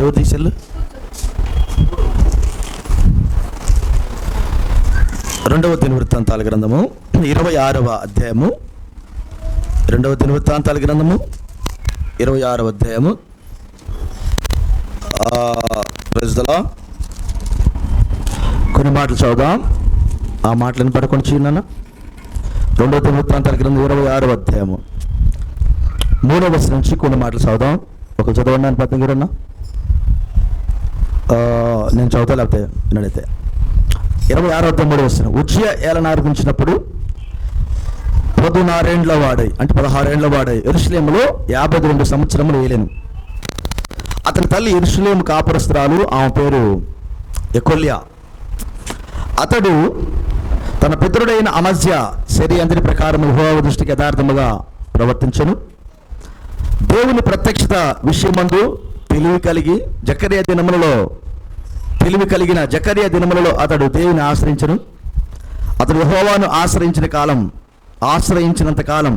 జ్యోతిషులు 2వ దినవృత్తాంతాల గ్రంథము 26వ అధ్యాయము 2వ దినవృత్తాంతాల గ్రంథము 26వ అధ్యాయము కొన్ని మాటలు చదువుదాం. ఆ మాటలను పడుకొని చిన్న 2వ దినవృత్తాంతాల గ్రంథం 26వ అధ్యాయము 3వ వచనం నుంచి కొన్ని మాటలు చదువుదాం. ఒక చదవండి పద్యం కూడా నేను చదువుతా, లేకపోతే వినడైతే 26వ అధ్యాయం 3వ వచనం. ఉజ్జియా ఏలన ఆరంభించినప్పుడు 16 ఏండ్ల వాడై, అంటే 16 ఏండ్ల వాడై యెరూషలేములో 52 సంవత్సరములు ఏలెను. అతని తల్లి యెరూషలేము కాపురస్తురాలు, ఆమె పేరు యెకొల్యా. అతడు తన పితరుడైన అమజ్యా శరీర అందరి ప్రకారం యెహోవా దృష్టికి యథార్థముగా ప్రవర్తించెను. దేవుని ప్రత్యక్షత విషయమందు తెలివి కలిగిన జకరియా దినములలో అతడు దేవుని ఆశ్రయించను. అతడు యెహోవాను ఆశ్రయించినంత కాలం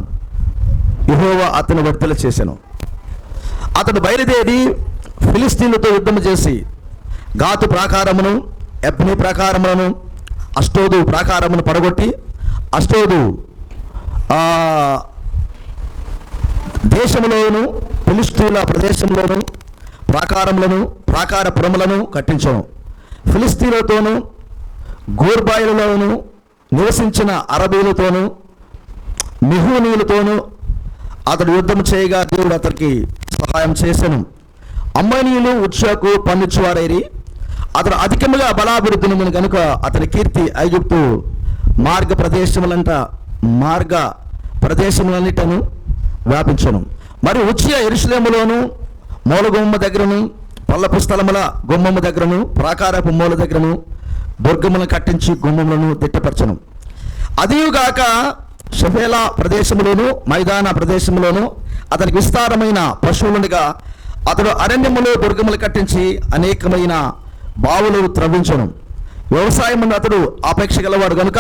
యెహోవా అతను వర్ధల చేసెను. అతడు బయలుదేరి ఫిలిస్తీన్లతో యుద్ధము చేసి గాతు ప్రాకారమును, ఎబ్ని ప్రాకారములను, అష్టోదు ప్రాకారమును పడగొట్టి అష్టోదు దేశములోను ఫిలిస్తీన్ల ప్రదేశంలోను ప్రాకారపురములను కట్టించను. ఫిలిస్తీన్లతోనూ గోర్బాయిలలోను నివసించిన అరబీలతోనూ మిహూనీలతోనూ అతడు యుద్ధం చేయగా దేవుడు అతనికి సహాయం చేసెను. అమ్మోనీయులు ఉజ్జియాకు పన్నిచ్చువారైరి. అతడు అధికముగా బలాభివృద్ధి నొందిన కనుక అతని కీర్తి ఐగుప్తు మార్గ ప్రదేశములన్నిటను వ్యాపించను. మరి ఉజ్జియా యెరూషలేములోను మూలగుమ్మ దగ్గరను, పల్లపు స్థలముల గుమ్మము దగ్గరను, ప్రాకారపు మూల దగ్గరను దుర్గములను కట్టించి గుమ్మములను దిట్టపరచను. అదియుగాక షెఫేలా ప్రదేశములోను మైదాన ప్రదేశంలోను అతనికి విస్తారమైన పశువులుండగా అతడు అరణ్యములో దుర్గములు కట్టించి అనేకమైన బావులు త్రవ్వించను. వ్యవసాయమును అతడు ఆపేక్ష గలవాడు కనుక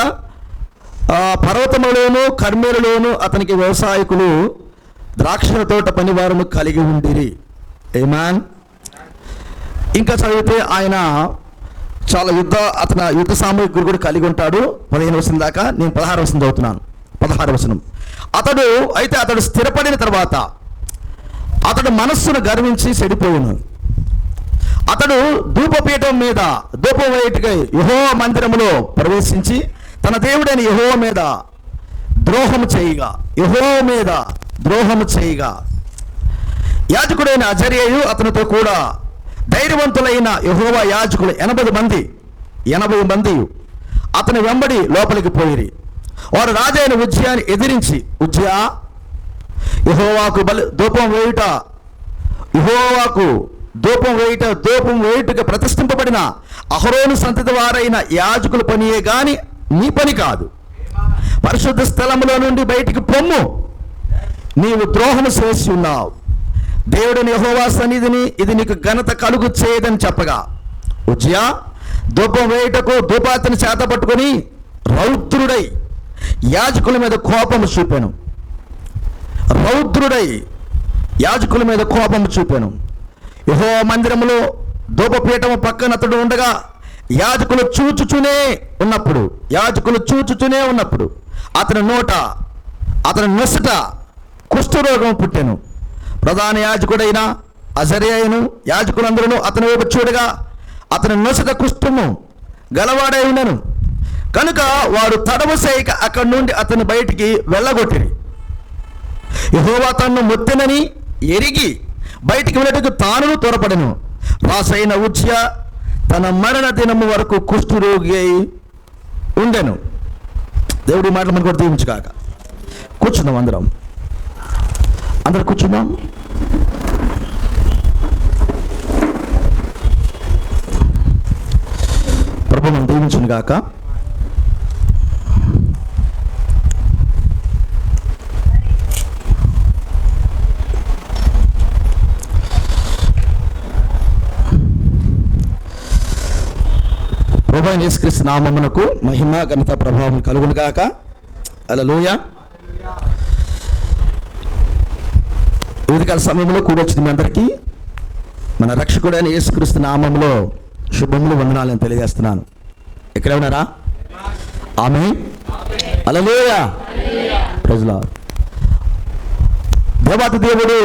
పర్వతములోను కర్మేలులోను అతనికి వ్యవసాయకులు ద్రాక్షల తోట పనివారును కలిగి ఉండిరి. ఆమేన్. ఇంకా చదివితే ఆయన చాలా అతని యుద్ధ సామగ్రి కూడా కలిగి ఉంటాడు. 15వ వచనం దాకా, నేను 16వ వచనం చదువుతున్నాను. 16వ వచనం. అతడు స్థిరపడిన తర్వాత అతడు మనస్సును గర్వించి చెడిపోవును. అతడు ధూపపీఠం మీద ధూపం వేయుటకై యెహోవా మందిరములో ప్రవేశించి తన దేవుడైన యెహోవా మీద ద్రోహము చేయగా యాజకుడైన అజర్యయు అతనితో కూడా ధైర్యవంతులైన యెహోవా యాజకులు 80 మంది అతని వెంబడి లోపలికి పోయిరి. వారు రాజైన ఉజ్జియాని ఎదిరించి, ఉజ్జియా, యెహోవాకు ధూపం వేయుటకు ప్రతిష్ఠింపబడిన అహరోను సంతతి వారైన యాజకుల పనియే గాని నీ పని కాదు. పరిశుద్ధ స్థలములో నుండి బయటికి పొమ్ము, నీవు ద్రోహము చేసి ఉన్నావు. దేవుడిని యెహోవా సన్నిధిని ఇది నీకు ఘనత కలుగు చేయదని చెప్పగా ఉజ్జియా ధూపం వేయుటకు ధూపార్తిని చేత పట్టుకొని రౌద్రుడై యాజకుల మీద కోపము చూపాను. యెహోవా మందిరములో ధూపపీఠము పక్కన అతడు ఉండగా యాజకులు చూచుచునే ఉన్నప్పుడు అతని నొసట కుష్ఠరోగం పుట్టెను. ప్రధాన యాజకుడైన అజర్యను యాజకులందరూ అతని వైపు చూడగా అతని నొసట కుష్ఠము గలవాడై ఉన్నను కనుక వారు తడవు చేయక అక్కడి నుండి అతని బయటికి వెళ్ళగొట్టిరి. యెహోవా తన్ను మొత్తెనని ఎరిగి బయటికి వెళ్ళటకు తాను త్వరపడెను. రాసైన ఉజ్జియా తన మరణ దినము వరకు కుష్ఠరోగి అయి ఉండెను. దేవుడి మాటలు మనకు దీవించుగాక. కూర్చుందాం, అందరూ కూర్చుందాం. ప్రభు మనం దీవించును గాక. ప్రభువైన యేసుక్రీస్తు నామమునకు మహిమ ఘనత ప్రభావం కలుగును గాక. హల్లెలూయా. ఉదయకాల సమయంలో కూడొచ్చింది మీ అందరికీ మన రక్షకుడైన యేసుక్రీస్తు నామంలో శుభములు వందనాలను తెలియజేస్తున్నాను. ఎక్కడ ఉన్నారా? ఆమేన్. హల్లెలూయా. Praise Lord. దేవాతి దేవుడు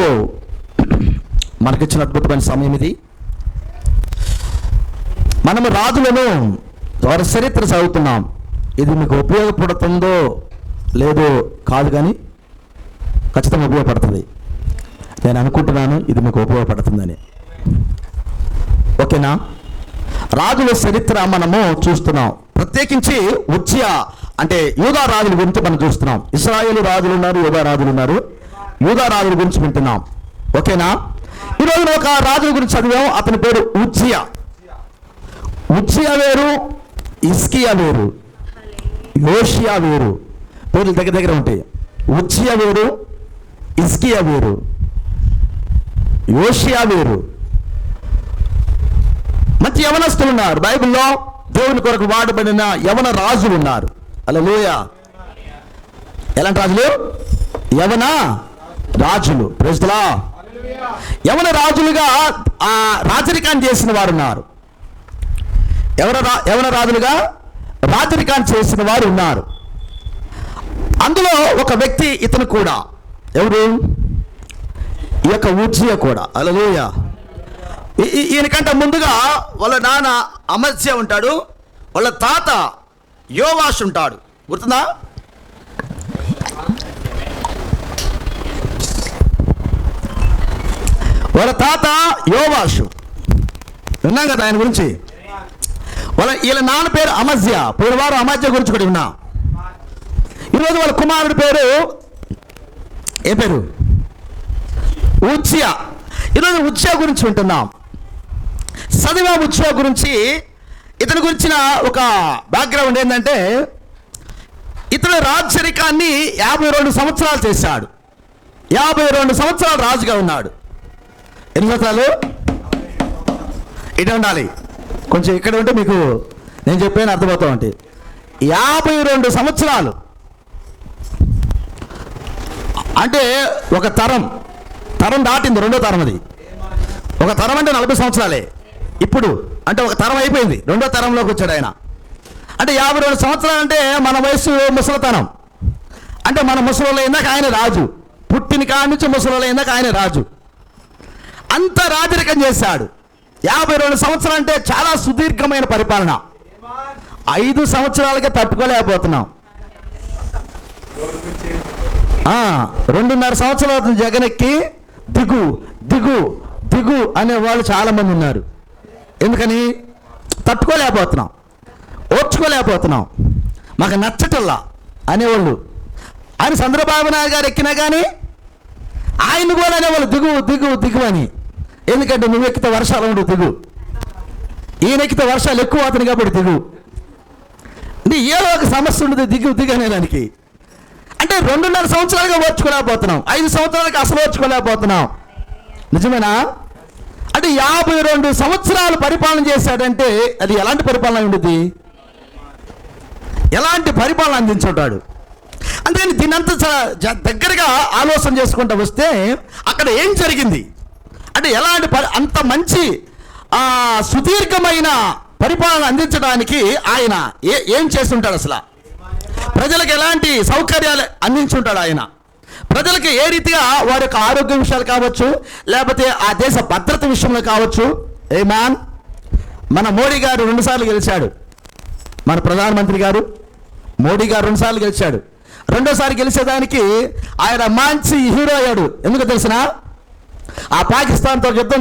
మనకిచ్చిన అద్భుతమైన సమయం ఇది. మనము రాజులను వారి చరిత్ర చదువుతున్నాం. ఇది మీకు ఉపయోగపడుతుందో లేదో కాదు, కానీ ఖచ్చితంగా ఉపయోగపడుతుంది. నేను అనుకుంటున్నాను ఇది మీకు ఉపయోగపడుతుందని. ఓకేనా? రాజుల చరిత్ర మనము చూస్తున్నాం. ప్రత్యేకించి ఉజ్జియా అంటే యూదా రాజుల గురించి మనం చూస్తున్నాం. ఇశ్రాయేలు రాజులు ఉన్నారు, యూదా రాజులు ఉన్నారు. యూదా రాజుల గురించి వింటున్నాం. ఓకేనా? ఈరోజు ఒక రాజుల గురించి చదివాం. అతని పేరు ఉజ్జియా. ఉజ్జియా వేరు, హిజ్కియా వేరు, యోషియా వేరు. పేర్లు దగ్గర దగ్గర ఉంటాయి. ఉజ్జియా వేరు, హిజ్కియా వేరు, యోషియా వేరు. మంచి యవనస్తులు ఉన్నారు. బైబిల్లో దేవుని కొరకు వాడబడిన యవన రాజులు ఉన్నారు. హల్లెలూయా. ఎలాంటి రాజులు? యవన రాజులు. Praise the Lord. యవన రాజులుగా రాజరికాన్ని చేసిన వారు ఉన్నారు. యవన రాజులుగా రాజరికాన్ని చేసిన వారు ఉన్నారు. అందులో ఒక వ్యక్తి ఇతను కూడా. ఎవరు? ఈ యొక్క ఉజ్జియా కూడా. హల్లెలూయా. ఈయనకంటే ముందుగా వాళ్ళ నాన్న అమజ్యా ఉంటాడు, వాళ్ళ తాత యోవాషు ఉంటాడు. గుర్తుందా? వాళ్ళ తాత యోవాషు విన్నాం కదా ఆయన గురించి. వీళ్ళ నాన్న పేరు అమజ్యా. పోయినవారు అమజ్యా గురించి కూడా విన్నా. ఈరోజు వాళ్ళ కుమారుడి పేరు ఏ పేరు? ఉజ్జియా. ఈరోజు ఉజ్జియా గురించి వింటున్నాం. చదివా ఉజ్జియా గురించి. ఇతని గురించిన ఒక బ్యాక్గ్రౌండ్ ఏంటంటే, ఇతడు రాజరికాన్ని 52 సంవత్సరాలు చేశాడు. 52 సంవత్సరాలు రాజుగా ఉన్నాడు. ఎన్ని సంవత్సరాలు? ఇటు ఉండాలి కొంచెం. ఇక్కడ ఉంటే మీకు నేను చెప్పాను అర్థమవుతా ఉంటే 52 సంవత్సరాలు అంటే ఒక తరం దాటింది. రెండో తరం అది. ఒక తరం అంటే 40 సంవత్సరాలే. ఇప్పుడు అంటే ఒక తరం అయిపోయింది, రెండో తరంలోకి వచ్చాడు ఆయన. అంటే 52 సంవత్సరాలు అంటే మన వయసు ముసలితనం. అంటే మన ముసలిలో ఇందాక ఆయన రాజు, పుట్టిన కాడి నుంచి ముసలిలో ఇందాక ఆయన రాజు. అంత రాజరికం చేశాడు. 52 సంవత్సరాలు అంటే చాలా సుదీర్ఘమైన పరిపాలన. 5 సంవత్సరాలకే తట్టుకోలేకపోతున్నాం. 2.5 సంవత్సరాలు అవుతుంది జగన్ ఎక్కి. దిగు దిగు దిగు అనే వాళ్ళు చాలామంది ఉన్నారు. ఎందుకని? తట్టుకోలేకపోతున్నాం, ఓర్చుకోలేకపోతున్నాం, మాకు నచ్చటల్లా అనేవాళ్ళు. ఆయన చంద్రబాబు నాయుడు గారు ఎక్కినా కానీ ఆయన కూడా అనేవాళ్ళు దిగు దిగు దిగు అని. ఎందుకంటే నువ్వు ఎక్కితే వర్షాలు ఉండవు, దిగు. ఈయన ఎక్కితే వర్షాలు ఎక్కువ అవుతుంది కాబట్టి దిగు. అంటే ఏదో ఒక సమస్య ఉండదు దిగు దిగు అనేదానికి. అంటే 2.5 సంవత్సరాలుగా ఓర్చుకోలేకపోతున్నాం, 5 సంవత్సరాలకి అసలు ఓర్చుకోలేకపోతున్నాం. నిజమేనా? అంటే 52 సంవత్సరాలు పరిపాలన చేశాడంటే అది ఎలాంటి పరిపాలన ఉండేది? ఎలాంటి పరిపాలన అందించుంటాడు? అందుకని దీనంతా దగ్గరగా ఆలోచన చేసుకుంటూ వస్తే అక్కడ ఏం జరిగింది అంటే ఎలాంటి అంత మంచి సుదీర్ఘమైన పరిపాలన అందించడానికి ఆయన ఏం చేస్తుంటాడు? అసలు ప్రజలకు ఎలాంటి సౌకర్యాలు అందించుంటాడు ఆయన? ప్రజలకు ఏ రీతిగా వారి యొక్క ఆరోగ్య విషయాలు కావచ్చు, లేకపోతే ఆ దేశ భద్రత విషయంలో కావచ్చు. మ్యాన్, మన మోడీ గారు 2 సార్లు గెలిచాడు. మన ప్రధానమంత్రి గారు మోడీ గారు 2 సార్లు గెలిచాడు. రెండోసారి గెలిచేదానికి ఆయన మంచి హీరో అయ్యాడు. ఎందుకు తెలిసిన? ఆ పాకిస్తాన్తో యుద్ధం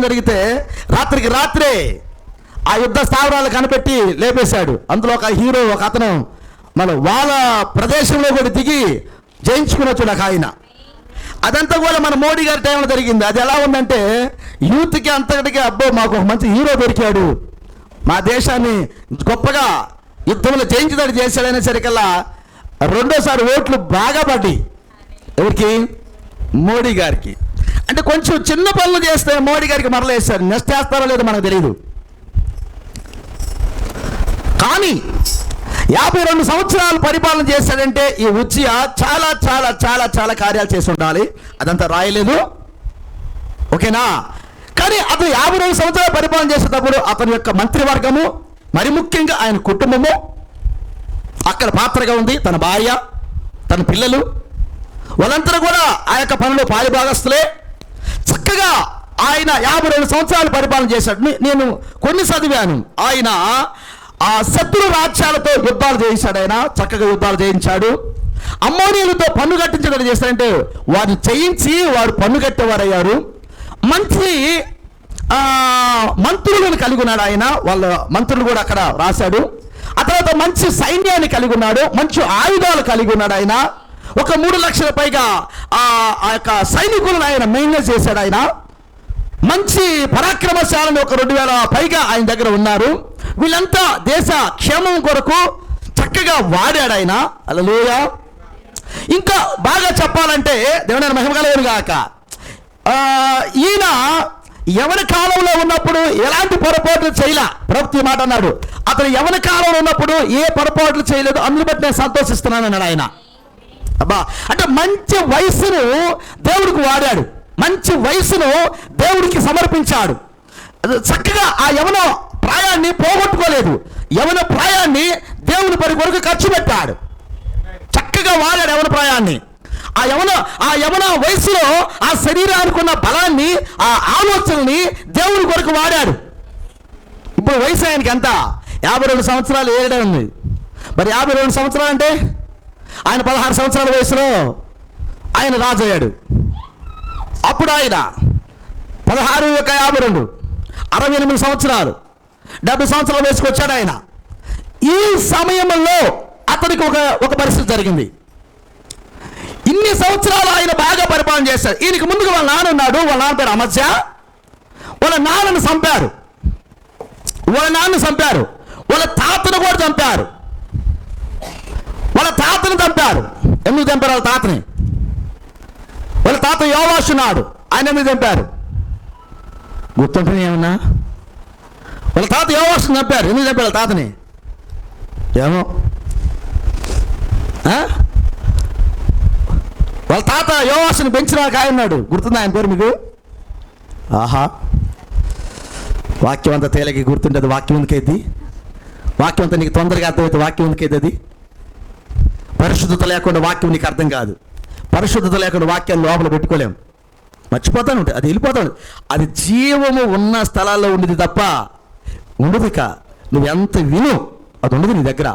జరిగితే రాత్రికి రాత్రే ఆ యుద్ధ స్థావరాలు కనిపెట్టి లేపేశాడు. అందులో ఒక హీరో, ఒక అతను మన వాళ్ళ ప్రదేశంలో కూడా దిగి జయించుకుని వచ్చాడు ఆయన. అదంతా కూడా మన మోడీ గారి టైంలో జరిగింది. అది ఎలా ఉందంటే యూత్కి అంతటికి అబ్బో మాకు ఒక మంచి హీరో దొరికాడు, మా దేశాన్ని గొప్పగా యుద్ధంలో జయించేటట్టు చేశాడనే సరికల్లా రెండోసారి ఓట్లు బాగా పడ్డాయి. ఎవరికి? మోడీ గారికి. అంటే కొంచెం చిన్న పనులు చేస్తే మోడీ గారికి మరలేస్తారు. నెక్స్ట్ చేస్తారో లేదో మనకు తెలియదు. కానీ 52 సంవత్సరాలు పరిపాలన చేశాడంటే ఈ ఉజ్జియా చాలా చాలా చాలా చాలా కార్యాలు చేసి ఉండాలి. అదంతా రాయలేదు. ఓకేనా? కానీ అతను 52 సంవత్సరాలు పరిపాలన చేసేటప్పుడు అతని యొక్క మంత్రివర్గము, మరి ముఖ్యంగా ఆయన కుటుంబము అక్కడ పాత్రగా ఉంది. తన భార్య, తన పిల్లలు, వాళ్ళంతా కూడా ఆ యొక్క పనిలో పాలుభాగస్తులే. చక్కగా ఆయన 52 సంవత్సరాలు పరిపాలన చేశాడు. నేను కొన్ని చదివాను. ఆయన ఆ శత్రు రాజ్యాలతో యుద్ధాలు చేయించాడు. ఆయన చక్కగా యుద్ధాలు చేయించాడు. అమ్మోనీయులతో పన్ను కట్టించడం చేస్తారంటే వారిని చేయించి వారు పన్ను కట్టేవారయ్యారు. మంచి మంత్రులను కలిగి ఉన్నాడు ఆయన. వాళ్ళ మంత్రులు కూడా అక్కడ రాశాడు. ఆ తర్వాత మంచి సైన్యాన్ని కలిగి ఉన్నాడు, మంచి ఆయుధాలు కలిగి ఉన్నాడు ఆయన. ఒక 3 లక్షల పైగా ఆ యొక్క సైనికులను ఆయన మెయింటైన్ చేశాడు. ఆయన మంచి పరాక్రమశాలను ఒక 2000 పైగా ఆయన దగ్గర ఉన్నారు. వీళ్ళంతా దేశ క్షేమం కొరకు చక్కగా వాడాడు ఆయన. హల్లెలూయా. ఇంకా బాగా చెప్పాలంటే దేవుని మహిమ కలుగును గాక, ఈయన యవన కాలంలో ఉన్నప్పుడు ఎలాంటి పొరపాట్లు చేయలే. ప్రవక్త మాట అన్నాడు, అతను యవన కాలంలో ఉన్నప్పుడు ఏ పొరపాట్లు చేయలేదు, అందుని బట్టి నేను సంతోషిస్తున్నాను అన్నాడు ఆయన. అబ్బా, అంటే మంచి వయసును దేవుడికి వాడాడు, మంచి వయసును దేవుడికి సమర్పించాడు. చక్కగా ఆ యవన ప్రాయాన్ని పోగొట్టుకోలేదు. యవన ప్రాయాన్ని దేవుని పని కొరకు ఖర్చు పెట్టాడు. చక్కగా వాడాడు యవన ప్రాయాన్ని. ఆ యవన వయసులో ఆ శరీరానికి ఉన్న బలాన్ని, ఆ ఆలోచనని దేవుని కొరకు వాడాడు. ఇప్పుడు వయసు ఆయనకి ఎంత? 52 సంవత్సరాలు ఏడే ఉంది. మరి 52 సంవత్సరాలు అంటే ఆయన 16 సంవత్సరాల వయసులో ఆయన రాజు అయ్యాడు. అప్పుడు ఆయన 16 + 52 68 సంవత్సరాలు, 70 సంవత్సరాల వయసుకు వచ్చాడు ఆయన. ఈ సమయంలో అతనికి ఒక పరిస్థితి జరిగింది. ఇన్ని సంవత్సరాలు ఆయన బాగా పరిపాలన చేశాడు. ఈయనకి ముందుగా వాళ్ళ నాన్న ఉన్నాడు. వాళ్ళ నాన్న పేరు అమస్య. వాళ్ళ నాన్నను చంపారు. వాళ్ళ తాతను కూడా చంపారు. ఎందుకు చంపారు వాళ్ళ తాతని? వాళ్ళ తాత యోవాషు ఉన్నాడు, ఆయన ఎందుకు చంపారు? గుర్తుంటుంది ఏమన్నా? వాళ్ళ తాత యోవాషుని చంపారు. ఎందుకు చంపారు వాళ్ళ తాతని? ఏమో. వాళ్ళ తాత యోవాషుని పెంచిన ఆయన ఉన్నాడు, గుర్తుందా ఆయన పేరు మీకు? ఆహా, వాక్యం అంతా తేలిక గుర్తుంటుంది. వాక్యం ఎందుకైతే వాక్యం అంతా నీకు తొందరగా అర్థమైతే వాక్యం ఎందుకైతే అది పరిశుద్ధత లేకుండా వాక్యం నీకు అర్థం కాదు. పరిశుద్ధత లేకుండా వాక్యాన్ని లోపల పెట్టుకోలేము, మర్చిపోతాను ఉంటుంది, అది వెళ్ళిపోతాను. అది జీవము ఉన్న స్థలాల్లో ఉండేది తప్ప ఉండదు. ఇక నువ్వు ఎంత విను అది ఉండదు నీ దగ్గర.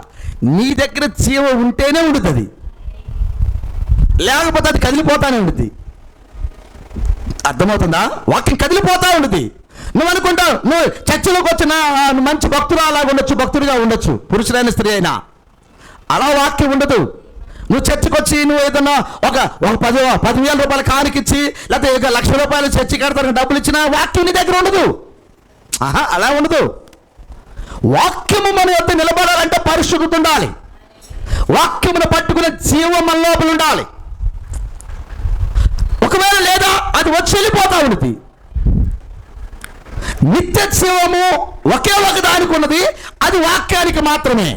నీ దగ్గర జీవం ఉంటేనే ఉండదు, అది లేకపోతే అది కదిలిపోతానే ఉంటుంది. అర్థమవుతుందా? వాక్యం కదిలిపోతా ఉంటుంది. నువ్వు అనుకుంటావు నువ్వు చర్చలోకి వచ్చిన మంచి భక్తుడు అలాగ ఉండొచ్చు, భక్తుడిగా ఉండొచ్చు, పురుషుడైన స్త్రీ అయినా. అలా వాక్యం ఉండదు. నువ్వు చర్చకు వచ్చి నువ్వు ఏదన్నా ఒక 10,000 రూపాయలు కానికిచ్చి లేకపోతే ₹1,00,000 చర్చి కడతానికి డబ్బులు ఇచ్చినా వాక్యం నీ దగ్గర ఉండదు. అలా ఉండదు. వాక్యము మన యొద్ద నిలబడాలంటే పరిశుద్ధత ఉండాలి. వాక్యమును పట్టుకునే జీవం మన లోపల ఉండాలి. ఒకవేళ లేదా అది వచ్చి వెళ్ళిపోతా ఉన్నది. నిత్య జీవము ఒకే ఒక దానికి ఉన్నది, అది వాక్యానికి మాత్రమే.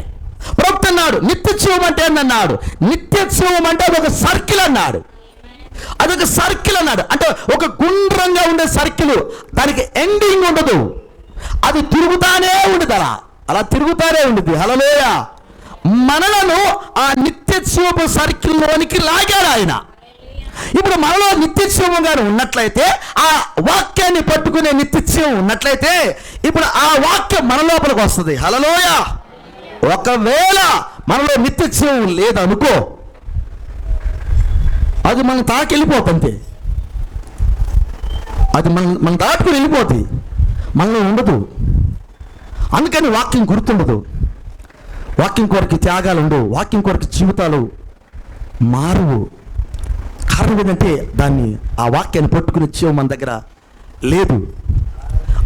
ప్రవక్త అన్నాడు నిత్య జీవం అంటే ఏంటన్నాడు? నిత్య జీవం అంటే అదొక సర్కిల్ అన్నాడు. అదొక సర్కిల్ అన్నాడు. అంటే ఒక గుండ్రంగా ఉండే సర్కిల్, దానికి ఎండింగ్ ఉండదు. అది తిరుగుతానే ఉండదు, అలా తిరుగుతానే ఉంటుంది. హల్లెలూయా. మనలను ఆ నిత్య జీవపు సర్కిల్లోనికి లాగాడు ఆయన. ఇప్పుడు మనలో నిత్యత్వం ఉన్నట్లయితే, ఆ వాక్యాన్ని పట్టుకునే నిత్యత్వం ఉన్నట్లయితే, ఇప్పుడు ఆ వాక్యం మన లోపలికి వస్తుంది. హల్లెలూయా. ఒకవేళ మనలో నిత్యత్వం లేదనుకో, అది మనం తాకెళ్ళిపోతుంది. అది మన దాటుకుని వెళ్ళిపోతుంది, మనలో ఉండదు. అందుకని వాక్యం గుర్తుండదు. వాక్యం కొరకు త్యాగాలు ఉండవు. వాక్యం కొరకు జీవితాలు మారువు. కారణం ఏంటంటే ఆ వాక్యాన్ని పట్టుకునే జీవం మన దగ్గర లేదు.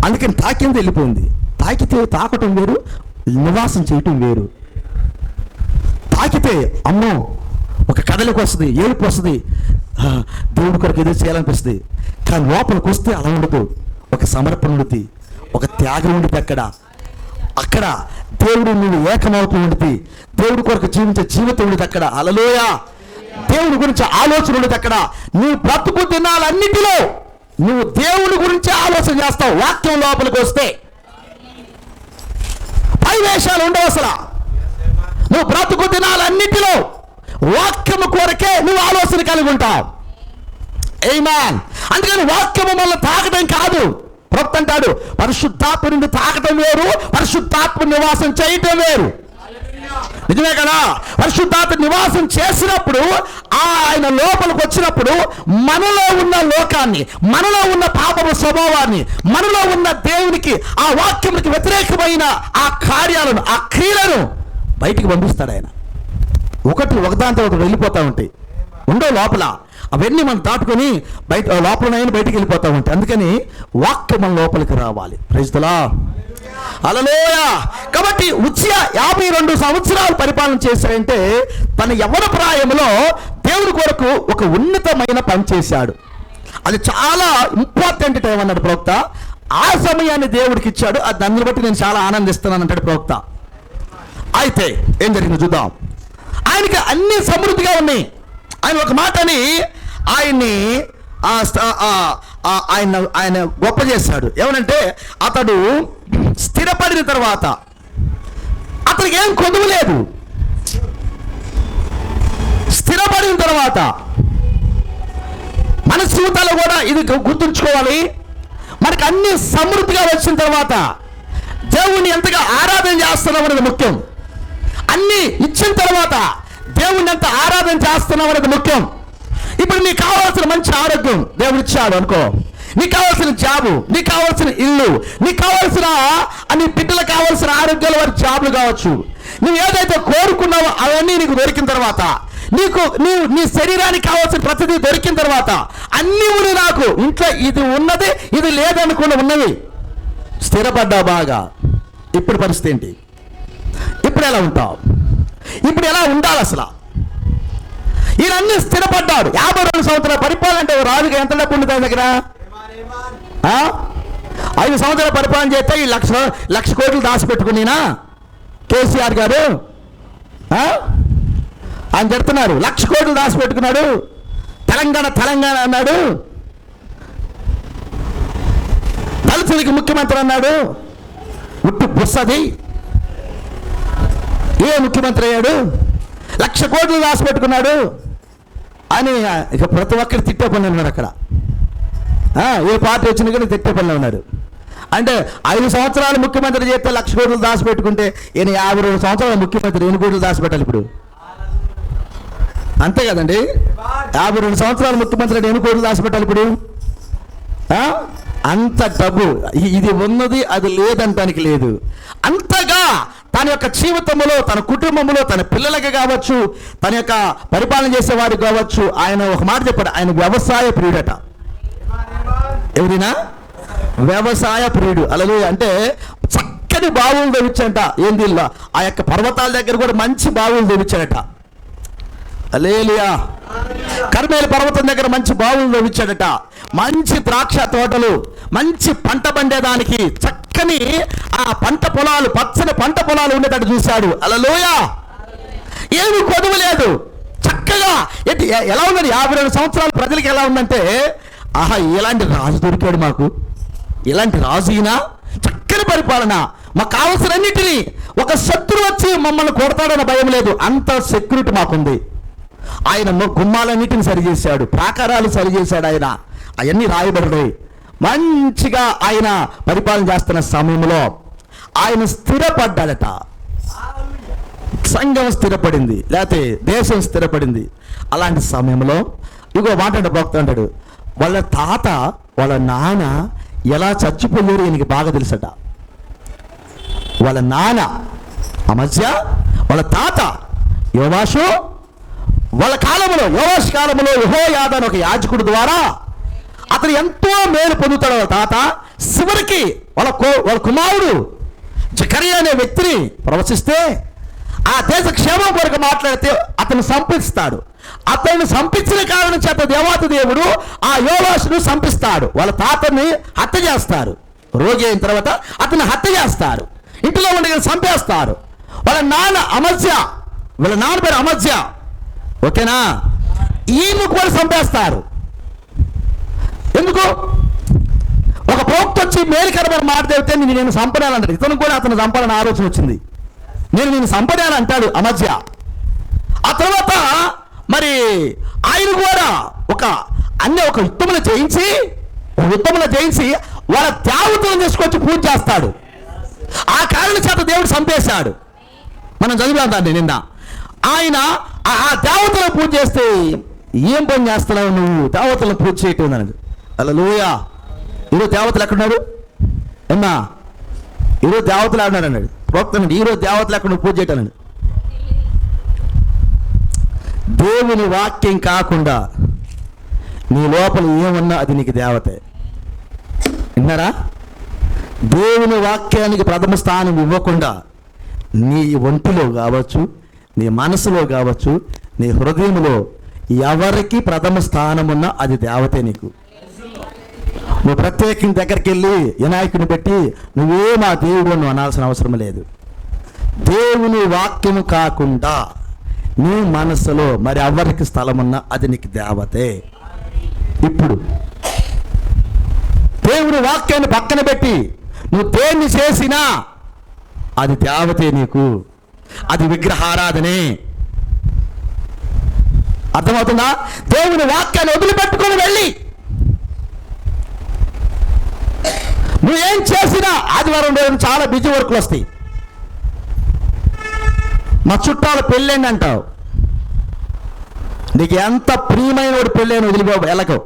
అందుకని తాకింది వెళ్ళిపోయింది. తాకితే తాకటం వేరు, నివాసం చేయటం వేరు. తాకితే అమ్మో ఒక కదలికి వస్తుంది, ఏడుపు వస్తుంది, దేవుడి కొరకు ఏదో చేయాలనిపిస్తుంది. కానీ లోపలికి వస్తే అలా ఉండదు. ఒక సమర్పణ ఉంటుంది, ఒక త్యాగం ఉంటుంది. అక్కడ దేవుడు నువ్వు ఏకమవుతూ ఉంటుంది. దేవుడి కొరకు జీవించే జీవితం ఉండేది అక్కడ. హల్లెలూయా. దేవుడి గురించి ఆలోచన ఉండేది అక్కడ. నీ బ్రతుకు దినాలన్నిటిలో నువ్వు దేవుని గురించి ఆలోచన చేస్తావు. వాక్యం లోపలికి వస్తే పై వేషాలు ఉండవు. అసలు నువ్వు బ్రతుకు దినాలన్నిటిలో వాక్యము కొరకే నువ్వు ఆలోచన కలిగి ఉంటావు. ఆమేన్. అందుకని వాక్యము వల్ల తాగడం కాదు. ప్రవక్త అంటాడు, పరిశుద్ధాత్మ నుండి తాగటం వేరు, పరిశుద్ధాత్మ నివాసం చేయటం వేరు. నిజమే కదా? పరిశుద్ధాత్మ నివాసం చేసినప్పుడు, ఆయన లోపలికి వచ్చినప్పుడు మనలో ఉన్న లోకాన్ని, మనలో ఉన్న పాపపు స్వభావాన్ని, మనలో ఉన్న దేవునికి, ఆ వాక్యమునికి వ్యతిరేకమైన ఆ కార్యాలను, ఆ క్రియలను బయటికి పంపిస్తాడు ఆయన. ఒకదాంతో ఒకటి వెళ్ళిపోతూ ఉంటాయి, ఉండవు లోపల. అవన్నీ మనం దాటుకొని బయట లోపలనైనా బయటికి వెళ్ళిపోతూ ఉంటాయి. అందుకని వాక్యం మన లోపలికి రావాలి. Praise the Lord. హల్లెలూయా. కాబట్టి ఉజ్జియా 52 సంవత్సరాలు పరిపాలన చేశాడంటే తన యవ్వన ప్రాయంలో దేవుని కొరకు ఒక ఉన్నతమైన పని చేశాడు. అది చాలా ఇంపార్టెంట్ టైం అన్నాడు ప్రవక్త. ఆ సమయాన్ని దేవుడికి ఇచ్చాడు. అది దాన్ని బట్టి నేను చాలా ఆనందిస్తున్నాను అంటాడు ప్రవక్త. అయితే ఏం జరిగిందో చూద్దాం. ఆయనకి అన్ని సమృద్ధిగా ఉన్నాయి. ఆయన ఒక మాటని ఆయన గొప్ప చేశాడు. ఏమనంటే అతడు స్థిరపడిన తర్వాత అతనికి ఏం కొదువు లేదు. స్థిరపడిన తర్వాత మన జీవితాల్లో కూడా ఇది గుర్తుంచుకోవాలి. మనకు అన్ని సమృద్ధిగా వచ్చిన తర్వాత దేవుణ్ణి ఎంతగా ఆరాధన చేస్తున్నాం అనేది ముఖ్యం. అన్ని ఇచ్చిన తర్వాత దేవుణ్ణి ఎంత ఆరాధన చేస్తున్నాం అనేది ముఖ్యం. ఇప్పుడు నీకు కావాల్సిన మంచి ఆరోగ్యం దేవుడు ఇచ్చాడు అనుకో, నీకు కావాల్సిన జాబు, నీకు కావాల్సిన ఇల్లు, నీకు కావాల్సిన నీ బిడ్డలకు కావాల్సిన ఆరోగ్యాలు, వారి జాబులు కావచ్చు, నువ్వు ఏదైతే కోరుకున్నావో అవన్నీ నీకు దొరికిన తర్వాత, నీ శరీరానికి కావాల్సిన ప్రతిదీ దొరికిన తర్వాత, అన్నీ ఉన్నాయి నాకు ఇంట్లో, ఇది ఉన్నది ఇది లేదనుకున్న ఉన్నవి, స్థిరపడ్డావు బాగా. ఇప్పుడు పరిస్థితి ఏంటి? ఇప్పుడు ఎలా ఉంటావు? ఇప్పుడు ఎలా ఉండాలి అసలు? ఈయనన్నీ స్థిరపడ్డాడు. 52 సంవత్సరాల పరిపాలన అంటే రాజుగా ఎంత డబ్బు ఉంది తన దగ్గర? 5 సంవత్సరాల పరిపాలన చేస్తే ఈ లక్ష కోట్లు దాచిపెట్టుకున్నా కేసీఆర్ గారు ఆయన చెప్తున్నారు. 1,00,000 కోట్లు దాచిపెట్టుకున్నాడు. తెలంగాణ అన్నాడు. దళితులకి ముఖ్యమంత్రి అన్నాడు. ఉట్టు బుస్సది. ఏ ముఖ్యమంత్రి అయ్యాడు? 1,00,000 కోట్లు దాచిపెట్టుకున్నాడు అని ఇక ప్రతి ఒక్కరు తిట్టే పనులు ఉన్నాడు అక్కడ. ఏ పార్టీ వచ్చినా కానీ తిట్టే పనులు ఉన్నాడు. అంటే 5 సంవత్సరాలు ముఖ్యమంత్రి చేస్తే 1,00,000 కోట్లు దాచిపెట్టుకుంటే ఈయన 52 సంవత్సరాల ముఖ్యమంత్రి ఎన్ని కోట్లు దాచిపెట్టాలి ఇప్పుడు? అంతే కదండి. 52 సంవత్సరాల ముఖ్యమంత్రి ఎన్ని కోట్లు దాచిపెట్టాలి ఇప్పుడు? అంత డబ్బు. ఇది ఉన్నది అది లేదంటానికి లేదు. అంతగా తన యొక్క జీవితంలో, తన కుటుంబంలో, తన పిల్లలకి కావచ్చు, తన యొక్క పరిపాలన చేసే వారికి కావచ్చు, ఆయన ఒక మాట చెప్పాడు, ఆయన వ్యవసాయ ప్రియుడట. ఎవరైనా వ్యవసాయ ప్రియుడు. అలాగే అంటే చక్కని బావులు తెచ్చాడట. ఏంది ఆ యొక్క పర్వతాల దగ్గర కూడా మంచి బావులు తెచ్చాడట. హల్లెలూయా. కర్మేలు పర్వతం దగ్గర మంచి బావులు తెచ్చాడట. మంచి ద్రాక్ష తోటలు, మంచి పంట పండేదానికి చక్కని ఆ పంట పొలాలు, పచ్చని పంట పొలాలు ఉండేటట్టు చూశాడు. హల్లెలూయా. ఏమి కొదువు లేదు. చక్కగా ఎలా ఉందని 52 సంవత్సరాలు ప్రజలకి ఎలా ఉందంటే, ఆహా ఇలాంటి రాజు దొరికాడు మాకు, ఇలాంటి రాజు ఈయన, చక్కని పరిపాలన, మాకు కావాల్సిన అన్నిటినీ, ఒక శత్రువు వచ్చి మమ్మల్ని కొడతాడన్న భయం లేదు, అంత సెక్యూరిటీ మాకుంది. ఆయన గుమ్మాలన్నిటిని సరిచేశాడు, ప్రాకారాలు సరిచేశాడు ఆయన. అవన్నీ రాయబడ్డాయి. మంచిగా ఆయన పరిపాలన చేస్తున్న సమయంలో ఆయన స్థిరపడ్డాడట. సంఘం స్థిరపడింది, లేకపోతే దేశం స్థిరపడింది. అలాంటి సమయంలో ఇగో మాట్లాడే భక్త అంటాడు, వాళ్ళ తాత వాళ్ళ నాన్న ఎలా చచ్చిపోయారు ఈయనకి బాగా తెలుసట. వాళ్ళ నాన్న అమజ్య, వాళ్ళ తాత యోవాషు, వాళ్ళ కాలంలో, యోవాషు కాలంలో యెహోయాదా అనే ఒక యాజకుడు ద్వారా అతను ఎంతో మేలు పొందుతాడు. వాళ్ళ తాత చివరికి వాళ్ళ కుమారుడు జకరియా అనే వ్యక్తిని ప్రవచిస్తే, ఆ దేశ క్షేమం కొరకు మాట్లాడితే అతను సంపిస్తాడు. అతన్ని సంపించిన కారణం చేత దేవాతి దేవుడు ఆ యోవాషును సంపిస్తాడు. వాళ్ళ తాతని హత్య చేస్తారు. రోగి అయిన తర్వాత అతన్ని హత్య చేస్తారు. ఇంటిలో ఉండి చంపేస్తారు. వాళ్ళ నాన్న అమజ్య, వాళ్ళ నాన్న పేరు అమజ్య, ఓకేనా? ఈయన కూడా చంపేస్తారు. ఎందుకు? తీసుకొచ్చి మేలుకరమైన మాట చెబితే నేను చంపడాలంటాడు. ఇతను కూడా అతను చంపాలని ఆలోచన వచ్చింది. నేను చంపడాలని అంటాడు అమధ్య. ఆ తర్వాత మరి ఆయన కూడా ఒక యుద్ధములు చేయించి వాళ్ళ దేవతలను తీసుకొచ్చి పూజ చేస్తాడు. ఆ కారణం చేత దేవుడు చంపేశాడు. మనం చదివాం దాన్ని నిన్న. ఆయన ఆ దేవతలను పూజ చేస్తే, ఏం పని చేస్తున్నావు నువ్వు, దేవతలను పూజ చేయటం అన్నది. హల్లెలూయా. ఈరోజు దేవతలు ఎక్కడున్నారు అమ్మా? ఈరోజు దేవతలు ఆడినాడు అన్నాడు ప్రోక్తనండి. ఈరోజు దేవతలు ఎక్కడ పూజ చేయటానండి. దేవుని వాక్యం కాకుండా నీ లోపల ఏమన్నా అది నీకు దేవతే. విన్నారా? దేవుని వాక్యానికి ప్రథమ స్థానం ఇవ్వకుండా నీ ఒంటిలో కావచ్చు, నీ మనసులో కావచ్చు, నీ హృదయంలో ఎవరికి ప్రథమ స్థానం ఉన్నా అది దేవతే నీకు. నువ్వు ప్రత్యేకించి దగ్గరికి వెళ్ళి వినాయకుని పెట్టి నువ్వే మా దేవుడు నువ్వు అనాల్సిన అవసరం లేదు. దేవుని వాక్యము కాకుండా నీ మనసులో మరి ఎవరికి స్థలం ఉన్నా అది నీకు దేవతే. ఇప్పుడు దేవుని వాక్యాన్ని పక్కన పెట్టి నువ్వు దేన్ని చేసినా అది దేవతే నీకు. అది విగ్రహారాధనే. అర్థమవుతుందా? దేవుని వాక్యాన్ని వదిలిపెట్టుకొని వెళ్ళి నువ్వేం చేసినా ఆదివారం రోజు చాలా బిజీ వర్క్లు వస్తాయి. మా చుట్టాల పెళ్ళండి అంటావు. నీకు ఎంత ప్రియమైన వాడు పెళ్ళైన వదిలిపోవు వెళ్ళకు.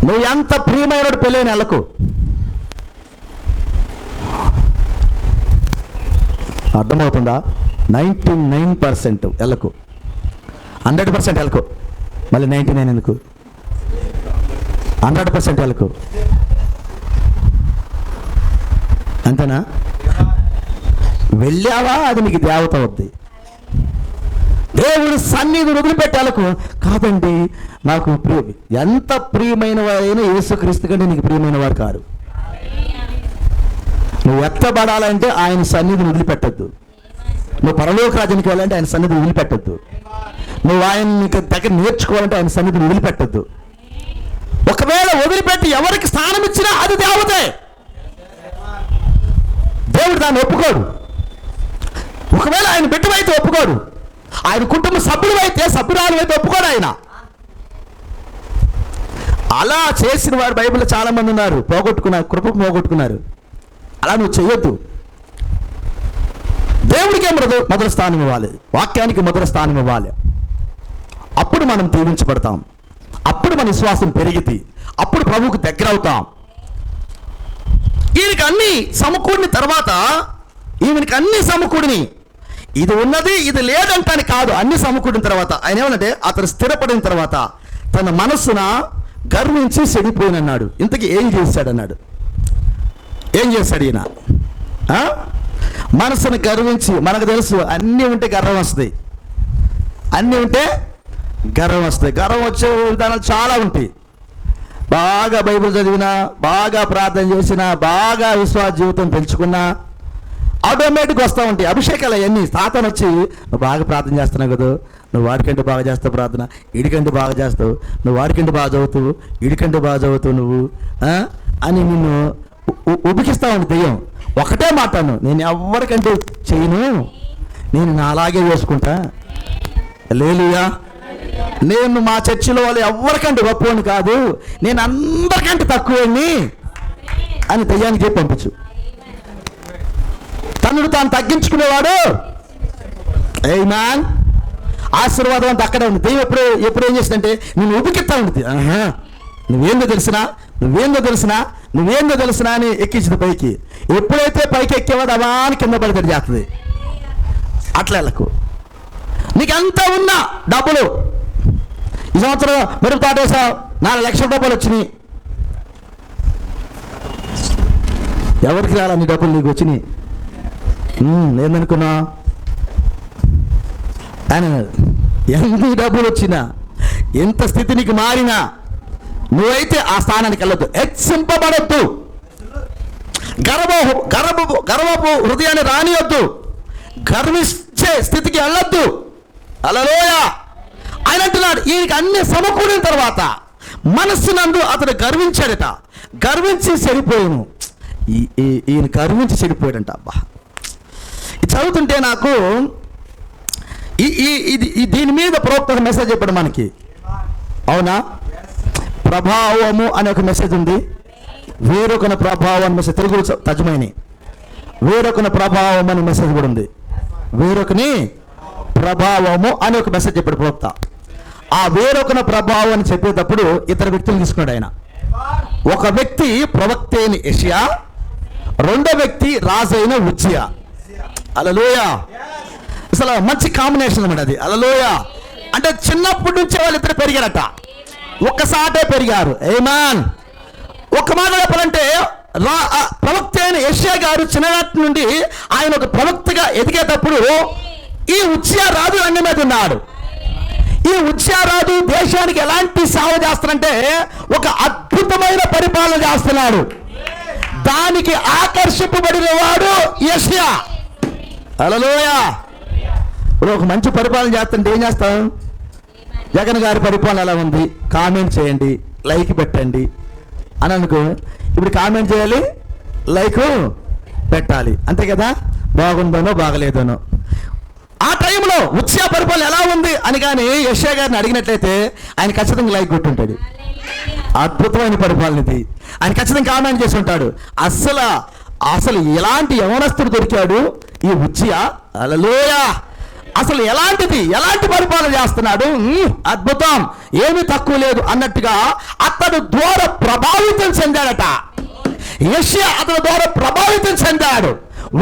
నువ్వు ఎంత ప్రియమైన వాడు పెళ్ళైన వెళ్ళకు. అర్థమవుతుందా? 99% వెళ్ళకు, 100% వెళ్ళకు. మళ్ళీ 99 ఎందుకు? 100% వెళ్ళకు. అంతేనా? వెళ్ళావా అది నీకు దేవత అవుద్ది. దేవుడు సన్నిధిని వదిలిపెట్టాలకు కాదండి. నాకు ఎంత ప్రియమైన వారైనా యేసుక్రీస్తు కంటే నీకు ప్రియమైన వారు కారు. నువ్వు ఎత్తబడాలంటే ఆయన సన్నిధిని వదిలిపెట్టద్దు. నువ్వు పరలోక రాజ్యానికి వెళ్ళాలంటే ఆయన సన్నిధిని వదిలిపెట్టద్దు. నువ్వు ఆయన దగ్గర నేర్చుకోవాలంటే ఆయన సన్నిధిని వదిలిపెట్టద్దు. ఒకవేళ వదిలిపెట్టి ఎవరికి స్థానం ఇచ్చినా అది దేవతే. దేవుడు దాన్ని ఒప్పుకోడు. ఒకవేళ ఆయన బిడ్డవైతే ఒప్పుకోడు. ఆయన కుటుంబ సభ్యుడు అయితే, సభ్యురాలు అయితే ఒప్పుకోడు ఆయన. అలా చేసిన వారు బైబిల్లో చాలా మంది ఉన్నారు. పోగొట్టుకున్నారు, కృపకు పోగొట్టుకున్నారు. అలా నువ్వు చేయొద్దు. దేవుడికే మొదటి స్థానం ఇవ్వాలి, వాక్యానికి మొదటి స్థానం ఇవ్వాలి. అప్పుడు మనం దీవించబడతాం. అప్పుడు మన విశ్వాసం పెరిగితే, అప్పుడు ప్రభువుకు దగ్గర అవుతాం. ఈయనకి అన్ని సమకూడిన తర్వాత, ఈయనకి అన్ని సమకూడిని, ఇది ఉన్నది ఇది లేదంటాని కాదు, అన్ని సమకూడిన తర్వాత ఆయన ఏమనంటే అతను స్థిరపడిన తర్వాత తన మనస్సున గర్వించి చెడిపోయినన్నాడు. ఇంతకీ ఏం చేశాడన్నాడు? ఏం చేశాడు ఈయన? మనసును గర్వించి, మనకు తెలుసు అన్నీ ఉంటే గర్వం వస్తుంది. అన్నీ ఉంటే గర్వం వస్తుంది. గర్వం వచ్చే విధానాలు చాలా ఉంటాయి. బాగా బైబిల్ చదివినా, బాగా ప్రార్థన చేసినా, బాగా విశ్వాస జీవితం పెంచుకున్నా ఆటోమేటిక్గా వస్తూ ఉంటాయి అభిషేకాలు అవన్నీ. సాతాను వచ్చి నువ్వు బాగా ప్రార్థన చేస్తున్నావు కదా, నువ్వు వాడికంటే బాగా చేస్తావు ప్రార్థన, వీడికంటే బాగా చేస్తావు, నువ్వు వాడికంటే బాగా చదువుతావు, వీడికంటే బాగా చదువుతావు నువ్వు అని నిన్ను ఉబికిస్తా ఉంది దెయ్యం. ఒకటే మాట్లాను, నేను ఎవరికంటే చేయను, నేను నా అలాగే వేసుకుంటా. హల్లెలూయా. నేను మా చర్చిలో వాళ్ళు ఎవరికంటే గొప్పవాడిని కాదు, నేను అందరికంటే తక్కువని అని దెయ్యానికి చెప్పి పంపించు. తనను తాను తగ్గించుకునేవాడు ఆమేన్ ఆశీర్వాదం అంతా అక్కడే ఉంది. దెయ్యం ఎప్పుడు ఏం చేస్తుందంటే నేను ఉబికిస్తా ఉంటుంది. నువ్వేందో తెలిసినా అని ఎక్కించింది పైకి. ఎప్పుడైతే పైకి ఎక్కేవాడు అవాని కింద పడితే చేస్తుంది. అట్లా వెళ్ళకు. నీకు ఎంత ఉన్నా డబ్బులు, ఈ సంవత్సరం మెరుగు తాటేసావు, 4 లక్షల రూపాయలు వచ్చినాయి. ఎవరికి రాలా నీ డబ్బులు? నీకు వచ్చినాయి. ఏందనుకున్నా? ఎన్ని డబ్బులు వచ్చినా, ఎంత స్థితి నీకు మారినా నువ్వైతే ఆ స్థానానికి వెళ్ళొద్దు. హెచ్చింపబడొద్దు. గర్వపు హృదయాన్ని రానియొద్దు. గర్వించే స్థితికి వెళ్ళొద్దు. హల్లెలూయా. ఆయన అంటున్నాడు ఈయనకి అన్ని సమకూడిన తర్వాత మనస్సునందు అతడు గర్వించాడట. గర్వించి చెడిపోయాను. ఈయన గర్వించి చెడిపోయాడంట. అబ్బా, ఇది చదువుతుంటే నాకు దీని మీద ప్రవక్త ఒక మెసేజ్ చెప్పాడు మనకి. అవునా? ప్రభావము అనే ఒక మెసేజ్ ఉంది. వేరొకన ప్రభావం అనే మెసేజ్, తెలుగు తర్జుమైని వేరొకన ప్రభావం అనే మెసేజ్ కూడా ఉంది. వేరొకని ప్రభావము అనే ఒక మెసేజ్ చెప్పాడు ప్రవక్త. ఆ వేరొకన ప్రభావం అని చెప్పేటప్పుడు ఇతర వ్యక్తులు తీసుకున్నాడు ఆయన. ఒక వ్యక్తి ప్రవక్త అయిన యెషయా, రెండో వ్యక్తి రాజు అయిన ఉజ్జియా. హల్లెలూయా. అసలు మంచి కాంబినేషన్ అన్నమాట అది. హల్లెలూయా. అంటే చిన్నప్పటి నుంచి వాళ్ళిద్దరు పెరిగారట, ఒక్కసాటే పెరిగారు. ఆమేన్. ఒక మాట చెప్పాలంటే ప్రవక్త అయిన యెషయా గారు చిన్ననాటి నుండి ఆయన ఒక ప్రవక్తగా ఎదిగేటప్పుడు ఈ ఉజ్జియా రాజు రంగం మీద ఉన్నాడు. ఈ ఉజ్జియా రాజు దేశానికి ఎలాంటి సేవ చేస్తారంటే ఒక అద్భుతమైన పరిపాలన చేస్తున్నాడు. దానికి ఆకర్షింపబడిన వాడు యెషయా. హల్లెలూయా. ఇప్పుడు ఒక మంచి పరిపాలన చేస్తుంటే ఏం చేస్తాం? జగన్ గారి పరిపాలన ఎలా ఉంది కామెంట్ చేయండి, లైక్ పెట్టండి అని అనుకో. ఇప్పుడు కామెంట్ చేయాలి, లైక్ పెట్టాలి, అంతే కదా? బాగుందనో బాగలేదనో. ఆ టైంలో ఉజ్జియా పరిపాలన ఎలా ఉంది అని కానీ యెషయా గారిని అడిగినట్లయితే ఆయన ఖచ్చితంగా లైక్ కొట్టుంటాడు. అద్భుతమైన పరిపాలన ఇది, ఆయన ఖచ్చితంగా కామెంట్ చేసి ఉంటాడు. అసలు ఎలాంటి యవనస్తుడు దొరికాడు ఈ ఉజ్జియా. హల్లెలూయా. అసలు ఎలాంటి పరిపాలన చేస్తున్నాడు, అద్భుతం, ఏమీ తక్కువ లేదు అన్నట్టుగా అతడు ద్వారా ప్రభావితం చెందాడట. యెషయా అతని ద్వారా ప్రభావితం చెందాడు.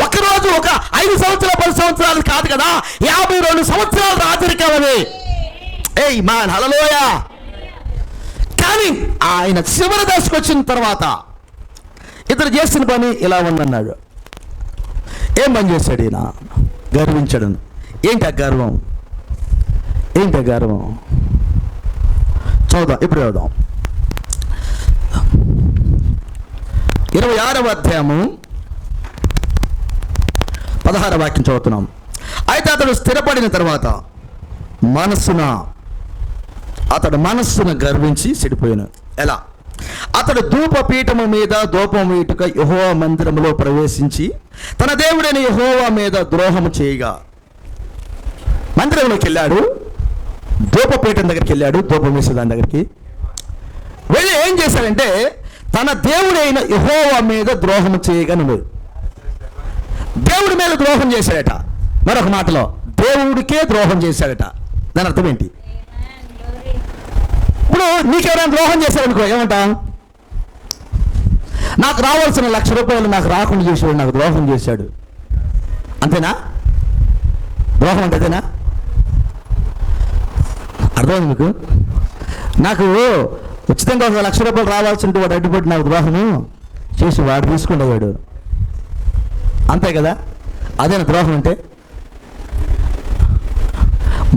ఒకరోజు ఒక 5 సంవత్సరాలు 10 సంవత్సరాలు కాదు కదా, 52 సంవత్సరాలు రాజరికం అది. ఆమేన్. హల్లెలూయా. కానీ ఆయన చివరి దశకు వచ్చిన తర్వాత ఇతడు చేసిన పని ఇలా ఉందన్నాడు. ఏం పని చేశాడు ఈయన? గర్వించడు. ఏంటి ఆ గర్వం? చూద్దాం, ఇప్పుడు చదువుదాం. 26వ అధ్యాయము 16వ వాక్యం చదువుతున్నాం. అయితే అతడు స్థిరపడిన తర్వాత అతడు మనస్సును గర్వించి చెడిపోయాను. ఎలా? అతడు ధూపపీఠము మీద ధూపం వేటుక యెహోవా మందిరములో ప్రవేశించి తన దేవుడైన యెహోవా మీద ద్రోహము చేయగా, మందిరంలోకి వెళ్ళాడు, ధూపపీఠం దగ్గరికి వెళ్ళాడు, ధూపం వేసే దాని దగ్గరికి వెళ్ళి ఏం చేశాడంటే తన దేవుడైన యెహోవా మీద ద్రోహం చేయగా, నువ్వు దేవుడి మీద ద్రోహం చేశాడట. మరొక మాటలో దేవుడికే ద్రోహం చేశాడట. దాని అర్థం ఏంటి? ఇప్పుడు నీకెవరైనా ద్రోహం చేశాడనుకో, ఏమంటా? నాకు రావాల్సిన ₹1,00,000 నాకు రాకుండా చేశాడు, నాకు ద్రోహం చేశాడు, అంతేనా? ద్రోహం అంటే అదేనా? అర్థమైంది మీకు? నాకు ఉచితంగా ఒక ₹1,00,000 రావాల్సి ఉంటే వాడు అడ్డుపడి నాకు ద్రోహము చేసి వాడు తీసుకునేవాడు, అంతే కదా? అదేనా ద్రోహం అంటే?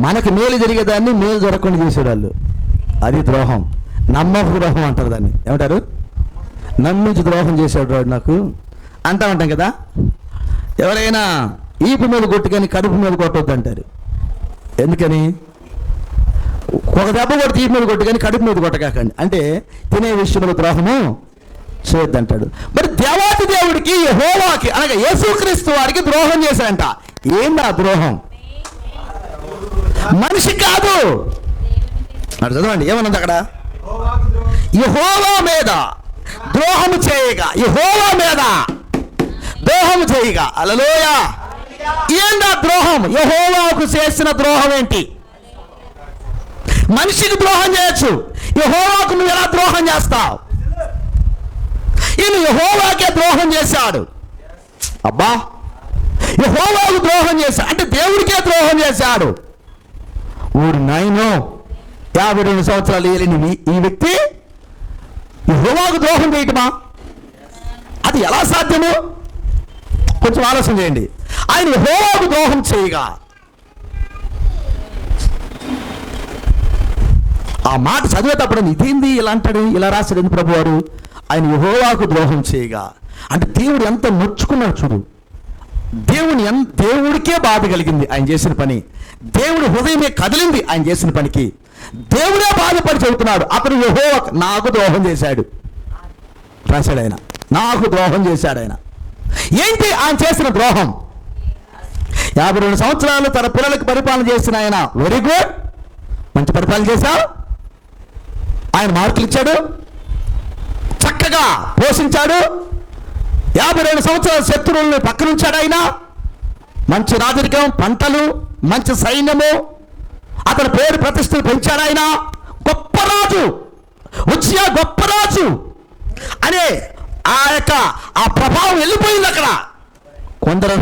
మనకి మేలు జరిగేదాన్ని మేలు జరగకుండా చేసేవాళ్ళు, అది ద్రోహం. నమ్మక ద్రోహం అంటారు దాన్ని. ఏమంటారు? నమ్మించి ద్రోహం చేశాడు వాడు నాకు అంటా ఉంటాం కదా. ఎవరైనా ఈపు మీద కొట్టు కానీ కడుపు మీద కొట్టవద్దు అంటారు. ఎందుకని? ఒక దెబ్బ కొట్టి ఈపు మీద కొట్టు కానీ కడుపు మీద కొట్టకాకండి అంటే తినే విషయంలో ద్రోహము చేయొద్దంటాడు. మరి దేవాతి దేవుడికి యెహోవాకి అనగా యేసుక్రీస్తు వారికి ద్రోహం చేశాడంట. ఏంది ఆ ద్రోహం? మనిషి కాదు. అక్కడ చదవండి ఏమన్నది అక్కడ. యెహోవా మీద ద్రోహము చేయగా, యెహోవా మీద ద్రోహము చేయగా. హల్లెలూయా. ఏందా ద్రోహం? యెహోవాకు చేసిన ద్రోహం ఏంటి? మనిషికి ద్రోహం చేయొచ్చు, యెహోవాకు నువ్వు ఎలా ద్రోహం చేస్తావు? ఈయన యెహోవాకే ద్రోహం చేశాడు. అబ్బా, యెహోవాకు ద్రోహం చేశాడు అంటే దేవుడికే ద్రోహం చేశాడు. ఊరు నాయనో, 52 సంవత్సరాలు ఏలిన ఈ వ్యక్తి యెహోవాకు ద్రోహం చేయటమా? అది ఎలా సాధ్యము? కొంచెం ఆలోచన చేయండి. ఆయన యెహోవాకు ద్రోహం చేయగా, ఆ మాట చదివేటప్పుడు ఇదేంది ఇలా అంటాడు, ఇలా రాశాడు ఎందుకు ప్రభు వారు? ఆయన యెహోవాకు ద్రోహం చేయగా అంటే దేవుడు ఎంత నొచ్చుకున్నాడు చూడు. దేవుడికే బాధ కలిగింది ఆయన చేసిన పని. దేవుడు హృదయమే కదిలింది ఆయన చేసిన పనికి. దేవుడే బాధపడి చెబుతున్నాడు, అతను యెహోవా నాకు ద్రోహం చేశాడు రాశాడు ఆయన. నాకు ద్రోహం చేశాడు ఆయన. ఏంటి ఆయన చేసిన ద్రోహం? 52 సంవత్సరాలు తన పిల్లలకు పరిపాలన చేసిన ఆయన వెరీ గుడ్, మంచి పరిపాలన చేశావు. ఆయన మార్కులు ఇచ్చాడు, చక్కగా పోషించాడు. 52 సంవత్సరాల శత్రువులను పక్కనుంచాడు ఆయన. మంచి రాజరికం, పంటలు, మంచి సైన్యము, అతని పేరు ప్రతిష్టలు పెంచాడు ఆయన. గొప్ప రాజు, ఉజ్జియా గొప్ప రాజు అనే ఆ ప్రభావం వెళ్ళిపోయింది అక్కడ. కొందరు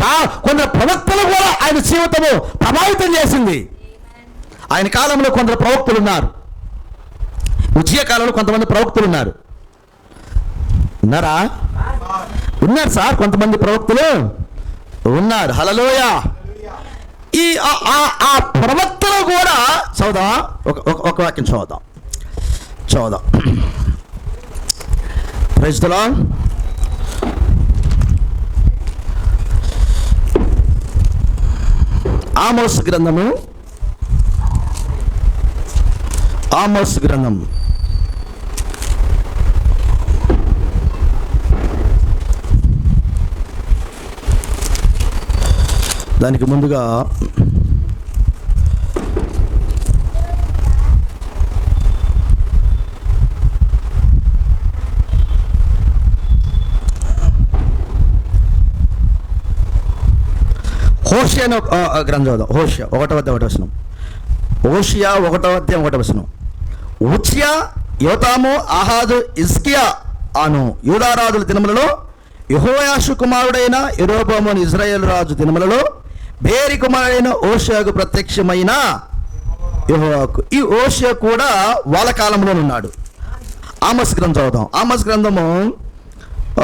ప్రవక్తలు కూడా ఆయన జీవితము ప్రభావితం చేసింది. ఆయన కాలంలో కొందరు ప్రవక్తలు ఉన్నారు, ఉజ్జియా కాలంలో కొంతమంది ప్రవక్తలు ఉన్నారు. ఉన్నారా? ఉన్నారు సార్, కొంతమంది ప్రవక్తలు ఉన్నారు. హల్లెలూయా. ఈ ఆ ప్రవక్తలు కూడా చదువుదాం, ఒక వాక్యం చదువుదాం. Praise the lord. ఆమోస్ గ్రంథం దానికి ముందుగా హోషియా గ్రంథం చదువు. హోషియా 1:1. హోషియా 1:1. ఉజ్జియా, యోతాము, ఆహాజు, హిజ్కియా అను యూదారాజుల దినములలో, యెహోయాషు కుమారుడైన యెరోబోము అను ఇశ్రాయేలు రాజు దినములలో బేరి కుమారుడైన హోషేయకు ప్రత్యక్షమైన యెహోవాకు. ఈ హోషేయ కూడా వాళ్ళ కాలంలో ఉన్నాడు. ఆమోస్ గ్రంథం చదువుతాం. ఆమోస్ గ్రంథము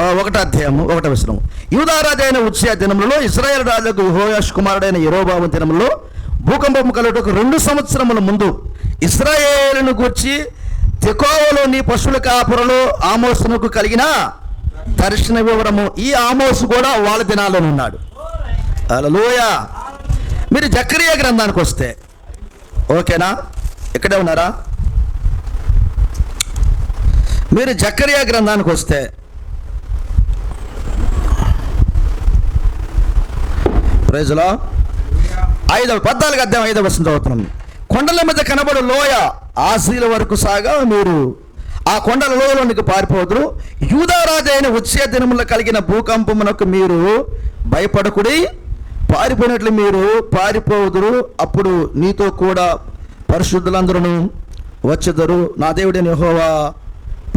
1:1. యూదారాజు అయిన ఉజ్జియా దినములలో ఇశ్రాయేలు రాజుకు యెహోయాషు కుమారుడైన యెరోబోము దినములలో భూకంపము కలుగుటకు 2 సంవత్సరముల ముందు ఇశ్రాయేలును గూర్చి తెకోవలోని పశువుల కాపురలో ఆమోసునకు కలిగిన దర్శన వివరము. ఈ ఆమోసు కూడా వాళ్ళ దినాల్లో ఉన్నాడు. హల్లెలూయా. మీరు జకరియా గ్రంథానికి వస్తే, ఓకేనా, ఇక్కడే ఉన్నారా? మీరు జకరియా గ్రంథానికి వస్తే ప్రైజ్ ది లార్డ్. 14వ అధ్యాయం 5వ వచనం చదువుతున్నాం. కొండల మీద కనబడు లోయ ఆశీల వరకు సాగా మీరు ఆ కొండల లోయలోనికి పారిపోదురు. యూదారాజు అయిన ఉజ్జియా దినములో కలిగిన భూకంపమునకు మీరు భయపడకుడి, పారిపోయినట్లు మీరు పారిపోదురు. అప్పుడు నీతో కూడా పరిశుద్ధులందరూ వచ్చెదరు, నా దేవుడైన యెహోవా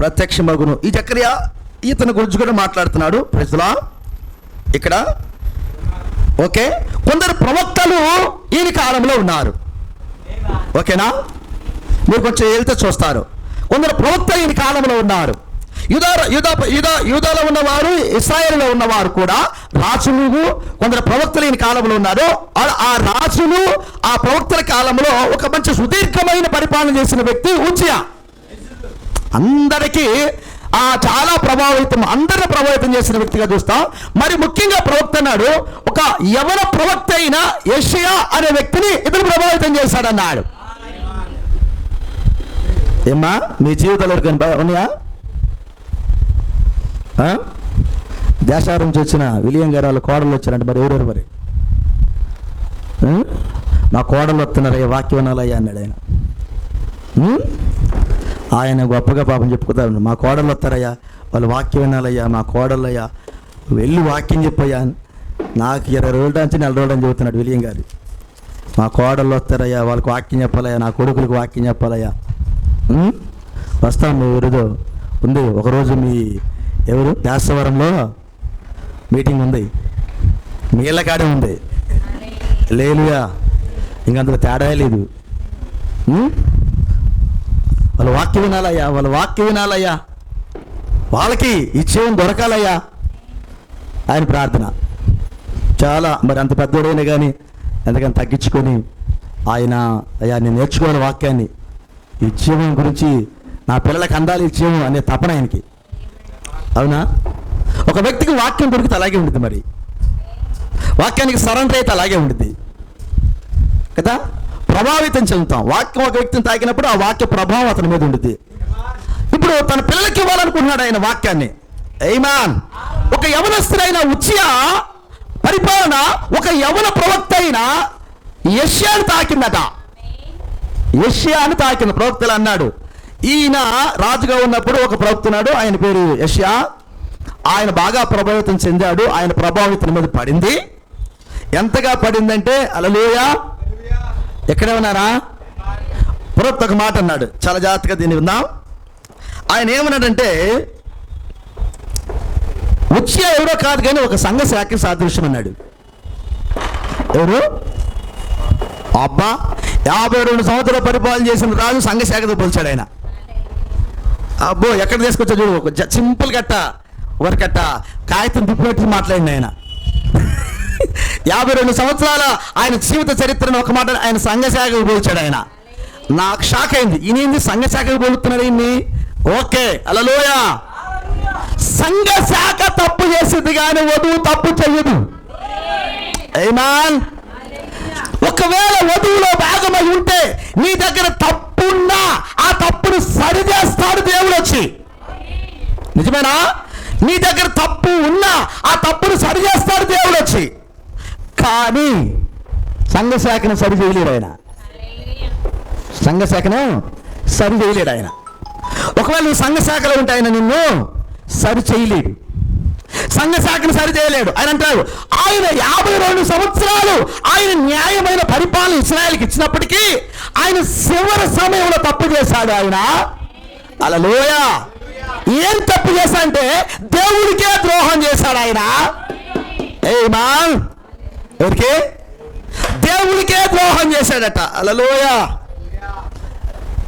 ప్రత్యక్షమగును. ఈ జకరియా ఇతని గురించి కూడా మాట్లాడుతున్నాడు. Praise the Lord. ఇక్కడ ఓకే, కొందరు ప్రవక్తలు ఈయన కాలంలో ఉన్నారు. ఓకేనా, మీరు కొంచెం వెళ్తే చూస్తారు. కొందరు ప్రవక్తలు ఈయన కాలంలో ఉన్నారు. యూదాలో ఉన్నవారు, ఇశ్రాయేలులో ఉన్నవారు కూడా రాజులు, కొందరు ప్రవక్తలు ఈయన కాలంలో ఉన్నారు. ఆ రాజులు, ఆ ప్రవక్తల కాలంలో ఒక మంచి సుదీర్ఘమైన పరిపాలన చేసిన వ్యక్తి ఉజ్జియా. అందరికీ చాలా అందరిని ప్రభావితం చేసిన వ్యక్తిగా చూస్తాం. మరి ముఖ్యంగా ప్రవక్త అన్నాడు, ఒక యవన ప్రవక్త అయిన యెషయా అనే వ్యక్తిని ఇతను ప్రభావితం చేశాడన్నాడు. ఏమ్మా, మీ జీవితంలో ఉన్నాయా? దేశారం వచ్చిన విలియం గారు వాళ్ళ కోడలు వచ్చారంటే మరి ఎవరెవరు? మరి మా కోడలు వస్తున్నారయ్యా, వాక్యం వినాలయ్యా అన్నాడు ఆయన. ఆయన గొప్పగా పాపం చెప్పుకుంటారు, మా కోడలు వస్తారయ్యా, వాళ్ళు వాక్యం వినాలయ్యా, మా కోడలయ్యా, వెళ్ళి వాక్యం చెప్పయ్యా. నాకు 20 రోజుల నుంచి 4 రోజులు అని చెబుతున్నాడు విలియం గారు. మా కోడలు వస్తారయ్యా, వాళ్ళకి వాక్యం చెప్పాలయ్యా, నా కొడుకులకు వాక్యం చెప్పాలయ్యా. వస్తాం, మీ ఎవరిదో ఉంది. ఒకరోజు మీ ఎవరు దాసవరంలో మీటింగ్ ఉంది, మీ ఇళ్ళ కాడే ఉంది. లేలుయా, ఇంకందులో తేడా లేదు. వాళ్ళు వాక్యం వినాలయ్యా, వాళ్ళకి ఇచ్చేయం దొరకాలయ్యా ఆయన ప్రార్థన. చాలా మరి అంత పెద్దోడైనా కానీ ఎంతకని తగ్గించుకొని ఆయన, అయ్యా నేను నేర్చుకోవాలి వాక్యాన్ని, ఇచ్చేయం గురించి నా పిల్లలకు అందాలి ఇచ్చేయం అనే తపన ఆయనకి. అవునా? ఒక వ్యక్తికి వాక్యం దొరికితే అలాగే ఉంటుంది, మరి వాక్యానికి సరెండర్ అయితే అలాగే ఉంటుంది కదా. ప్రభావితం చెందుతాం. వాక్యం ఒక వ్యక్తిని తాకినప్పుడు ఆ వాక్య ప్రభావం అతని మీద ఉంటుంది. ఇప్పుడు తన పిల్లలకి ఇవ్వాలనుకుంటున్నాడు ఆయన వాక్యాన్ని. ఆమేన్. ఒక యవనస్తుడైన ఉజ్జియా పరిపాలన ఒక యవన ప్రవక్త అయిన యెషయాను తాకిందట. యెషయాను తాకింది. ప్రవక్తలు అన్నాడు, ఈయన రాజుగా ఉన్నప్పుడు ఒక ప్రవక్తున్నాడు, ఆయన పేరు యెషయా. ఆయన బాగా ప్రభావితం చెందాడు. ఆయన ప్రభావం ఇతని మీద పడింది. ఎంతగా పడిందంటే హల్లెలూయా. ఎక్కడే ఉన్నారా? ప్రవక్త ఒక మాట అన్నాడు, చాలా జాగ్రత్తగా దీన్ని విందాం. ఆయన ఏమన్నాడంటే, ఉజ్జియా ఎవరో కాదు కానీ ఒక సంఘ శాఖ సాదృశ్యం అన్నాడు. ఎవరు? అబ్బా, 52 సంవత్సరాలు పరిపాలన చేసిన రాజు సంఘ శాఖతో పోల్చాడు ఆయన. అబ్బో, ఎక్కడ తీసుకొచ్చా చూడు, ఒక సింపుల్ కట్ట వరకట్ట కాగితం తిప్పినట్టు మాట్లాడిన ఆయన. 52 సంవత్సరాల ఆయన జీవిత చరిత్రను ఒక మాట ఆయన సంఘ శాఖకు పోల్చాడు ఆయన. నాకు షాక్ అయింది, ఈయన సంఘ శాఖకు పోలుతున్నాడు ఈయన్ని. ఓకే, హల్లెలూయా. సంఘ శాఖ తప్పు చేసింది కానీ వధువు తప్పు చెయ్యదు. ఆమేన్. ఒకవేళ వధువులో భాగమై ఉంటే నీ దగ్గర తప్పున్నా ఆ తప్పును సరిచేస్తాడు దేవుడు వచ్చి. నిజమేనా? నీ దగ్గర తప్పు ఉన్నా ఆ తప్పును సరిచేస్తాడు దేవుడు వచ్చి. కానీ సంఘ శాఖను సరి చేయలేడు ఆయన. సంఘ శాఖను సరి చేయలేడు ఆయన. ఒకవేళ నువ్వు సంఘ శాఖలో ఉంటే ఆయన నిన్ను సరి చేయలేడు. సంఘ శాఖను సరి చేయలేడు. ఆయన అంటాడు, ఆయన 52 సంవత్సరాలు ఆయన న్యాయమైన పరిపాలన ఇశ్రాయేలుకి ఇచ్చినప్పటికీ ఆయన చివరి సమయంలో తప్పు చేశాడు ఆయన. హల్లెలూయా. ఏం తప్పు చేశాడంటే దేవుడికే ద్రోహం చేశాడు ఆయన. ఆమేన్. ఎవరికి? దేవుడికే ద్రోహం చేశాడట. హల్లెలూయా.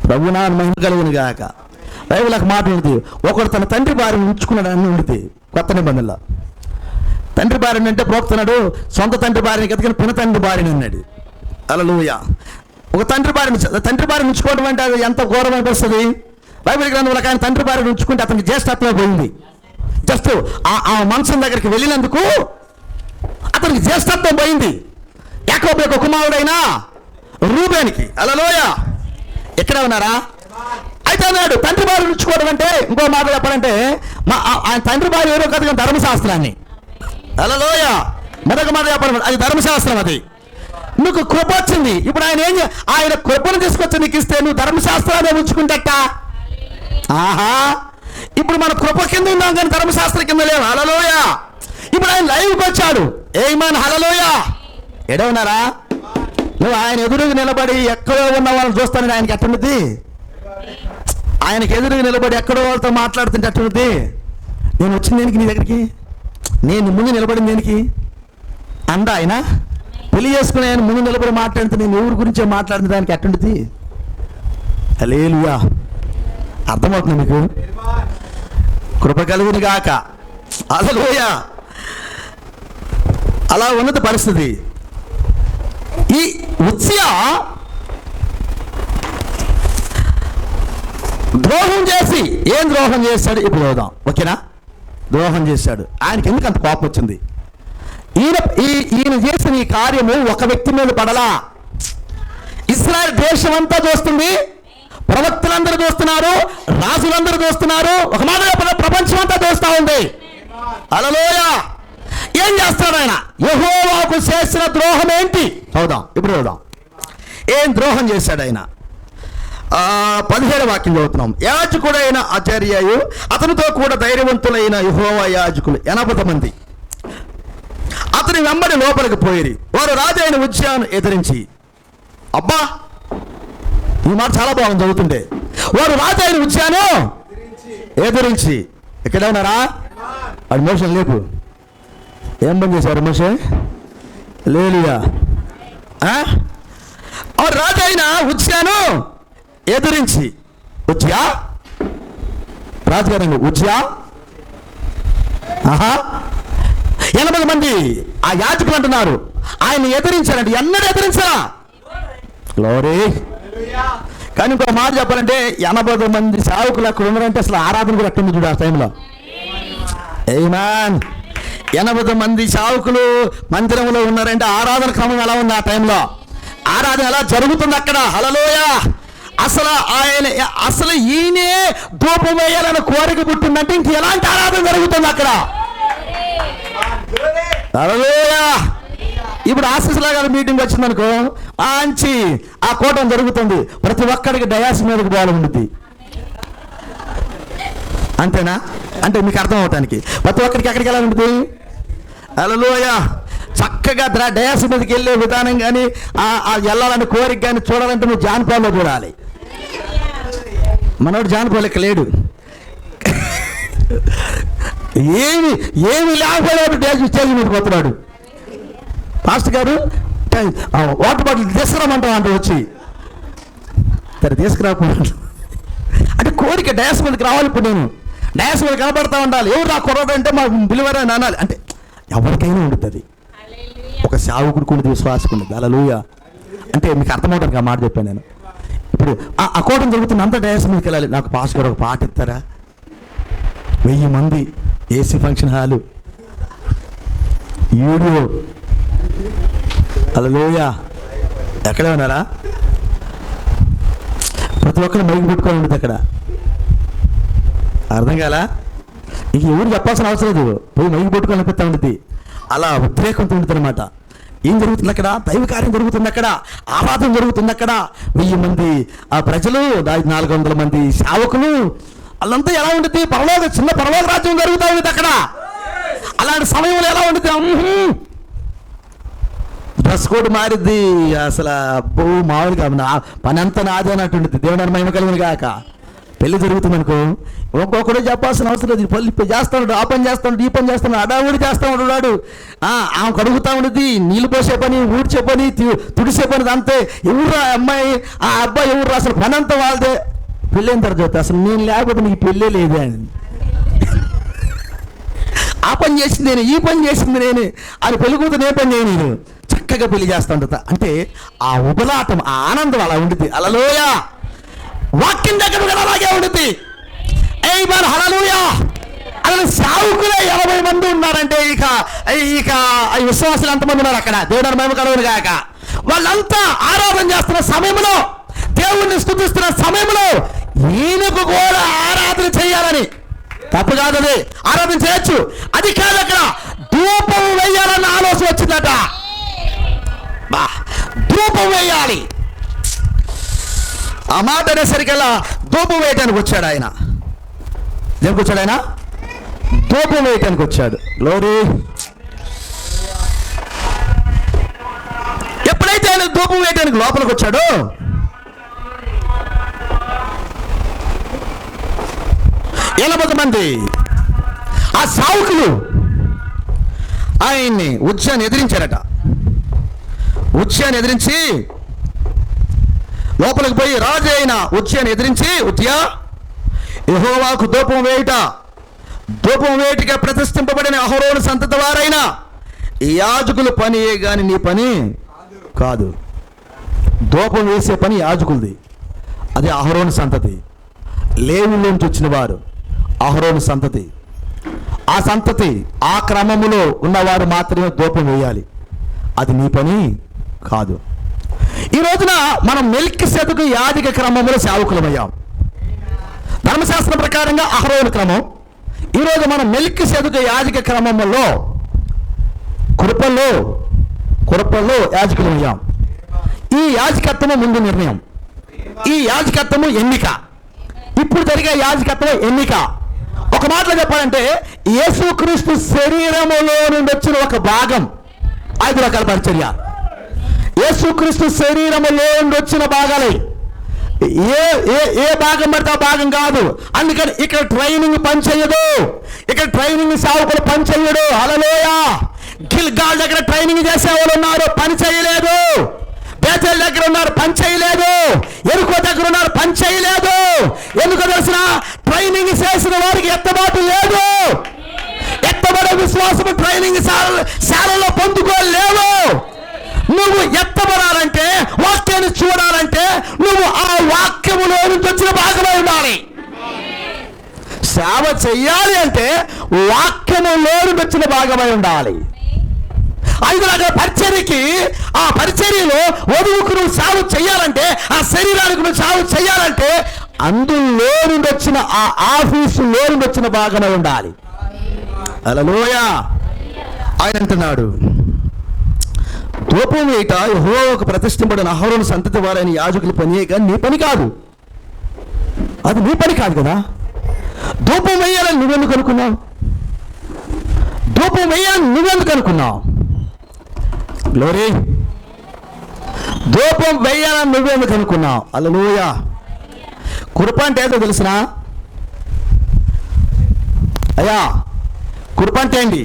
ప్రభునా మహిమ కలుగును గాక. బైబిల్కి మాట ఉంది, ఒకడు తన తండ్రి భార్యను ఉంచుకున్నాడు అని ఉంటుంది కొత్త నిబంధనలో. తండ్రి భార్యను అంటే ప్రోక్తున్నాడు, సొంత తండ్రి భార్యని కనుక పిన తండ్రి భార్యని అన్నాడు. హల్లెలూయా. ఒక తండ్రి భార్యను ఉంచుకోవడం అంటే అది ఎంత ఘోరమైన పరిస్థితి. బైబిల్ గ్రంథంలో ఆయన తండ్రి భార్యను ఉంచుకుంటే అతనికి జ్యేష్ఠత్వం పోయింది. జస్ట్ ఆ మంచం దగ్గరికి వెళ్ళినందుకు అతనికి జ్యేష్ఠత్వం పోయింది. యాకోబు యొక్క కుమారుడైన రూబేనికి. హల్లెలూయా. ఎక్కడ ఉన్నారా? అయితే అన్నాడు తండ్రి భార్యను ఉంచుకోవడం అంటే, ఇంకో మాట చెప్పాలంటే ఆయన తండ్రి భార్య ఎవరో కాదు కానీ ధర్మశాస్త్రాన్ని. హల్లెలూయా. మరొక మాట చెప్పాలి, అది ధర్మశాస్త్రం. అది నీకు కృప వచ్చింది. ఇప్పుడు ఆయన కృపను తీసుకొచ్చి నీకు ఇస్తే నువ్వు ధర్మశాస్త్రాన్ని ఉంచుకుంటట. ఆహా, ఇప్పుడు మన కృప కింద ఉన్నాం కానీ ధర్మశాస్త్రం కింద లేవు. హల్లెలూయా. ఇప్పుడు ఆయన లైవ్కి వచ్చాడు. ఆమేన్. హల్లెలూయా. ఎడ ఉన్నారా? నువ్వు ఆయన ఎదురుగా నిలబడి ఎక్కడో ఉన్న వాళ్ళని చూస్తానని ఆయనకి ఎట్టుంది? ఆయనకి ఎదురుగా నిలబడి ఎక్కడో వాళ్ళతో మాట్లాడుతుంటే ఎట్టుంది? నేను వచ్చింది దేనికి నీ దగ్గరికి? నేను ముందు నిలబడింది దేనికి అందా ఆయన? పెళ్లి చేసుకుని ఆయన ముందు నిలబడి మాట్లాడితే నేను ఎవరి గురించే మాట్లాడిన దానికి ఎట్టుంటుంది? హల్లెలూయా. అర్థమవుతుంది మీకు? కృప కలుగును గాక. హల్లెలూయా. అలా ఉన్నది పరిస్థితి. ఈ ఉజ్జియా ద్రోహం చేసి ఏం ద్రోహం చేశాడు ఇప్పుడు చూద్దాం. ఓకేనా? ద్రోహం చేశాడు. ఆయనకి ఎందుకు అంత కోపం వచ్చింది? ఈయన చేసిన ఈ కార్యము ఒక వ్యక్తి మీద పడలా. ఇశ్రాయేల్ దేశం అంతా చూస్తుంది, ప్రవక్తలందరూ చూస్తున్నారు, రాజులందరూ చూస్తున్నారు, ఒక మాట ప్రపంచం అంతా చూస్తూ ఉంది. హల్లెలూయా. ఏం చేస్తాడు ఆయన? యెహోవాకు చేసిన ద్రోహం ఏంటి చూద్దాం. ఇప్పుడు చూద్దాం ఏం ద్రోహం చేశాడు ఆయన. 17వ వాక్యం చదువుతున్నాం. యాజకుడైన అజర్యయు అతనితో కూడా ధైర్యవంతులైన యెహోవా యాజకులు 80 మంది అతని వెంబడి లోపలికి పోయిరి. వారు రాజు అయిన ఉజ్జియాను ఎదిరించి. అబ్బా, ఈ మాట చాలా బాగుంది చదువుతుంటే. వారు రాజు అయిన ఉజ్జియాను ఎదిరించి. ఎక్కడ ఉన్నారా? అది మోషన్ లేపు. ఏం పని చేశారు మోషే? హల్లెలూయా. రాజు అయిన ఉజ్జియాను ఎదిరించి. ఉజ్జియా రాజుగారు ఉజ్జియా. 80 మంది ఆ యాజకులు అంటున్నారు ఆయన ఎదిరించారంటే. ఎన్నడూ ఎదిరించరా? గ్లోరీ. కానీ ఇంకో మాట చెప్పాలంటే 80 మంది సేవకులు అక్కడ ఉన్నారంటే అసలు ఆరాధన కూడా ఎక్కడ ఉంది చూడు ఆ టైంలో. ఆమేన్. 80 మంది సేవకులు మందిరంలో ఉన్నారంటే ఆరాధన క్రమం ఎలా ఉంది ఆ టైంలో? ఆరాధన ఎలా జరుగుతుంది అక్కడ. హల్లెలూయా. అసలు ఈయనే ధూపం వేయాలని కోరిక పుట్టిందంటే ఇంక ఎలాంటి ఆరాధన జరుగుతుంది అక్కడ. హల్లెలూయా. ఇప్పుడు ఆశీస్సులా గారి మీటింగ్ వచ్చిందనుకో, మంచి ఆ కూటం జరుగుతుంది, ప్రతి ఒక్కడికి డయాస్ మీదకి బాల్ ఉంటుంది. అంతేనా? అంటే మీకు అర్థం అవటానికి ప్రతి ఒక్కరికి ఎక్కడికి ఎలా ఉంటుంది. హల్లెలూయా. చక్కగా డయాస్ మీదకి వెళ్ళే విధానం కానీ వెళ్ళాలని కోరిక కానీ చూడాలంటే నువ్వు జాన్పాల్లో చూడాలి. మనోడు జాన్పాలెక్క లేడు, ఏమి లేకపోయాడు స్టేజ్ మీదకి వస్తున్నాడు. పాస్టర్ గారు వాటర్ బాటిల్ తీసుకురామంటాం అంటే వచ్చి తీసుకురాకుండా అంటే కోరిక డయాస్ మీదకి రావాలి. ఇప్పుడు నేను డయాస్ మీద కనబడతా ఉండాలి. ఎవరు నా కుర్రాడు అంటే మా పిలువరా అని అనాలి. అంటే ఎవరికైనా ఉంటుంది, ఒక సేవకుడికి ఉండదు, విశ్వాసకు ఉండదు. హల్లెలూయా. అంటే మీకు అర్థమవుతానికి ఆ మాట చెప్పాను నేను. ఇప్పుడు ఆ కూటం జరుగుతున్న అంత డయాస్ మీదకి వెళ్ళాలి. నాకు పాస్టర్ గారు ఒక పాట ఇస్తారా? 1000 మంది ఏసీ ఫంక్షన్ హాలు, వీడియో. హల్లెలూయా. ఎక్కడే ఉన్నారా? ప్రతి ఒక్కరు మైకి పెట్టుకొని ఉంటుంది అక్కడ. అర్థం కాలా? ఇంక ఎవరు చెప్పాల్సిన అవసరం లేదు, పోయి మైకి పెట్టుకొని అనిపిస్తూ ఉంటుంది. అలా ఉద్రేకంతో ఉంటుంది అనమాట. ఏం జరుగుతుంది అక్కడ? దైవ కార్యం జరుగుతుంది అక్కడ, ఆరాధన జరుగుతుంది అక్కడ. 1000 మంది ఆ ప్రజలు, 400 మంది సేవకులు, వాళ్ళంతా ఎలా ఉంటుంది? చిన్న పరలోక రాజ్యం జరుగుతూ ఉంటుంది అక్కడ. అలాంటి సమయంలో ఎలా ఉంటుంది? డ్రెస్ కోడ్ మారిద్ది. అసలు అబ్బో మామూలుగా పని అంతా నాదే అన్నట్టు ఉంటుంది. దేవుని మహిమ కలుగును గాక. పెళ్లి జరుగుతుంది అనుకో, ఒక్కొక్కడే చెప్పాల్సిన అవసరం లేదు. పల్లి చేస్తాడు, ఆ పని చేస్తాడు, ఈ పని చేస్తాడు, అడావుడి చేస్తూ ఉన్నాడు. ఆమె కడుగుతూ ఉండేది, నీళ్ళు పోసే పని, ఊడ్చే పని, తుడిసే పని, అంతే. ఎవరు అమ్మాయి, ఆ అబ్బాయి ఎవరు, అసలు పని అంతా వాళ్ళదే. పెళ్ళైన తర్వాత అసలు నేను లేకపోతే నీకు పెళ్ళే లేదే అని, ఆ పని చేసింది నేనే, ఈ పని చేసింది నేనే అని పెళ్లి కూతురు ఏ పని చేయను నేను చక్కగా పెళ్లి చేస్తా ఉంటా. అంటే ఆ ఉబలాటం, ఆ ఆనందం అలా ఉంటుంది. హల్లెలూయా. వాక్యం దగ్గర కూడా అలాగే ఉంటుంది. హల్లెలూయా. అలా సావుకులే 80 మంది ఉన్నారంటే ఇక విశ్వాసులు ఎంతమంది ఉన్నారు అక్కడ? దేవుని మహిమ కలుగును గాక. వాళ్ళంతా ఆరాధన చేస్తున్న సమయంలో, దేవుణ్ణి స్తుతిస్తున్న సమయంలో ఈయనకు కూడా ఆరాధన చేయాలని, తప్పు కాదు, అది ఆరాధన చేయొచ్చు. అది కాదు, అక్కడ ధూపం వేయాలన్న ఆలోచన వచ్చిందట. ధూపం వేయాలి. ఆ మాట అనేసరికల్లా ధూపం వేయటానికి వచ్చాడు ఆయన. దేనికి వచ్చాడు ఆయన? ధూపం వేయటానికి వచ్చాడు. గ్లోరీ. ఎప్పుడైతే ఆయన ధూపం వేయటానికి లోపలికి వచ్చాడో, మంది ఆ సావుకులు ఆయన్ని ఉజ్జాన్ని ఎదిరించారట. ఉజ్జాన్ని ఎదిరించి లోపలికి పోయి రాజు అయిన ఉజ్జాన్ని ఎదిరించి, ఉజ్జా, యెహోవాకు ధూపం వేయటిగా ప్రతిష్ఠింపబడిన అహరోను సంతతి వారైన యాజకుల పనియే గాని నీ పని కాదు. ధూపం వేసే పని యాజకులది. అది అహరోను సంతతి. లేవీయుల్లోంచి వచ్చిన వారు అహరోను సంతతి. ఆ సంతతి, ఆ క్రమములో ఉన్నవారు మాత్రమే ధూపం వేయాలి. అది నీ పని కాదు. ఈ రోజున మనం మెల్కీసెదెకు యాజక క్రమంలో సేవకులమయ్యాం. ధర్మశాస్త్రం ప్రకారంగా అహరోను క్రమం. ఈరోజు మనం మెల్కీసెదెకు యాజక క్రమంలో కురపల్లో యాజకులమయ్యాం. ఈ యాజకత్వము ముందు నిర్ణయం, ఈ యాజకత్వము ఎన్నిక. ఇప్పుడు జరిగే యాజకత్వం ఎన్నిక. ఒక మాటలో చెప్పాలంటే యేసుక్రీస్తు శరీరములో నుండి వచ్చిన ఒక భాగం. 5 రకాల పరిచర్య. యేసుక్రీస్తు శరీరములో నుండి వచ్చిన భాగాలే. ఏ భాగం పడితే ఆ భాగం కాదు. అందుకని ఇక్కడ ట్రైనింగ్ పనిచేయదు, ఇక్కడ ట్రైనింగ్ సేవకులు పనిచేయడు. హల్లెలూయా. గిల్గాల్ దగ్గర ట్రైనింగ్ చేసే వాళ్ళు ఉన్నారు, పని చేయలేదు. బేతేల్ దగ్గర ఉన్నారు, పని చేయలేదు. ఎరుకో దగ్గర ఉన్నారు, పని చేయలేదు. ఎందుకు తెలిసిన? ట్రైనింగ్ చేసిన వారికి ఎత్తబాటు లేదు. ఎత్తబడే విశ్వాసము ట్రైనింగ్ శాలలో పొందుకోలేవు. నువ్వు ఎత్తబడాలంటే, వాక్యాన్ని చూడాలంటే నువ్వు ఆ వాక్యములో నుంచి వచ్చిన భాగమై ఉండాలి. సేవ చెయ్యాలి అంటే వాక్యములో నుంచి వచ్చిన భాగమై ఉండాలి. ఐదులాగా పరిచర్యకి, ఆ పరిచర్యలో వధువుకు నువ్వు సేవ చేయాలంటే, ఆ శరీరానికి నువ్వు సేవ చేయాలంటే అందులో నుండి వచ్చిన ఆ ఆఫీసులో నుండి వచ్చిన బాగానే ఉండాలి. హల్లెలూయా. ఆయన అంటున్నాడు, ధూపం వేయట యెహోవాకు ప్రతిష్ఠింపబడిన అహరోను సంతతి వారైన యాజకుల పనియే కానీ నీ పని కాదు. అది నీ పని కాదు కదా. ధూపం వేయాలని నువ్వెందుకు అనుకున్నావు? ధూపం వేయాలని నువ్వెందుకు అనుకున్నావు? గ్లోరీ. ధూపం వేయాలని నువ్వెందుకు అనుకున్నావు? హల్లెలూయా. కృప అంటే ఏదో తెలుసునా అయ్యా? కృప అంటే ఏంటి?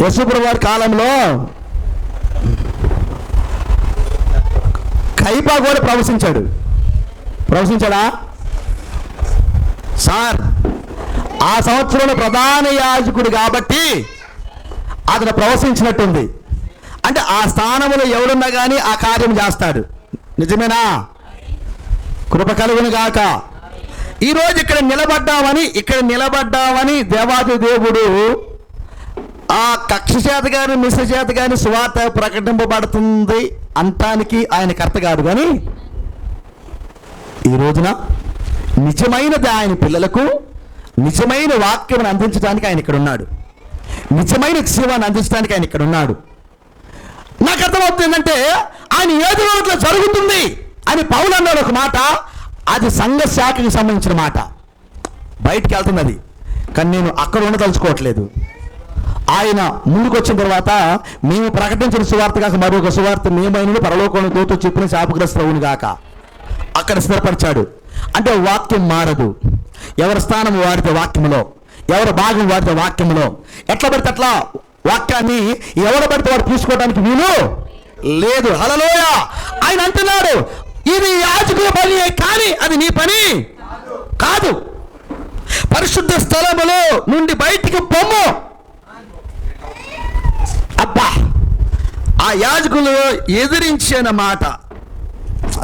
యేసుప్రభువు వారి కాలంలో కైపా కూడా ప్రవశించాడా సార్? ఆ సంవత్సరంలో ప్రధాన యాజకుడు కాబట్టి అతను ప్రవశించినట్టుంది. అంటే ఆ స్థానంలో ఎవరున్నా కానీ ఆ కార్యం చేస్తాడు. నిజమేనా? కృప కలుగును గాక. ఈరోజు ఇక్కడ నిలబడ్డామని దేవాది దేవుడు ఆ కక్ష చేత కానీ మిష చేత కానీ సువార్త ప్రకటింపబడుతుంది అంటానికి ఆయన కర్త కాదు. కానీ ఈ రోజున నిజమైనది ఆయన పిల్లలకు నిజమైన వాక్యం అందించడానికి ఆయన ఇక్కడ ఉన్నాడు. నిజమైన జీవాన్ని అందించడానికి ఆయన ఇక్కడ ఉన్నాడు. నాకు అర్థమవుతుంది ఏంటంటే ఆయన ఏదో రోజులో జరుగుతుంది అని పౌలు అన్నాడు ఒక మాట. అది సంఘ శాఖకి సంబంధించిన మాట, బయటికి వెళ్తుంది అది. కానీ నేను అక్కడ ఉండదలుచుకోవట్లేదు. ఆయన ముందుకు వచ్చిన తర్వాత మేము ప్రకటించిన సువార్త కాక మరొక సువార్త మేమైన పరలోకంలో దూత చెప్పిన శాపగ్రస్తువుని గాక అక్కడ స్థిరపరిచాడు. అంటే వాక్యం మారదు. ఎవరి స్థానం వాడితే వాక్యంలో, ఎవరి భాగం వాడితే వాక్యంలో. ఎట్లా పడితే అట్లా వాక్యాన్ని ఎవరు పడితే వాడు తీసుకోవడానికి వీలు లేదు. హల్లెలూయా. ఆయన అంటున్నాడు, ఇది యాజకుల పని కానీ అది నీ పని కాదు. పరిశుద్ధ స్థలములో నుండి బయటికి పొమ్ము. అబ్బా, ఆ యాజకులు ఎదిరించిన మాట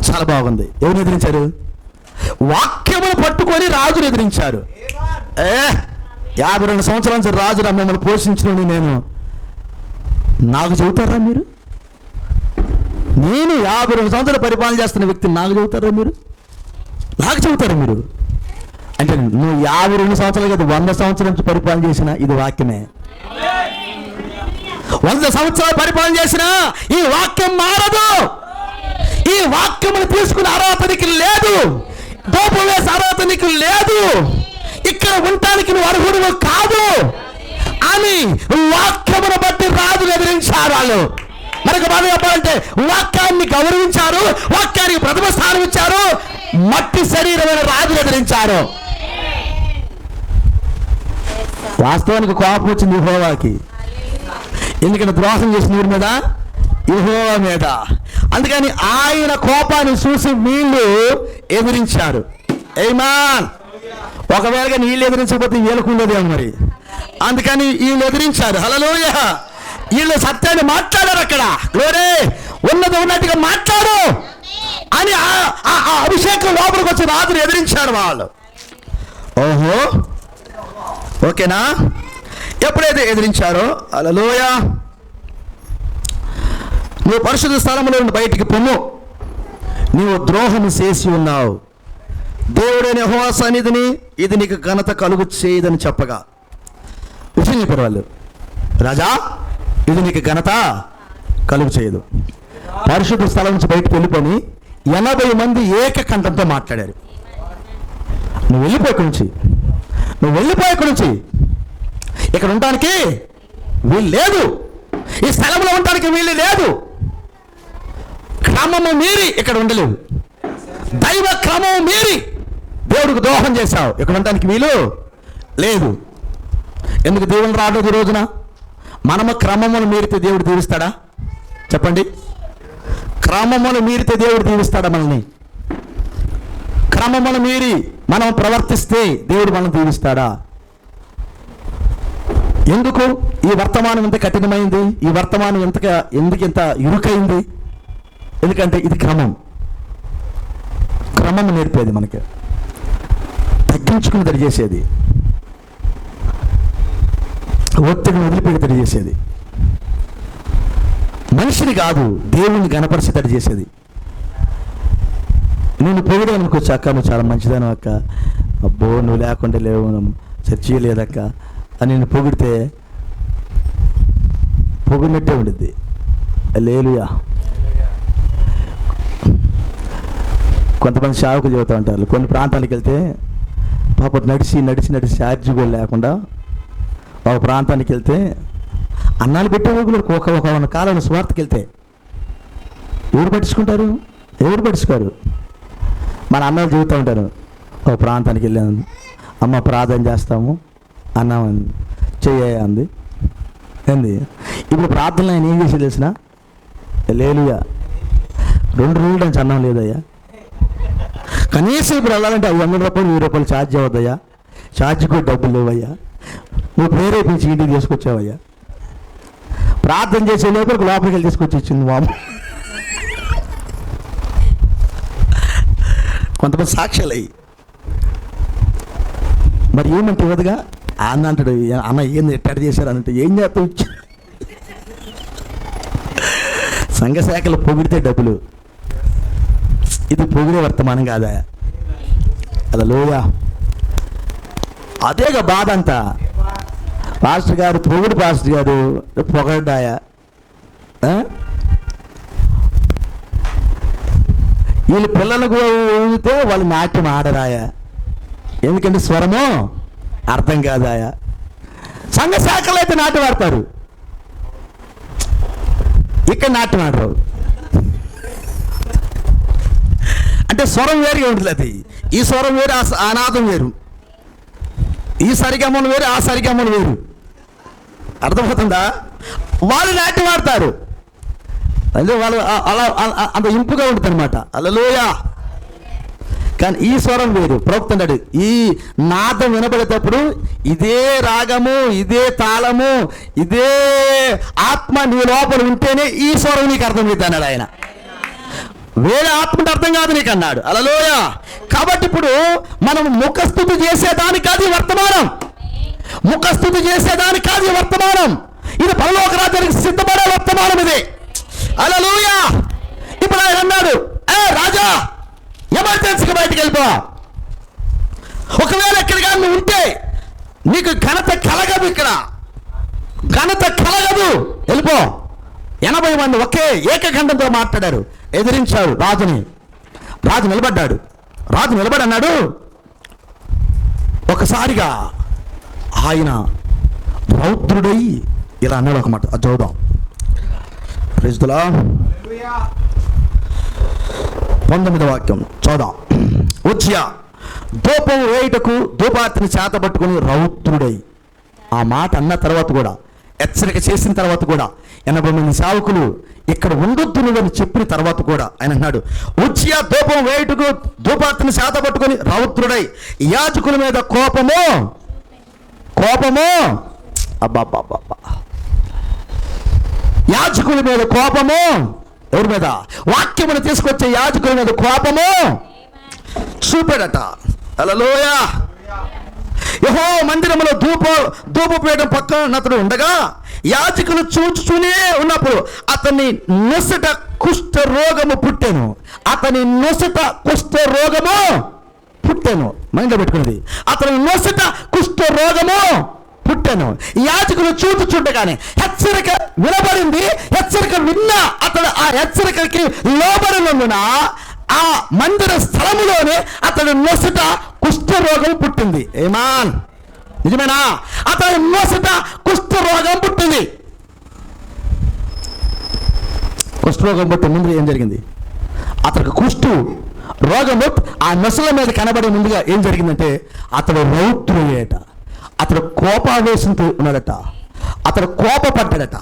చాలా బాగుంది. ఎవరు ఎదిరించారు? వాక్యమును పట్టుకొని రాజును ఎదిరించారు. 52 సంవత్సరాల నుంచి రాజు మిమ్మల్ని పోషించిన నేను నాకు చెబుతారా మీరు? నేను 52 సంవత్సరాలు పరిపాలన చేస్తున్న వ్యక్తిని నాకు చెబుతారా మీరు? నాకు చెబుతారా మీరు? అంటే నువ్వు 52 సంవత్సరాలు కాదు, 100 సంవత్సరాల నుంచి పరిపాలన చేసిన ఇది వాక్యమే. 100 సంవత్సరాలు పరిపాలన చేసిన ఈ వాక్యం మారదు. ఈ వాక్యమును తీసుకునే అర్హత నీకు లేదు. ధూపం వేసే అర్హత నీకు లేదు. ఇక్కడ ఉండటానికి నువ్వు అర్హుడు కాదు అని వాక్యమును బట్టి రాజులు ఎదిరించారు. వాళ్ళు మరొక బాధ చెప్పాలంటే వాక్యాన్ని గౌరవించారు, వాక్యానికి ప్రథమ స్థానం ఇచ్చారు. మట్టి శరీరమైన రాజులు ఎదిరించారు. వాస్తవానికి కోపం వచ్చింది యెహోవాకి. ఎందుకంటే ద్రోహం చేసిన వీరి మీద, యెహోవా మీద. అందుకని ఆయన కోపాన్ని చూసి వీళ్ళు ఎదిరించారు. ఆమేన్. ఒకవేళ నీళ్ళు ఎదిరించకపోతే వీళ్ళకుండదేమో మరి. అందుకని వీళ్ళు ఎదిరించారు. హల్లెలూయా. వీళ్ళు సత్యాన్ని మాట్లాడారు. అక్కడ గ్లోరీ, ఉన్నది ఉన్నట్టుగా మాట్లాడు అని ఆ అభిషేకం లోపలికి వచ్చి రాజును ఎదిరించారు వాళ్ళు. ఓహో, ఓకేనా? ఎప్పుడైతే ఎదిరించారో, హల్లెలూయా, నువ్వు పరిశుద్ధ స్థలంలో నుండి బయటికి పొమ్ము, నీవు ద్రోహం చేసి ఉన్నావు. దేవుడైన యెహోవా సన్నిధిని ఇది నీకు ఘనత కలుగు చేయదని చెప్పగా విషయం చెప్పారు వాళ్ళు. రాజా, ఇది నీకు ఘనత కలుగు చేయదు. పరిశుద్ధ స్థలం నుంచి బయటకు వెళ్ళిపోయి 80 మంది ఏకకంఠంతో మాట్లాడారు. నువ్వు వెళ్ళిపోయి ఇక్కడి నుంచి ఇక్కడ ఉండటానికి వీళ్ళు లేదు. ఈ స్థలంలో ఉండటానికి వీళ్ళు లేదు. క్రమము మీరి ఇక్కడ ఉండలేవు. దైవ క్రమము మీరి దేవుడికి ద్రోహం చేశావు. ఇక్కడ ఉండటానికి వీలు లేదు. ఎందుకు దేవుని రావడం? ఈ రోజున మనము క్రమమును మీరితే దేవుడు దీవిస్తాడా? చెప్పండి. క్రమమును మీరితే దేవుడు దీవిస్తాడా మనల్ని? క్రమమును మీరి మనం ప్రవర్తిస్తే దేవుడు మనల్ని దీవిస్తాడా? ఎందుకు ఈ వర్తమానం ఇంత కఠినమైంది? ఈ వర్తమానం ఎందుకు ఇంత ఇరుకైంది? ఎందుకంటే ఇది క్రమం నేర్పేది, మనకి తగ్గించుకుని దరిచేసేది. ఒత్తిడిని వదిలిపెడతాడు చేసేది. మనిషిని కాదు, దేవుణ్ణి గణపరిచేటట్టు చేసేది. నేను పొగిడానుకో, అక్క నువ్వు చాలా మంచిదాను అక్క, అబ్బో నువ్వు లేకుండా లేవు, చర్చి లేదక్క అని నేను పొగిడితే పొగిడినట్టే ఉండిద్ది. హల్లెలూయా. కొంతమంది సేవకులు చెబుతూ ఉంటారు, కొన్ని ప్రాంతాలకు వెళ్తే పాప నడిచి నడిచి నడిచి ఛార్జీ కూడా లేకుండా ఒక ప్రాంతానికి వెళ్తే అన్నాలు పెట్టేవాళ్ళు ఒక కాలంలో స్వార్థకి వెళ్తే ఎవరు పట్టించుకుంటారు? ఎవరు పట్టించుకోరు. మన అన్నాలు చెబుతూ ఉంటారు, ఒక ప్రాంతానికి వెళ్ళాను అమ్మ ప్రార్థన చేస్తాము అన్నామని చెయ్య అంది. ఏంది ఇప్పుడు ప్రార్థనలో ఆయన ఏం చేసి తెలిసిన? హల్లెలూయా. 2 రోజులు నుంచి అన్నం లేదయ్యా, కనీసం ఇప్పుడు వెళ్ళాలంటే 500 రూపాయలు 1000 రూపాయలు ఛార్జ్ అవ్వద్దయ్యా, ఛార్జ్ కూడా డబ్బులు లేవయ్యా, నువ్వు ప్రేరేపించి ఇంటికి తీసుకొచ్చావయ్యా, ప్రార్థన చేసే లోపలికి లోపలికి వెళ్ళి తీసుకొచ్చి ఇచ్చింది మామ. కొంతమంది సాక్ష్యాలు అయ్యి మరి ఏమంటే ఇవ్వదుగా అన్న అంటాడు, అన్న ఏంది ఎట్టాడు చేశారు అనంటే ఏం చేస్తావు, సంఘ శాఖలు పొగిడితే డబ్బులు, ఇది పొగిడే వర్తమానం కాదా? హల్లెలూయా. అదేగా బాధ అంతా. పాస్టర్ గారు పొగుడు, పాస్టర్ గారు పొగడ్డాయా? వీళ్ళు పిల్లలకు ఊగితే వాళ్ళు నాట్యం ఆడరాయా? ఎందుకంటే స్వరము అర్థం కాదాయా? సంఘ శాఖలు అయితే నాట్యం ఆడతారు, ఇక్కడ నాట్యం ఆడరు. అంటే స్వరం వేరుగా ఉంటుంది. అది ఈ స్వరం వేరు, ఆ నాదం వేరు, ఈ సరిగమ్మలు వేరు, ఆ సరిగమ్మలు వేరు. అర్థమవుతుందా? వాళ్ళు నాట్యం ఆడతారు, అంటే వాళ్ళు అలా అంత ఇంపుగా ఉంటుంది అనమాట. హల్లెలూయా. కానీ ఈ స్వరం వేరు. ప్రవక్త అన్నాడు, ఈ నాదం వినబడేటప్పుడు ఇదే రాగము, ఇదే తాళము, ఇదే ఆత్మ నీ లోపల ఉంటేనే ఈ స్వరం నీకు అర్థం అవుతుంది అన్నాడు ఆయన. వేరే ఆత్మకు అర్థం కాదు నీకు అన్నాడు. హల్లెలూయా. కాబట్టి ఇప్పుడు మనం ముఖస్థుతి చేసేదానికి కాదు ఈ వర్తమానం, ముఖస్థుతి చేసేదానికి కాదు ఈ వర్తమానం, ఇది పరలోక రాజ్యానికి సిద్ధపడే వర్తమానం ఇది. హల్లెలూయా. ఇప్పుడు ఆయన అన్నాడు, రాజా ఎమర్జెన్సీకి బయటికి వెళ్ళిపో, ఒకవేళ ఎక్కడిగా నువ్వు ఉంటే నీకు ఘనత కలగదు, ఇక్కడ ఘనత కలగదు, వెళ్ళిపో. 80 మంది ఒకే ఏకఖండంతో మాట్లాడారు, ఎదిరించారు రాజుని. రాజు నిలబడ్డాడు. రాజు నిలబడి అన్నాడు, ఒకసారిగా ఆయన రౌద్రుడై ఇలా అన్నాడు ఒక మాట. అది చదువుదాం. Praise the lord. 19వ వాక్యం చదువుదాం. ఉజ్జియా ధూపం వేయుటకు ధూపార్తిని చేతబట్టుకుని రౌద్రుడై, ఆ మాట అన్న తర్వాత కూడా, హెచ్చరిక చేసిన తర్వాత కూడా, 80 మంది సేవకులు ఇక్కడ ఉండొద్దు నువ్వని చెప్పిన తర్వాత కూడా ఆయన అన్నాడు, ఉజ్జియా ధూపం వేయుటకు ధూపార్తిని చేతబట్టుకుని రౌద్రుడై యాజకుల మీద కోపము అబ్బాబ్బాబ్బా, యాజకుల మీద కోపము. ఎవరి మీద? వాక్యమును తీసుకొచ్చే యాజకుల మీద కోపము చూపాడట. హల్లెలూయా. యెహోవా మందిరములో ధూపపీఠం పక్కన అతడు ఉండగా యాజకులు చూచుతూనే ఉన్నప్పుడు అతని నొసట కుష్ఠ రోగము పుట్టెను. అతని నొసట కుష్ఠ రోగము పుట్టెను. మైండ్లో పెట్టుకున్నది, అతని నొసట కుష్ఠ రోగము పుట్టెను. యాజకులు చూడగానే హెచ్చరిక వినబడింది. హెచ్చరిక విన్నా అతడు ఆ హెచ్చరికకి లోబడినందున ఆ మందిర స్థలములోనే అతడు నొసట కుష్ఠరోగం పుట్టింది. ఏమాన్, నిజమేనా? అతడు నొసట కుష్ఠరోగం పుట్టింది. కుష్ఠరోగం పుట్టే ముందు ఏం జరిగింది? అతనికి కుష్ఠు రోగము ఆ నొసల మీద కనబడే ముందుగా ఏం జరిగిందంటే అతడు రౌద్రుడేట. అతడు కోపావేశంతో ఉన్నాడట. అతడు కోపపడ్డాడట.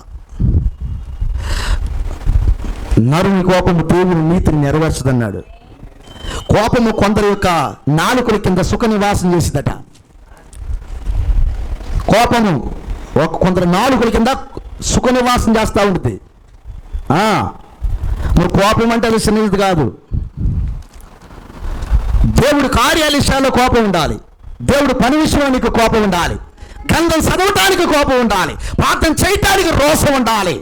నరుని కోపము దేవుని నీతిని నెరవేర్చదన్నాడు. కోపము కొందరి యొక్క నాలుకల కింద సుఖ నివాసం చేసిందట. కోపము కొందరు నాలుకల కింద సుఖ నివాసం చేస్తూ ఉంటుంది. మరి కోపం అంటే అది చిన్నది కాదు. దేవుడి కార్యాల విషయాల్లో కోపం ఉండాలి. దేవుడు పని విషయంలో నీకు కోపం ఉండాలి. గ్రంథం చదవటానికి కోపం ఉండాలి, ప్రార్థన చేయటానికి రోషం ఉండాలి,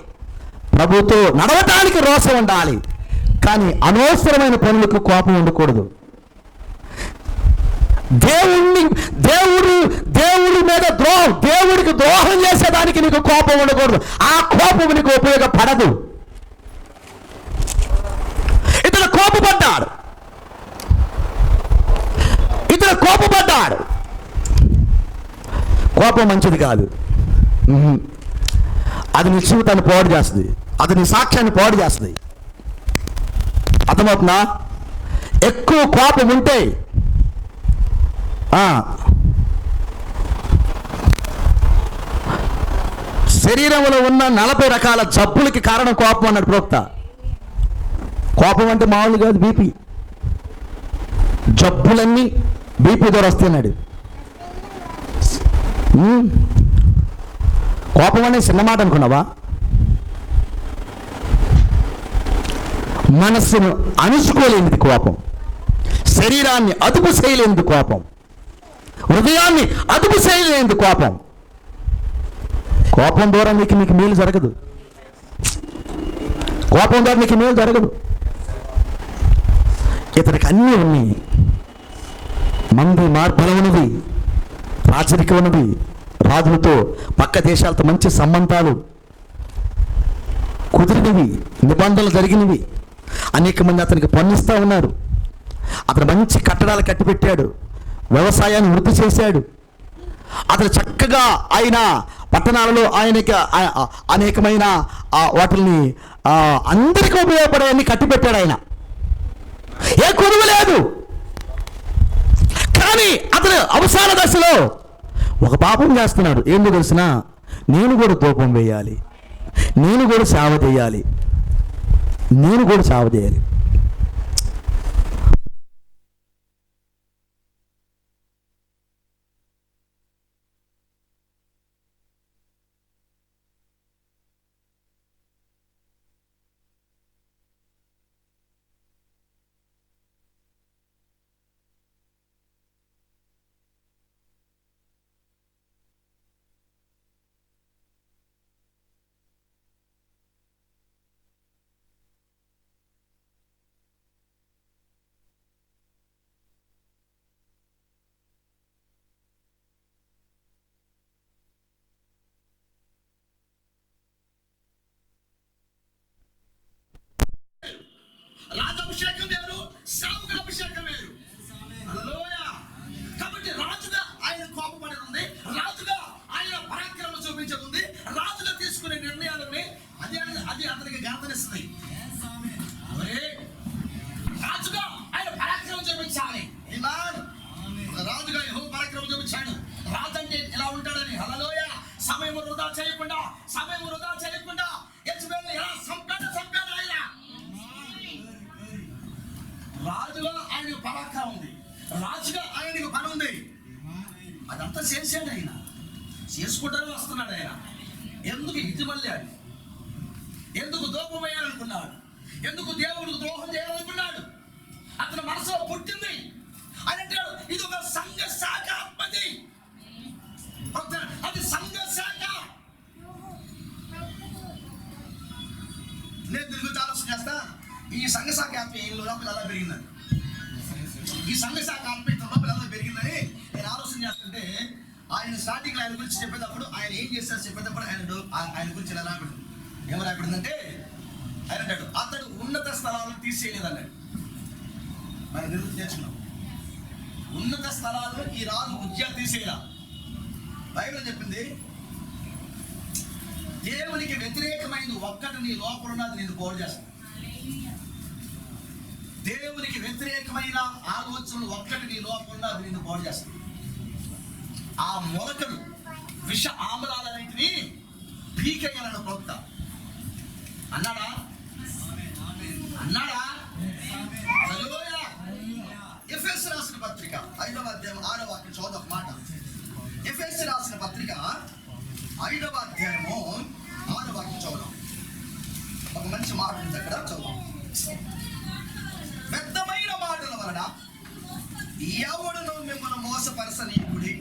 ప్రభుతో నడవటానికి రోషం ఉండాలి. కానీ అనవసరమైన పనులకు కోపం ఉండకూడదు. దేవుడి మీద దేవుడికి ద్రోహం చేసేదానికి నీకు కోపం ఉండకూడదు. ఆ కోపం నీకు ఉపయోగపడదు. ఇతను కోపపడ్డాడు, కోపం మంచిది కాదు. అది నీ జీవితాన్ని పాడు చేస్తుంది, అది నీ సాక్ష్యాన్ని పాడు చేస్తుంది. అర్థమవుతుందా? ఎక్కువ కోపం ఉంటే శరీరంలో ఉన్న 40 రకాల జబ్బులకి కారణం కోపం అన్నాడు ప్రవక్త. కోపం అంటే మామూలు కాదు, బీపీ. జబ్బులన్నీ బీపీ ద్వారా వస్తున్నాడు. కోపం అనేది చిన్న మాట అనుకున్నావా? మనస్సును అణుచుకోలేనిది కోపం, శరీరాన్ని అదుపు చేయలేనిది కోపం, హృదయాన్ని అదుపు చేయలేనిది కోపం. కోపం ద్వారా నీకు మేలు జరగదు. కోపం ద్వారా నీకు మేలు జరగదు. ఇతనికి అన్నీ ఉన్నాయి. మంది మార్బలం ఉన్నది, రాజరికం ఉన్నది, రాజులతో పక్క దేశాలతో మంచి సంబంధాలు కుదిరినవి, నిబంధనలు జరిగినవి. అనేక మంది అతనికి పన్నిస్తూ ఉన్నారు. అతను మంచి కట్టడాలు కట్టిపెట్టాడు, వ్యవసాయాన్ని వృద్ధి చేశాడు. అతను చక్కగా ఆయన పట్టణాలలో ఆయనకి అనేకమైన వాటిని అందరికీ ఉపయోగపడేవన్నీ కట్టిపెట్టాడు. ఆయన ఏ కొనుగోలు లేదు. కానీ అతను అవసాన దశలో ఒక పాపం చేస్తున్నాడు. ఏందో తెలిసినా, నేను కూడా ధూపం వేయాలి, నేను కూడా సేవ చేయాలి. రాజాభిషేకం వేరు, సేవకుల అభిషేకం వేరు. హల్లెలూయా. కాబట్టి రాజుగా ఆయన కోపపడి ఉంది, రాజుగా ఆయన పరాక్రమం చూపించనుంది, రాజుగా తీసుకునే నిర్ణయాలని అది అతనికి ఘనతనిస్తుంది. రాజుగా ఆయన పరాక్రమం చూపించాలి. రాజుగా యెహోవా పరాక్రమం చూపించాడు. రాజు అంటే ఇలా ఉంటాడని. హల్లెలూయా. సమయం వృధా చేయకుండా యెజబెల్ని ఎలా చంపాడు ఆయన. రాజుగా ఆయనకు పరాక్రమం ఉంది, రాజుగా ఆయనకు పని ఉంది. అదంతా చేశాడు ఆయన, చేసుకుంటానే వస్తున్నాడు ఆయన. ఎందుకు ఇది మళ్ళాడు? ఎందుకు దూపం వేయాలనుకున్నాడు? ఎందుకు దేవుడికి ద్రోహం చేయాలనుకున్నాడు? అతని మనసులో పుట్టింది. ఆయన అంటాడు, ఇది ఒక సంఘ శాఖ ఆత్మది. అది సంఘ శాఖ. నేను తిరిగి ఆలోచన చేస్తా, ఈ సంఘ శాఖ ఆత్మ ఈ లోపల ఎలా పెరిగిందని, ఈ సంఘ శాఖ ఆత్మ లోపల ఎలా పెరిగిందని నేను ఆలోచన చేస్తుంటే, ఆయన స్టార్టింగ్ ఆయన గురించి చెప్పేటప్పుడు, ఆయన ఏం చేస్తారో చెప్పేటప్పుడు ఆయన గురించి ఎలా రాబడింది. ఏమో రాబడిందంటే, ఆయన అంటాడు, అతడు ఉన్నత స్థలాలను తీసేయలేదన్నాడు. మనం నిరుద్ధి చేర్చుకున్నాం. ఉన్నత స్థలాలను ఈ రాజు ఉజ్జా తీసేయరా. బైబిల్ చెప్పింది, దేవునికి వ్యతిరేకమైనది ఒక్కటి నీ లోపల ఉన్నది నేను పోరు చేస్తాను. దేవునికి వ్యతిరేకమైన ఆలోచనలు ఒక్కటి నీ లోపల ఉన్నది నేను పోరు చేస్తాను. ఆ మొలకలు విష ఆమ్లాలన్నింటినీ పీకేయాలని ప్రవక్త అన్నాడా? ఎఫెసు రాసిన పత్రిక 5వ అధ్యాయం 6వ వాక్యం చదువు మాట. ఎఫెసు రాసిన పత్రిక 5వ అధ్యాయము 6వ వాక్యం చదువు. ఒక మంచి మాట ఉంది అక్కడ, చదువు. పెద్దమైన మాటల వలన ఎవడును మిమ్మల్ని మోసపరచనీయుడి.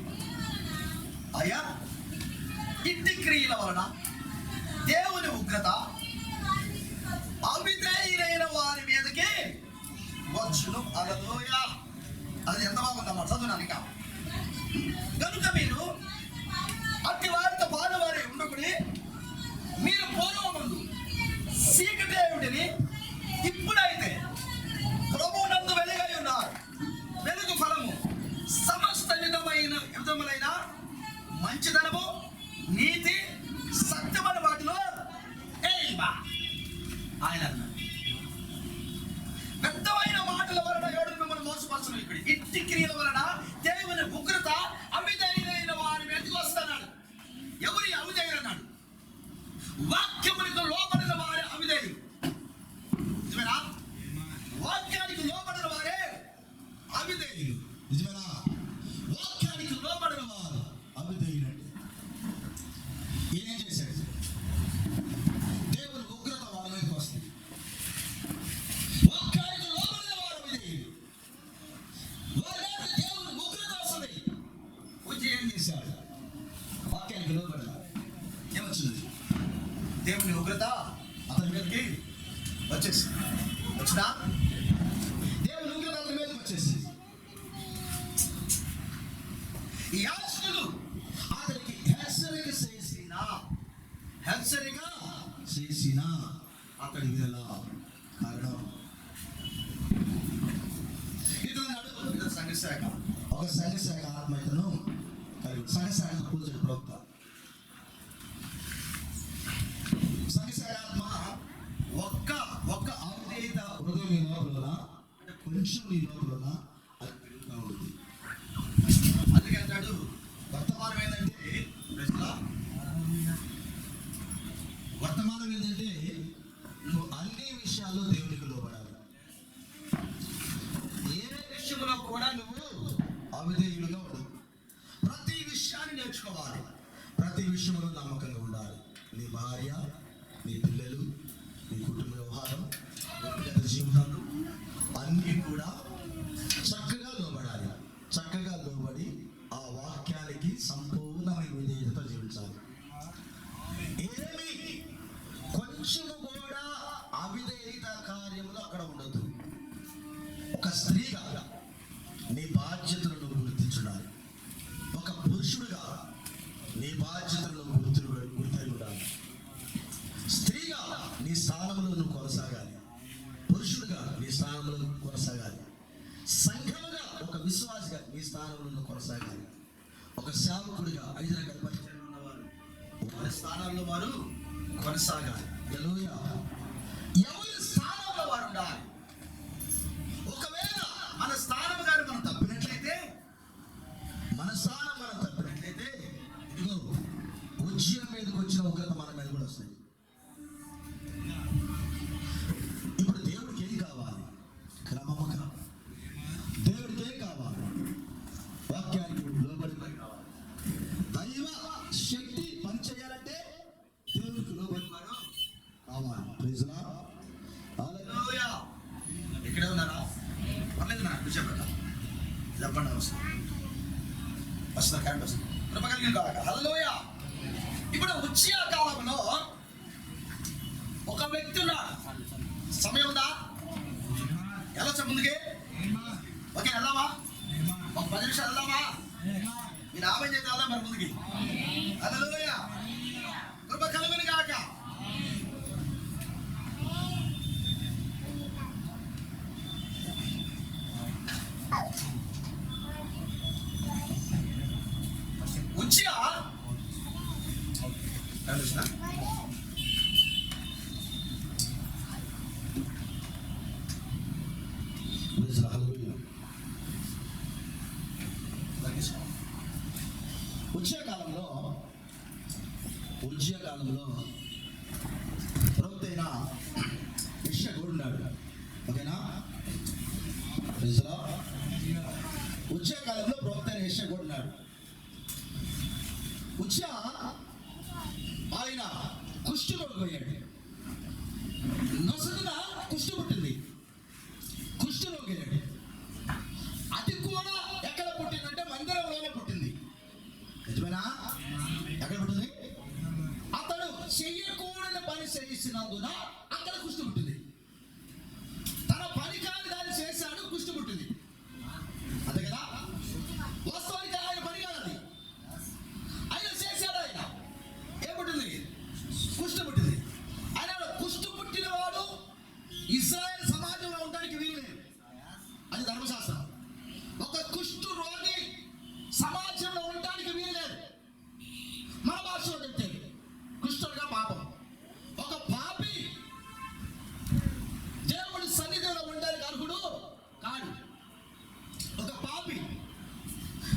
అయ్యా స్త్రీల వలన దేవుని ఉగ్రత అవిధేయులైన వారి మీదకి వచ్చును. హల్లెలూయా. అది ఎంత బాగుందమ్మా, చదువునానిక. కనుక మీరు అట్టి వారితో బాధవారి ఉండకుడి. మీరు పూర్వమందు చీకటి ఏమిటిని ఇప్పుడైతే ప్రభువునందు వెలుగై ఉన్నారు. వెలుగు ఫలము సమస్త విధములైన మంచిదనము, నీతి, సత్యమైన వాటిలో ఆయన వ్యర్థమైన మాటల వలన ఎవడు మిమ్మల్ని మోసపరచను. ఇక్కడ ఇట్టి క్రియల వలన దేవుని ఉగ్రత అవిధేయులైన వారి మీదకి వస్తున్నాడు. ఎవరి అవిధేయులు అన్నాడు? వాక్యములకు లోబడిన వారే అవిధేయులు. నిజమేనా? వాక్యానికి లోబడిన వారే అవిధేయులు. నిజమేనా? వాక్యానికి లోబడిన వారు అవిధేయులు. ఏం చేశాడు? దేవుని ఉగ్రత వాళ్ళ మీదకి వస్తుంది. వాక్యానికి లోబడిన వారు అవిధేయులు. వాళ్ళ దేవుని ఉగ్రత వస్తుంది. వచ్చి ఏం చేశాడు? వాక్యానికి లోబడిన ఏమొచ్చింది? దేవుని ఉగ్రత అతని మీదకి వచ్చేసి వచ్చినా? దేవుని ఉగ్రత అతని మీదకి వచ్చేసి యాజకులు అతనికి హెచ్చరిక చేసిన అతడి వేళ కారణం ఇతను సంఘశాఖ, ఒక సంఘశాఖ ఆత్మీయతను సంఘశాఖ కూర్చొని ప్రవక్త. సంఘశాఖ ఒక్క అవిధేయత హృదయం నీ లోపల అంటే కొంచెం నీ లోపల అది పెరుగుతూ ఉంటుంది. అందుకే అంటాడు వర్తమానం ఏంటంటే నువ్వు అన్ని విషయాల్లో దేవునికి లోబడాలి. ఏ విషయంలో కూడా నువ్వు అవిధేయుడిగా ఉండదు. ప్రతి విషయాన్ని నేర్చుకోవాలి. ప్రతి విషయంలో నమ్మకంగా ఉండాలి. నీ భార్య, నీ పిల్లలు, నీ కుటుంబ వ్యవహారం, వ్యక్తిగత జీవితాలు అన్నీ కూడా చక్కగా లోబడాలి. చక్కగా లోబడి ఆ వాక్యానికి సంపూర్ణమైన విధేయతతో జీవించాలి. ఏమి కొంచెము కూడా అవిధేయత కార్యములు అక్కడ ఉండదు. ఒక స్త్రీగా నీ బాధ్యతలను గుర్తించుడాలి. ఒక పురుషుడిగా నీ బాధ్యతలను గుర్తై ఉండాలి. స్త్రీగా నీ స్థానంలో నువ్వు కొనసాగాలి. పురుషుడిగా నీ స్థానంలో కొనసాగాలి. సంఘముగా ఒక విశ్వాసిగా నీ స్థానంలో నువ్వు కొనసాగాలి. ఒక సేవకుడిగా 5 రకాల పరిచయాలు ఉన్నవారు వారి స్థానాల్లో వారు కొనసాగాలి. హల్లెలూయా. ఎవరి స్థానంలో వారు ఉండాలి. ఒకవేళ మన స్థానం గారు మనం తప్పినట్లయితే ఇదిగో ఉజ్జీయం మీదకి వచ్చిన ఉగ్రత మన మీద కూడా వస్తుంది. ఇప్పుడు దేవుడికి ఏం కావాలి? క్రమముగా దేవుడికి ఏం కావాలి? వాక్యానికి లోబడిపోయి కావాలి. దైవ శక్తి పనిచేయాలంటే దేవుడికి లోబడివాడు కావాలి. Praise Lord. హల్లెలూయా. ఇక్కడే ఉన్నారా? పర్లేదు నా కూర్చోబెట్ట చెప్పండి. వస్తుందా? కరెంట్ వస్తుంది. కృప కలిగిన కాక. హల్లెలూయా. ఇప్పుడు ఉజ్జియా కాలంలో ఒక వ్యక్తి ఉన్నాడు. సమయం ఉందా? వెళ్ళొచ్చా ముందుకి? ఓకే, వెళ్దామా? ఒక 10 నిమిషాలు వెళ్దామా? మీరు ఆమె చేతి వెళ్దాం మరి ముందుకి. హల్లెలూయా. కృప కలిగిన కాక. ఉజ్జియా ఉజ్జియా కాలంలో ప్రవక్త అయిన యెషయా ఉన్నాడు. ఓకేనా? ఉజ్జియా కాలంలో ప్రవక్త అయిన యెషయా ఉన్నాడు. ఉజ్జియా ఆయన కుష్ఠరోగి పోయాడు. నొసటిన కుష్ఠు పుట్టింది. కుష్ఠరోగి అయ్యాడు. అది కూడా ఎక్కడ పుట్టిందంటే మందిరంలోనే పుట్టింది. నిజమేనా? ఎక్కడ పుట్టింది? చేసినందున అక్కడ కుష్టు పుట్టింది. తన పని కాని దాన్ని చేశాడు, కుష్టు పుట్టింది. అంతే కదా? వాస్తవానికి ఆయన పని కాదు అది, ఆయన చేశాడు. ఆయన ఏం పుట్టింది? కుష్టు పుట్టింది. ఆయన కుష్టు పుట్టిన వాడు ఇశ్రాయేల్ సమాజంలో ఉండడానికి వీలు లేదు. అది ధర్మశాస్త్రం. ఒక కుష్టు రోగి సమాజంలో ఉండడానికి వీలు లేదు. మన భాషలో చెప్తే కుష్టుడుగా పాపం. ఒక పాపి దేవుడి సన్నిధిలో ఉండడానికి అర్హుడు కాడు. ఒక పాపి,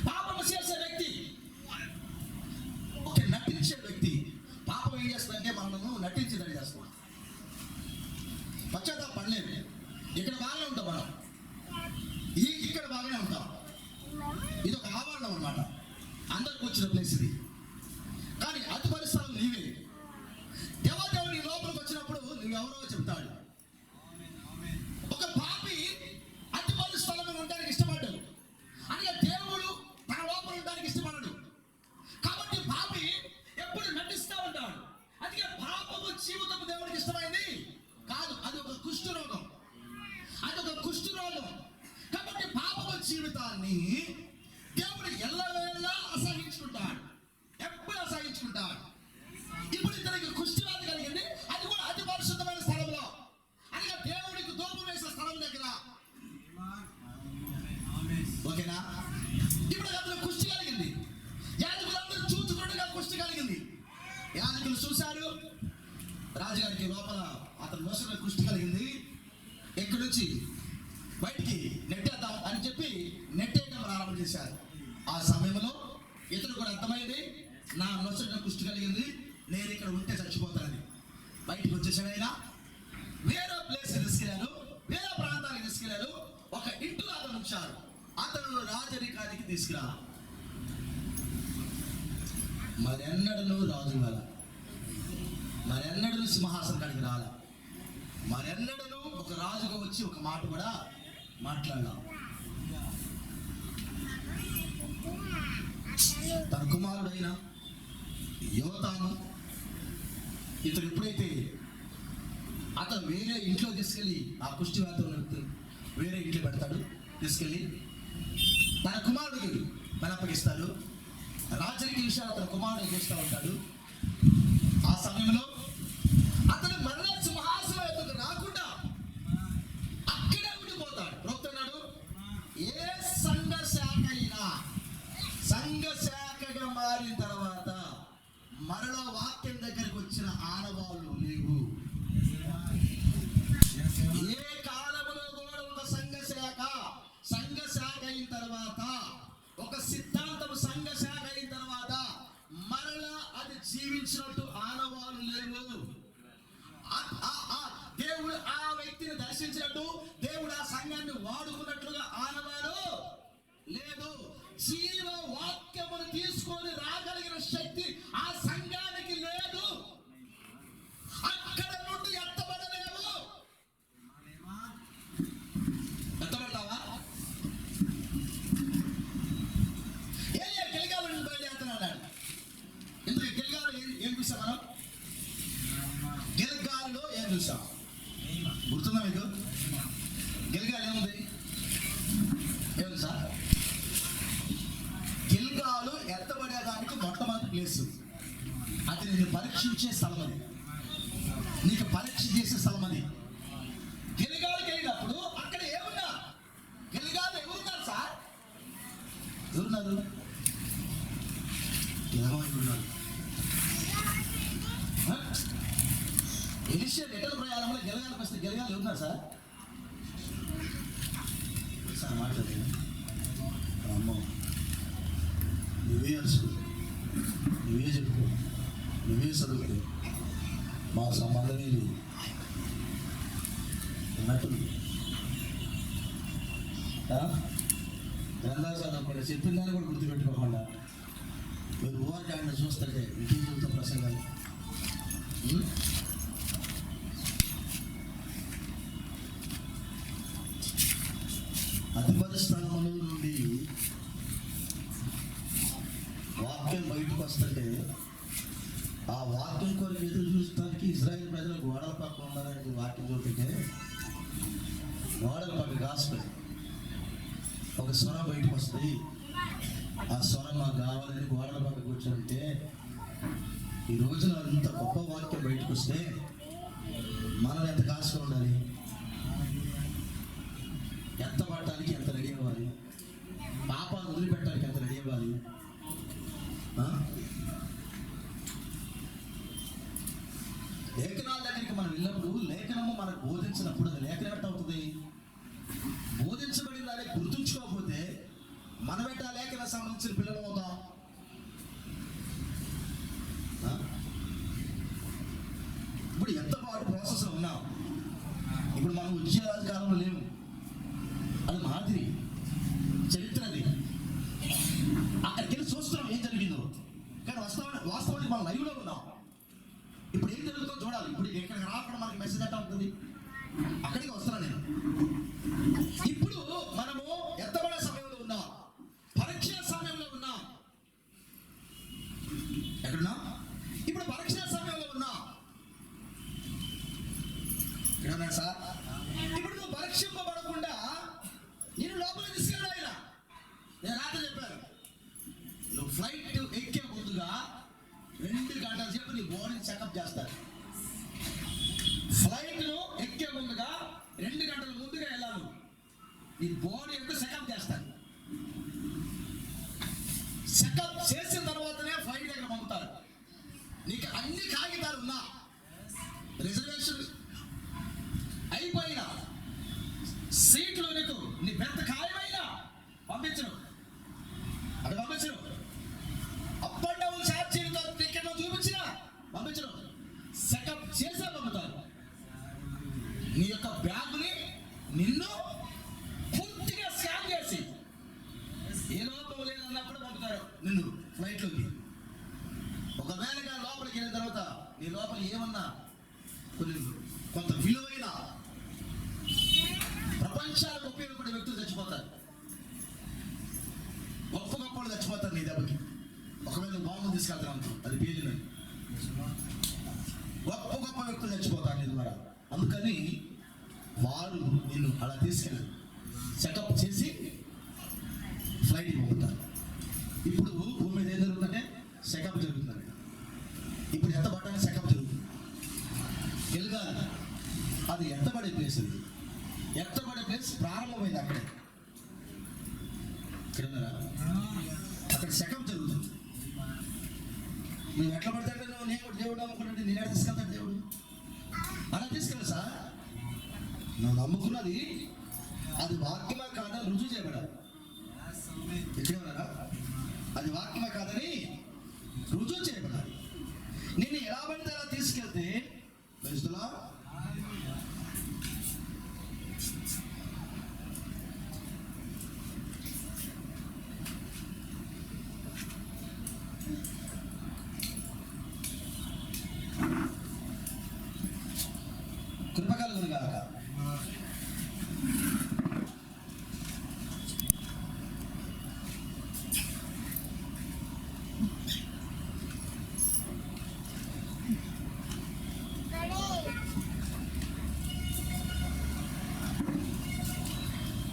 పాపం చేసే వ్యక్తి, ఒక నటించే వ్యక్తి. పాపం ఏం చేస్తుందంటే మనము నటించేదని చేస్తాం. పశ్చాత్తాప పడలేదు. ఇక్కడ బాగానే ఉంటాం మనం, ఇక్కడ బాగానే ఉంటాం. ఇది ఒక ఆవరణం అన్నమాట, అందరికి వచ్చిన ప్లేస్ ఇది. కానీ అతి పరిస్థితులు నీవే. దేవదేవుడు నీ లోపలికి వచ్చినప్పుడు నువ్వెవరో చెప్తాడు. ఒక పాపి అతి పరిస్థితులను ఉండడానికి ఇష్టపడ్డాడు, అనగా దేవుడు తన లోపల ఉండడానికి ఇష్టపడ్డాడు. కాబట్టి పాపి ఎప్పుడు నటిస్తూ ఉంటాడు. అందుకే పాపము జీవితము దేవుడికి ఇష్టమైంది కాదు. అది ఒక కుష్టు రోగం, అది ఒక కుష్టు రోగం. కాబట్టి పాపము జీవితాన్ని దేవుడు ఎల్లవేళ అసహించుకుంటాడు, ఎప్పుడు అసహించుకుంటాడు. ఇప్పుడు ఇతనికి కుష్ఠవ్యాధి కలిగింది, అది కూడా అతి పరిశుద్ధమైన స్థలంలో, అనగా దేవుడికి ధూపం వేసే స్థలం దగ్గర. ఓకేనా? ఇప్పుడు అతను కుష్టి కలిగింది. యాజకులందరూ చూచుకుండగా కుష్టి కలిగింది. యాజకులు చూశారు, రాజుగారికి లోపల అతను మోసంలో కుష్టి కలిగింది. ఎక్కడి నుంచి బయటికి నెట్టేద్దాం అని చెప్పి నెట్టేయడం ప్రారంభం చేశారు. ఆ సమయంలో ఇతను కూడా అర్థమైంది, నా నొసట కుష్టి కలిగింది, నేను ఇక్కడ ఉంటే చచ్చిపోతానని. బయటికి వచ్చేసాడు. ఆయన వేరే ప్లేస్ తీసుకెళ్లారు, వేరే ప్రాంతానికి తీసుకెళ్లారు. ఒక ఇంట్లో అతను ఉంచారు. అతను రాజరికానికి తీసుకురా. మరెన్నడను రాజు గల, మరెన్నడను సింహాసనం కాడికి రాల, మరెన్నడను ఒక రాజుగా వచ్చి ఒక మాట కూడా మాట్లాడాలి. తన కుమారుడైన యోతాము ఇతను ఎప్పుడైతే అతను వేరే ఇంట్లో తీసుకెళ్ళి ఆ కుష్టివ్యాధితో వేరే ఇంట్లో పెడతాడు, తీసుకెళ్ళి తన కుమారుడికి అప్పగిస్తాడు. రాజరిక విషయాలు అతని కుమారుడు చూస్తూ ఉంటాడు. ఆ సమయంలో అతను మరలా సింహాసనం ఎదుగు రాకుండా అక్కడే ఉండిపోతాడు. ప్రోక్తున్నాడు, ఏ సంఘ శాఖ అయినా సంఘ శాఖగా మారిన తర్వాత మరలా వాక్యం దగ్గరికి వచ్చిన ఆనవాళ్ళు లేవు. ఏ కాలములో కూడా ఒక సంఘ శాఖ అయిన తర్వాత, ఒక సిద్ధాంతం సంఘ శాఖ అయిన తర్వాత మరలా అది జీవించినట్టు ఆనవాళ్ళు లేవు. దేవుడు ఆ వ్యక్తిని దర్శించినట్టు, దేవుడు ఆ సంఘాన్ని వాడుకున్నట్లుగా ఆనవాడు లేదు. జీవ వాక్యమును తీసుకొని రాగలిగిన శక్తి ఆ సంఘానికి లేదు. అక్కడ నుండి ఎత్తబడలేవు. ఎత్తబడతావా? గిల్గాలు నుండి బయలుదేరుతున్నాడు. ఎందుకు గిల్గాలు ఏం చూసాం మనం? గిల్గాలులో ఏం చూసాం గుర్తుందా మీకు? గిల్గాలు ఏముంది? ఏముంది సార్? గిల్గాలు ఎత్తబడేదానికి మొట్టమొదటి ప్లేస్. అది నిన్ను పరీక్షించే స్థలం, అది నీకు పరీక్ష చేసే స్థలం. అది గిల్గాలుకి వెళ్ళినప్పుడు అక్కడ ఏమున్నా? గిల్గాలు ఎవరున్నారు సార్? ఎవరున్నారు? ఎలిషా రిటర్న్ ప్రయాణంలో గిల్గాలకు వస్తే గిల్గాలు ఎవరున్నారు సార్? సార్ మాట్లాడే అమ్మో, నువ్వే అరుచుకో, నువ్వే చెప్పుకో, నువ్వే చదువుకో, మా సంబంధమే లేదు అన్నట్టు. గ్రంథాలు చదవకుండా చెప్పిన దాన్ని కూడా గుర్తుపెట్టుకోకుండా మీరు ఓవర్ టైంలో చూస్తుంటే ఇంకేం చెబుతాం ప్రసంగాలు. అధిపతి స్థానంలో నుండి వాక్యం బయటకు వస్తుంటే ఆ వాక్యం కొరకు ఎదురు చూస్తానికి ఇజ్రాయెల్ ప్రజలు గోడల పక్క ఉన్నారని వాక్యం చూపితే గోడల పక్క గాస్పెల్ ఒక స్వరం బయటకు వస్తుంది. ఆ స్వరం మాకు కావాలని గోడల పక్క కూర్చోంటే ఈ రోజున అంత గొప్ప వాక్యం బయటకు వస్తే మనం ఎంత కాసుకొని ఉండాలి, ఎంత పట్టడానికి ఎంత రెడీ అవ్వాలి, పాపాలు వదిలిపెట్టడానికి ఎంత రెడీ అవ్వాలి. లేఖనాల దగ్గరికి మనం వెళ్ళినప్పుడు లేఖనము మనకు బోధించినప్పుడు అది లేఖనం ఎట్ట అవుతుంది? బోధించబడిన దాన్ని గుర్తుంచుకోకపోతే మనం ఎట్టా లేఖన సంబంధించిన పిల్లలు అవుతాం. ఇప్పుడు ఎంత పాటు ప్రాసెస్లో ఉన్నాం. ఇప్పుడు మనం ఉద్యోగ కాలంలో లేవు, అది మాదిరి చరిత్రది. అక్కడికి వెళ్ళి చూస్తున్నాం ఏం జరిగిందో, కానీ వాస్తవానికి మనం లైవ్లో ఉన్నాం. ఇప్పుడు ఏం జరుగుతుందో చూడాలి. ఇప్పుడు ఎక్కడికి రాకుండా మనకి మెసేజ్ ఎట్లా ఉంటుంది? అక్కడికి వస్తున్నాను నేను. ఇప్పుడు మనము ఎత్తబడే సమయంలో ఉన్నాం, పరీక్ష సమయంలో ఉన్నాం. ఎక్కడున్నా? ఇప్పుడు పరీక్ష సమయంలో ఉన్నాం. ఎక్కడున్నా సార్? ఇప్పుడు నువ్వు పరీక్షింపబడకుండా నేను లోపలికి తీసుకెళ్ళాలి. నేను రాత్రి చెప్పాను, నువ్వు ఫ్లైట్ ఎక్కే ముందుగా 2 గంటల సేపు నీ బాడీని చెకప్ చేస్తారు. ఫ్లైట్లో ఎక్కే ముందుగా 2 గంటల ముందుగా వెళ్ళాలి. నీ బాడీ ఎంత చెకప్ చేస్తారు. చెకప్ చేసిన తర్వాతనే ఫ్లైట్ దగ్గర పంపుతారు. నీకు అన్ని కాగితాలు ఉన్నా, రిజర్వేషన్ అయిపోయినా, సీట్లో నీకు నీ బెర్త్ ఖాయమైనా పంపించరు. అక్కడ పంపించరు. అప్ అండ్ డౌన్ ఛార్జీలతో టికెట్ చూపించినా పంపించరు. సెటప్ చేసే పంపుతారు. నీ యొక్క బ్యాగుని నిన్ను పూర్తిగా స్కాన్ చేసి ఏ లోపం లేదన్నప్పుడు పంపుతారు నిన్ను ఫ్లైట్లోకి. ఒకవేళ లోపలికి వెళ్ళిన తర్వాత నీ లోపల ఏమన్నా కొంత విలువైన ప్రపంచాలకు ఉపయోగపడే వ్యక్తులు చచ్చిపోతారు. గొప్ప గొప్పలు చచ్చిపోతారు నీ దెబ్బకి. ఒకవేళ బాంబు తీసుకెళ్తాను అది పేలిందని గొప్ప గొప్ప వ్యక్తులు చచ్చిపోతారు నీ ద్వారా. అందుకని వారు నిన్ను అలా తీసుకెళ్ళి సెటప్ చేసి ఫ్లైట్కి పంపుతారు. ఇప్పుడు భూమి మీద ఏం జరుగుతుందంటే సెటప్ జరుగుతుందండి. ఇప్పుడు ఎత్తబడడానికి సెటప్ జరుగుతుంది. గెలగాలి, అది ఎత్తబడే ప్లేస్. అది ఎత్తబడే ప్లేస్ ప్రారంభమైంది అక్కడే. అక్కడ సెటప్ జరుగుతుంది. నువ్వు ఎట్లా పడతాడు? నువ్వు నేను కూడా దేవుడు నమ్ముకున్నట్టు నేను ఎక్కడ తీసుకెళ్తాడు దేవుడు? అలా తీసుకెళ్ళి సార్, నువ్వు నమ్ముకున్నది అది వాక్యమా కాదని రుజువు చేయబడాలి. ఎక్కడన్నారా? అది వాక్యమా కాదని రుజువు చేయబడాలి. నేను ఎలా పడితే అలా తీసుకెళ్తే తెలుస్తుందా? కృపకలుగును గాక.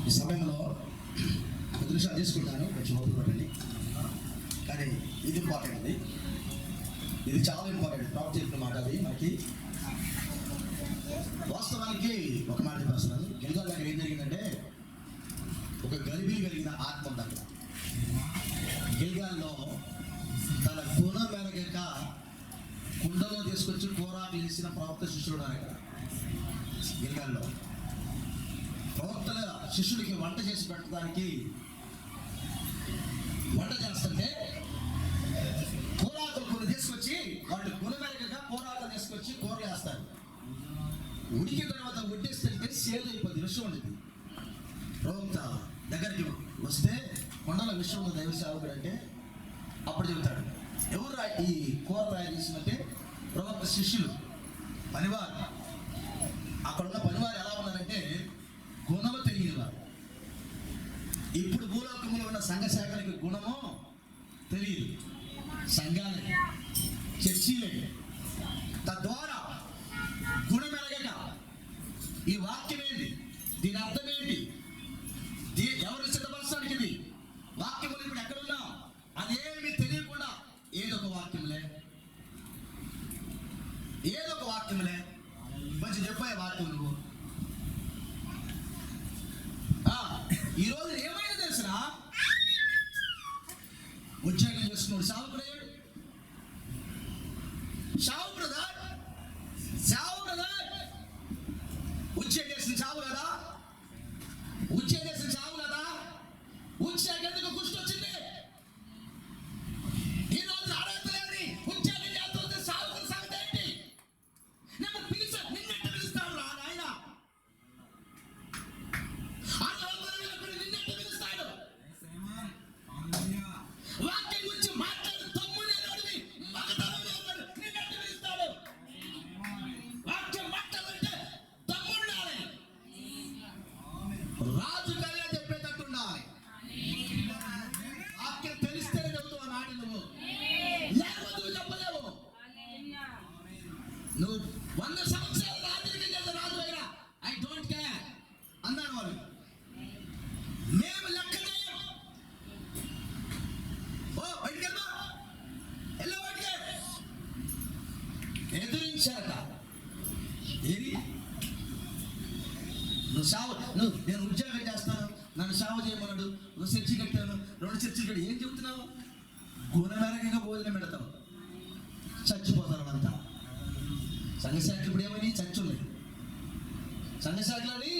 ఈ సమయంలో 10 నిమిషాలు తీసుకుంటాను, కొంచెం ఓపిక పట్టండి. కానీ ఇది ఇంపార్టెంట్, అది ఇది చాలా ఇంపార్టెంట్. ప్రాప్తి చెప్పిన మాట అది మనకి. వాస్తవానికి ఒక మాట చెప్పేస్తున్నాను. గిల్గాల్ దగ్గర ఏం జరిగిందంటే ఒక గలిబిలి కలిగిన ఆత్మ ఉంది అక్కడ. గిల్గాల్లో తన గుణం మెరగక కుండలో తీసుకొచ్చి కూరాకు వేసిన ప్రవక్త శిష్యుడు అక్కడ. గిల్గాల్లో ప్రవక్తల శిష్యుడికి వంట చేసి పెట్టడానికి వంట చేస్తుంటే కూరాకులు కొన్ని తీసుకొచ్చి వాళ్ళు గుణమెరగక కూరాకులు తీసుకొచ్చి కూరలు వేస్తారు. ఉడికిన తర్వాత వడ్డేస్తుంటే సేల్ అయిపోద్ది, విషయం ఉండేది. ప్రవక్త దగ్గరికి వస్తే కొండల విషయం ఉన్న దైవ సేవకుడు అంటే అప్పుడు చెబుతాడు, ఎవరు ఈ కూర తయారు చేసినట్టే ప్రవక్త శిష్యులు, పనివారు. అక్కడున్న పనివారు ఎలా ఉన్నారంటే గుణము తెలియని వారు. ఇప్పుడు భూలోకంలో ఉన్న సంఘ శాఖలకి గుణము తెలియదు. సంఘాలకి చర్చిలే తద్వారా గుణమెరగక ఈ వాక్యం ఏంటి, దీని అర్థం ఏంటి, ఎవరు సిద్ధపరచడానికి ఇది వాక్యములు ఇప్పుడు ఎక్కడున్నా అదేమి తెలియకుండా ఏదో ఒక వాక్యములే మంచి చెప్పాయి వాక్యం నువ్వు. ఈరోజు ఏమైనా తెలిసినా ఉద్యోగం చేస్తున్నాడు సావుకుడయ్యాడు, సావు బ్రదర్ ఉద్యోగం చేసిన చావు కదా, ఉద్యోగం చేసిన చావు కదా, ఉద్యోగం ఎందుకు కుష్టి వచ్చింది, ఈ రోజు ఆడతలేని ఉద్యోగం చేస్తుంటే సాగు సంగతి ఏంటి, నేను నిన్నెట్టు పిలుస్తాను రా నాయన, నిన్నెట్టు పిలుస్తాడు, వాక్యం గురించి మాట్లాడు తమ్ముడు అనేవాడివి, మగతనం అనేవాడు నిన్నెట్టు పిలుస్తాడు, వాక్యం మాట్లాడంటే తమ్ముడు ఉండాలి, రాజు కలే చెప్పేటట్టు ఉండాలి, వాక్యం తెలిస్తేనే చెబుతావు నాటి నువ్వు, లేకపోతే నువ్వు చెప్పలేవు. నువ్వు 100 సంవత్సరాలు రాజకీయం చేసే రాజు అయినా ఐ డోంట్ కేర్ అన్నాడు వాడు, మేము లెక్క చేయం, బయటికి వెళ్ళా బయటికి ఎదిరించారట. ఏది నువ్వు నేను ఉద్యోగం చేస్తాను, నన్ను సేవ చేయమన్నాడు, నువ్వు చర్చి కట్టాను, 2 చర్చిలు కట్టి ఏం చెబుతున్నావు, గుణమెరగగా భోజనం పెడతావు, చచ్చిపోతారు అంతా. సంఘశాఖలు ఇప్పుడు ఏమని చచ్చి ఉన్నాయి, సంఘశాఖలోని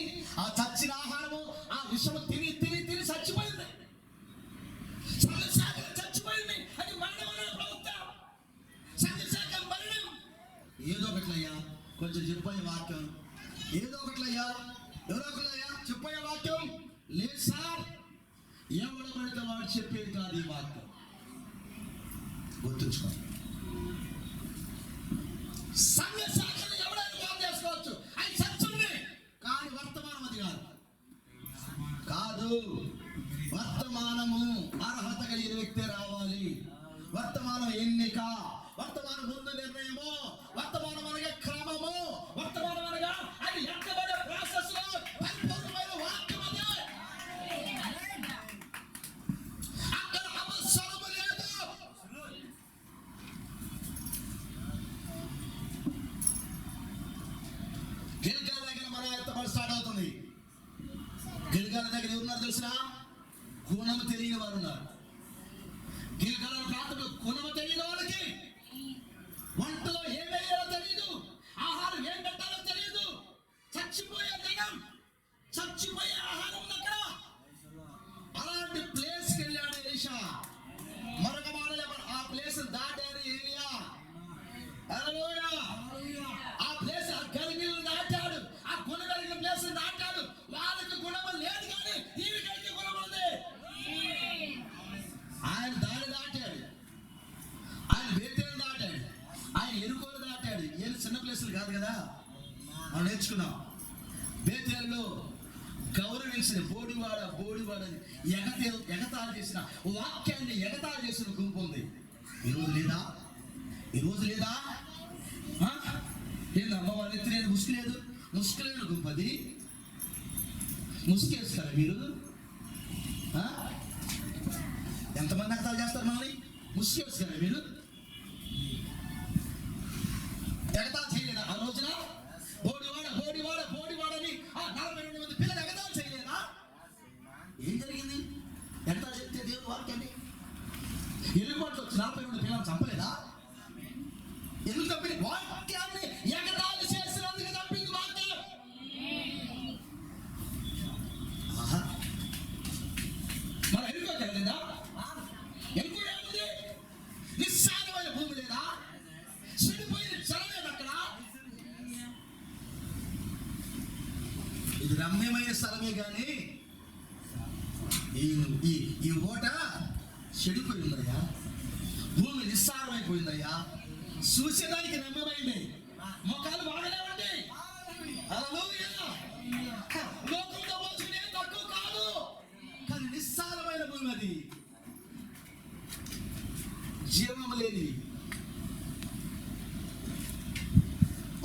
ఆ చచ్చిన ఆహారము ఆ విషము తిని చచ్చిపోయింది, సంఘశాఖ చచ్చిపోయింది, అది మరణమైన ప్రభుత్వం, సంఘశాఖ మరణం. ఏదో ఒకట్లయ్యా కొంచెం చెప్పే వాక్యం, ఏదో ఒకట్లయ్యా ఎవరో ఒకట్లయ్యా చెప్పే వాక్యం లేదు సార్, ఎవడ పడితే వాడు చెప్పేది కాదు ఈ వాక్యం, గుర్తుంచుకో. సంఘ శాఖను ఎవడైనా బాగు చేసుకోవచ్చు, అది సత్యుంది, కానీ వర్తమానం అది కాదు, వర్తమానము అర్హత కలిగిన వ్యక్తి రావాలి, వర్తమానం ఎన్నిక, వర్తమానం ముందు నిర్ణయము, వర్తమానం అనగా క్రమము, వర్తమానం అనగా అది ఎక్కబడే ప్రాసెస్ లో పరిపూర్ణమైన వాక్యం అదే, అక్కడ అవసరము లేదు. గిల్గాల దగ్గర మన ఎత్తబడి స్టార్ట్ అవుతుంది. గిల్గాల దగ్గర ఎవరున్నారు తెలిసినా, గుణము తెలియని వారు ఉన్నారు. గిల్గాల ప్రాంతంలో గుణము తెలియని వాళ్ళకి వంటలో ఏం వేయాలో తెలియదు, ఆహారం ఏం పెట్టాలో తెలియదు, చచ్చిపోయే జనం, చచ్చిపోయే ఆహారం ఉంది అక్కడ. అలాంటి ప్లేస్కి వెళ్ళాడు ఎలీషా, మరొక మాటలే ఆ ప్లేస్ దాటారు ఏలియా, ఆ ప్లేస్ ఆ గలిగిలు దాటాడు, ఆ గుణ కలిగిన ప్లేస్ దాటాడు, వాళ్ళకి గుణము లేదు కానీ వీరికైతే గుణం ఉంది. ఆయన దారి దాటాడు, ఆయన బేతేలు దాటాడు, ఆయన ఎరుకోలు దాటాడు, ఏలు చిన్న ప్లేసులు కాదు కదా, మనం నేర్చుకున్నాం. బేతేల్లో గౌరవించిన బోడివాడని ఎగతాళి చేసిన వాక్యాన్ని ఎగతాళి చేసిన గుంపు ఉంది. ఈరోజు లేదా ఏంది అమ్మవారు ఎత్తులేదు, ముసుగులేదు గుంపు, అది ముసుగేస్తారా మీరు? ఎంతమంది ఎగతాళి చేస్తారు మనల్ని, ముసుగేస్తారా మీరు? ఎగతాళి చేయలేదా ఆ రోజున? బోడివాడని 42 మంది పిల్లలు ఎగతాళి చేయలేదా? ఏం జరిగింది? ఎగతాళి చెప్తే దేవుడు వాక్యాన్ని ఎల్లుబాట్లు వచ్చి 42 పిల్లలు చంపలేదా? ఎందుకు తప్పింది? వాక్యాన్ని ఎగతాళి చేసినందుకు తప్పింది వాక్యం. మనం ఎన్నుకోగలిగిందా? ఎన్నుకోలేముంది? నిస్సారమైన భూమి లేదా? చెడిపోయిన జలలేదు అక్కడ. ఇది రమ్యమైన స్థలమే కానీ ఈ ఓట చెడిపోయిందయ్యా, భూమి నిస్సారమైపోయిందయ్యా, చూసేదానికి రమ్యమైంది, ముఖాలు బాగలేవండి, లోకంతో పోల్చుకునే తక్కువ కాదు, కానీ నిస్సారమైన భూమి, అది జీవము లేని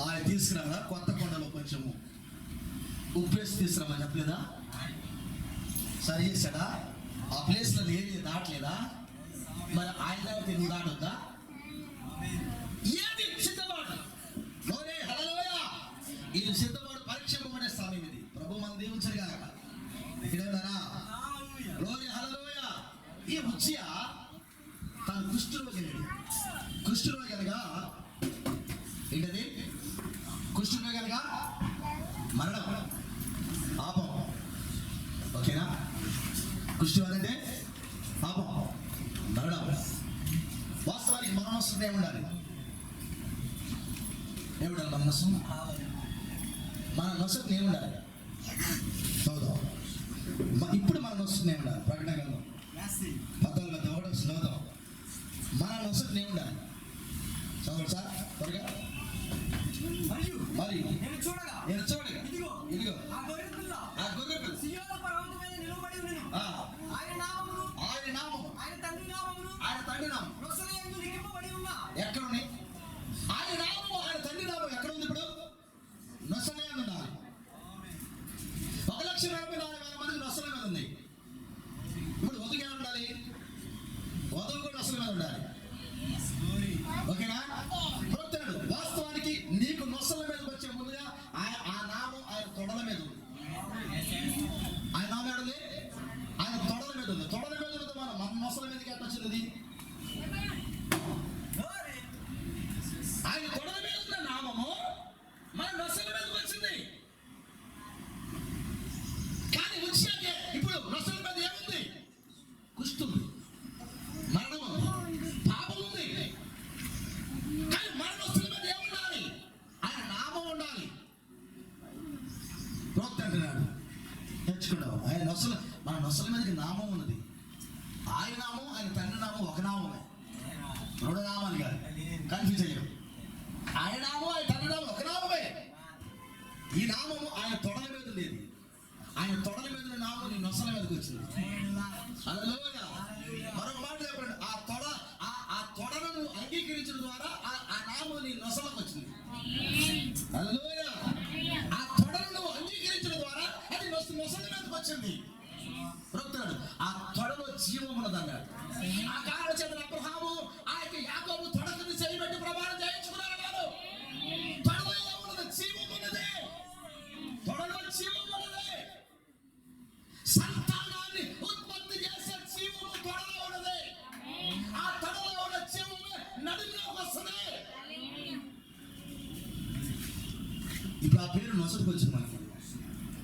ఆయన తీసుకురాగా కొత్త కొండలో కొంచెము ఉప్పేసి తీసుకురామని చెప్పలేదా? సరి చేశాడా? ఆ ప్లేస్లో ఏది దాటలేదా? మరి ఆయన దాటితే నువ్వు దాటొద్దా? ఏది సిద్ధపాటు? హల్లెలూయా! ఇది సిద్ధపాటు పరీక్షింపబడే సమయం. ఇది ప్రభు మన దీవించరు కాక. ఇక్కడేనారా? గ్లోరీ హల్లెలూయా! ఈ ఉజ్జియా తన కుష్ఠరోగి అనగా ఏంటది? కుష్ఠరోగి అనగా మరణం, పాపం. ఓకేనా? కుష్ఠరోగి అంటే పాపం, మరణం. వాస్తవానికి మరణం వస్తుంది ఏముండాలి? ఏముండాలి? మన నష్టం, మన నష్టం ఏముండాలి? చదువుదాం. ఇప్పుడు మన నష్టం ఏముండాలి? ప్రకటన గ్రంథం 14:1 చదువుదాం. మన నష్టం ఏముండాలి? చదవండి సార్ త్వరగా. మరియు నేను చూడగా ఇదిగో ఆ గొర్రె పిల్ల సీయోను పర్వతం మీద నిలబడి ఉన్నది. ఆయన నామము ఆయన తండ్రి నామం నొసల యందు లిఖింపబడి ఉన్న. ఎక్కడ ఉంది ఆయన నామము? ఆయన తండ్రి నామం ఎక్కడ ఉంది? ఇప్పుడు నొసల యందు ఉండాలి. 1,44,000 మందికి నొసల మీద ఉంది. ఇప్పుడు వధువు ఏమి ఉండాలి? వధువు కూడా నొసల మీద ఉండాలి. ఓకేనా? ప్రొత్తాడు. వాస్తవానికి నీకు నొసల మీద వచ్చే ముందుగా ఆ నామం ఆయన తొడల మీద ఉంది. ఆయన నామం ఏడుంది? ఆయన తొడల మీద ఉంది. తొడల మీద ఉంది. మన నొసల మీదకి ఎట్లా వచ్చింది? ఆయన తొడల మీద ఉన్న నామము మన నొసల మీదకి వచ్చింది. కానీ వచ్చాకే ఇప్పుడు నొసల మీద ఏముంది? కుష్ఠుంది, మరణం ఉంది, పాపం ఉంది. కానీ మన నొసల మీద ఏముండాలి? ఆయన నామం ఉండాలి. అంటున్నాడు, నేర్చుకున్నావు. ఆయన నొసల, మన నొసల మీదకి నామం ఉన్నది. ఆయన నామం ఆయన తండ్రి నామం ఒక నామమే, రెండు నామాలు కాదు. కన్ఫ్యూజ్ అయ్యాం. ఆయన నామం ఆయన తండ్రి నామం ఒక నామమే. ఈ నామము ఆయన తొడల మీద లేదు. ఆయన తొడల మీద నామం నీ నొసల మీదకి వచ్చింది. హల్లెలూయా! మరొక మాట చెప్పండి. ఆ తొడలను అంగీకరించడం ద్వారా ఆ నామం నీ నొసలకు వచ్చింది. హల్లెలూయా! ఆ తొడలను అంగీకరించడం ద్వారా అది నొసల మీదకి వచ్చింది. ఆ తొడలో జీవం ఉన్నది అన్నాడు. ఆ కారణ చేత అబ్రహాము ఆ యొక్క యాకోబు తొడని చేయబెట్టి ప్రమాణం చేయించుకున్నాడు. తొడలో ఉన్నది జీవం ఉన్నది. తొడలో జీవం ఉన్నది. సంతానాన్ని ఉత్పత్తి చేసే జీవము తొడలో ఉన్నది. ఆ తొడలో ఉన్న జీవము నడుములోకి వస్తుంది. ఇప్పుడు ఆ పేరు నొసటికి వచ్చింది మనకి.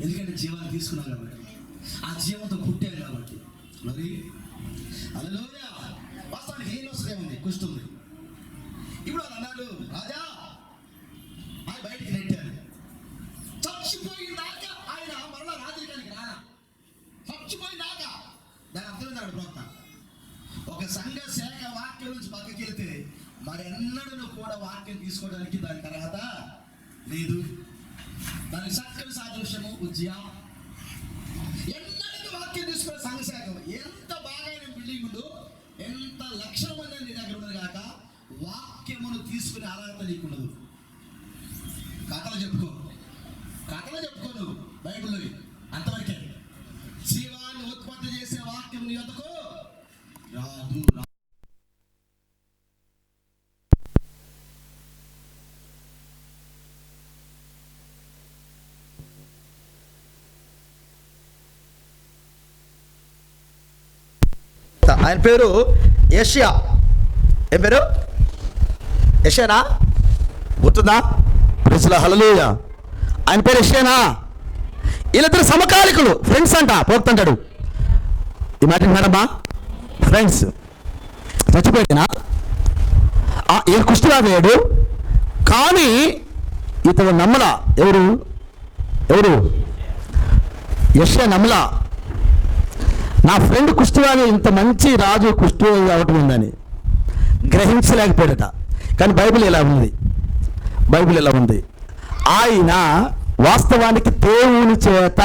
ఎందుకంటే జీవాన్ని తీసుకున్నాం కాబట్టి, ఆ జీవంతో పుట్టాం కాబట్టి. మరి హల్లెలూయా! వాస్తవానికి ఏం వస్తుంది? ఉంది, కుష్టుంది. ఇప్పుడు అది అన్నాడు, రాజా ఆయన బయటికి నెట్టారు. చచ్చిపోయిందాక ఆయన మరలా రాజరికానికి రానా? చచ్చిపోయిందాక. దాని అర్థం ఏంటాడు ప్రవక్త? ఒక సంఘ శాఖ వాక్యం నుంచి పక్కకి వెళ్తే మరెన్నడూ కూడా వాక్యం తీసుకోవడానికి దానికి అర్హత లేదు. దానికి చక్కని సాదృశ్యము ఉజ్జియా. ఎన్నడూ వాక్యం తీసుకునే సంఘ శాఖ ఎంత బాగా బిల్డింగ్ ఉందో, ఎంత లక్షల మంది నీ దగ్గర ఉన్నది కాక వాక్యమును తీసుకునే అర్హత నీకున్నదు. కథలు చెప్పుకో నువ్వు బైబిల్లో అంతవరకే. జీవాన్ని ఉత్పత్తి చేసే వాక్యం నీ వద్దకు రాదు. ఆయన పేరు యెషయా. ఏం పేరు? యెషయానా? గుర్తుందా? ప్రైజ్ హల్లెలూయా! ఆయన పేరు యెషయానా? వీళ్ళిద్దరు సమకాలికులు, ఫ్రెండ్స్ అంట. పోతుంటాడు ఈ మాట విన్నారమ్మా? ఫ్రెండ్స్. చచ్చిపోయినా ఈయన కుష్ఠరోగాడు, కానీ ఇతడు నమ్మలా. ఎవరు యెషయా నమ్మలా. నా ఫ్రెండ్ కుష్ఠరోగి, ఇంత మంచి రాజు కుష్ఠరోగి అవటం ఉందని గ్రహించలేకపోయాడట. కానీ బైబిల్ ఎలా ఉంది? ఆయన వాస్తవానికి దేవుని చేత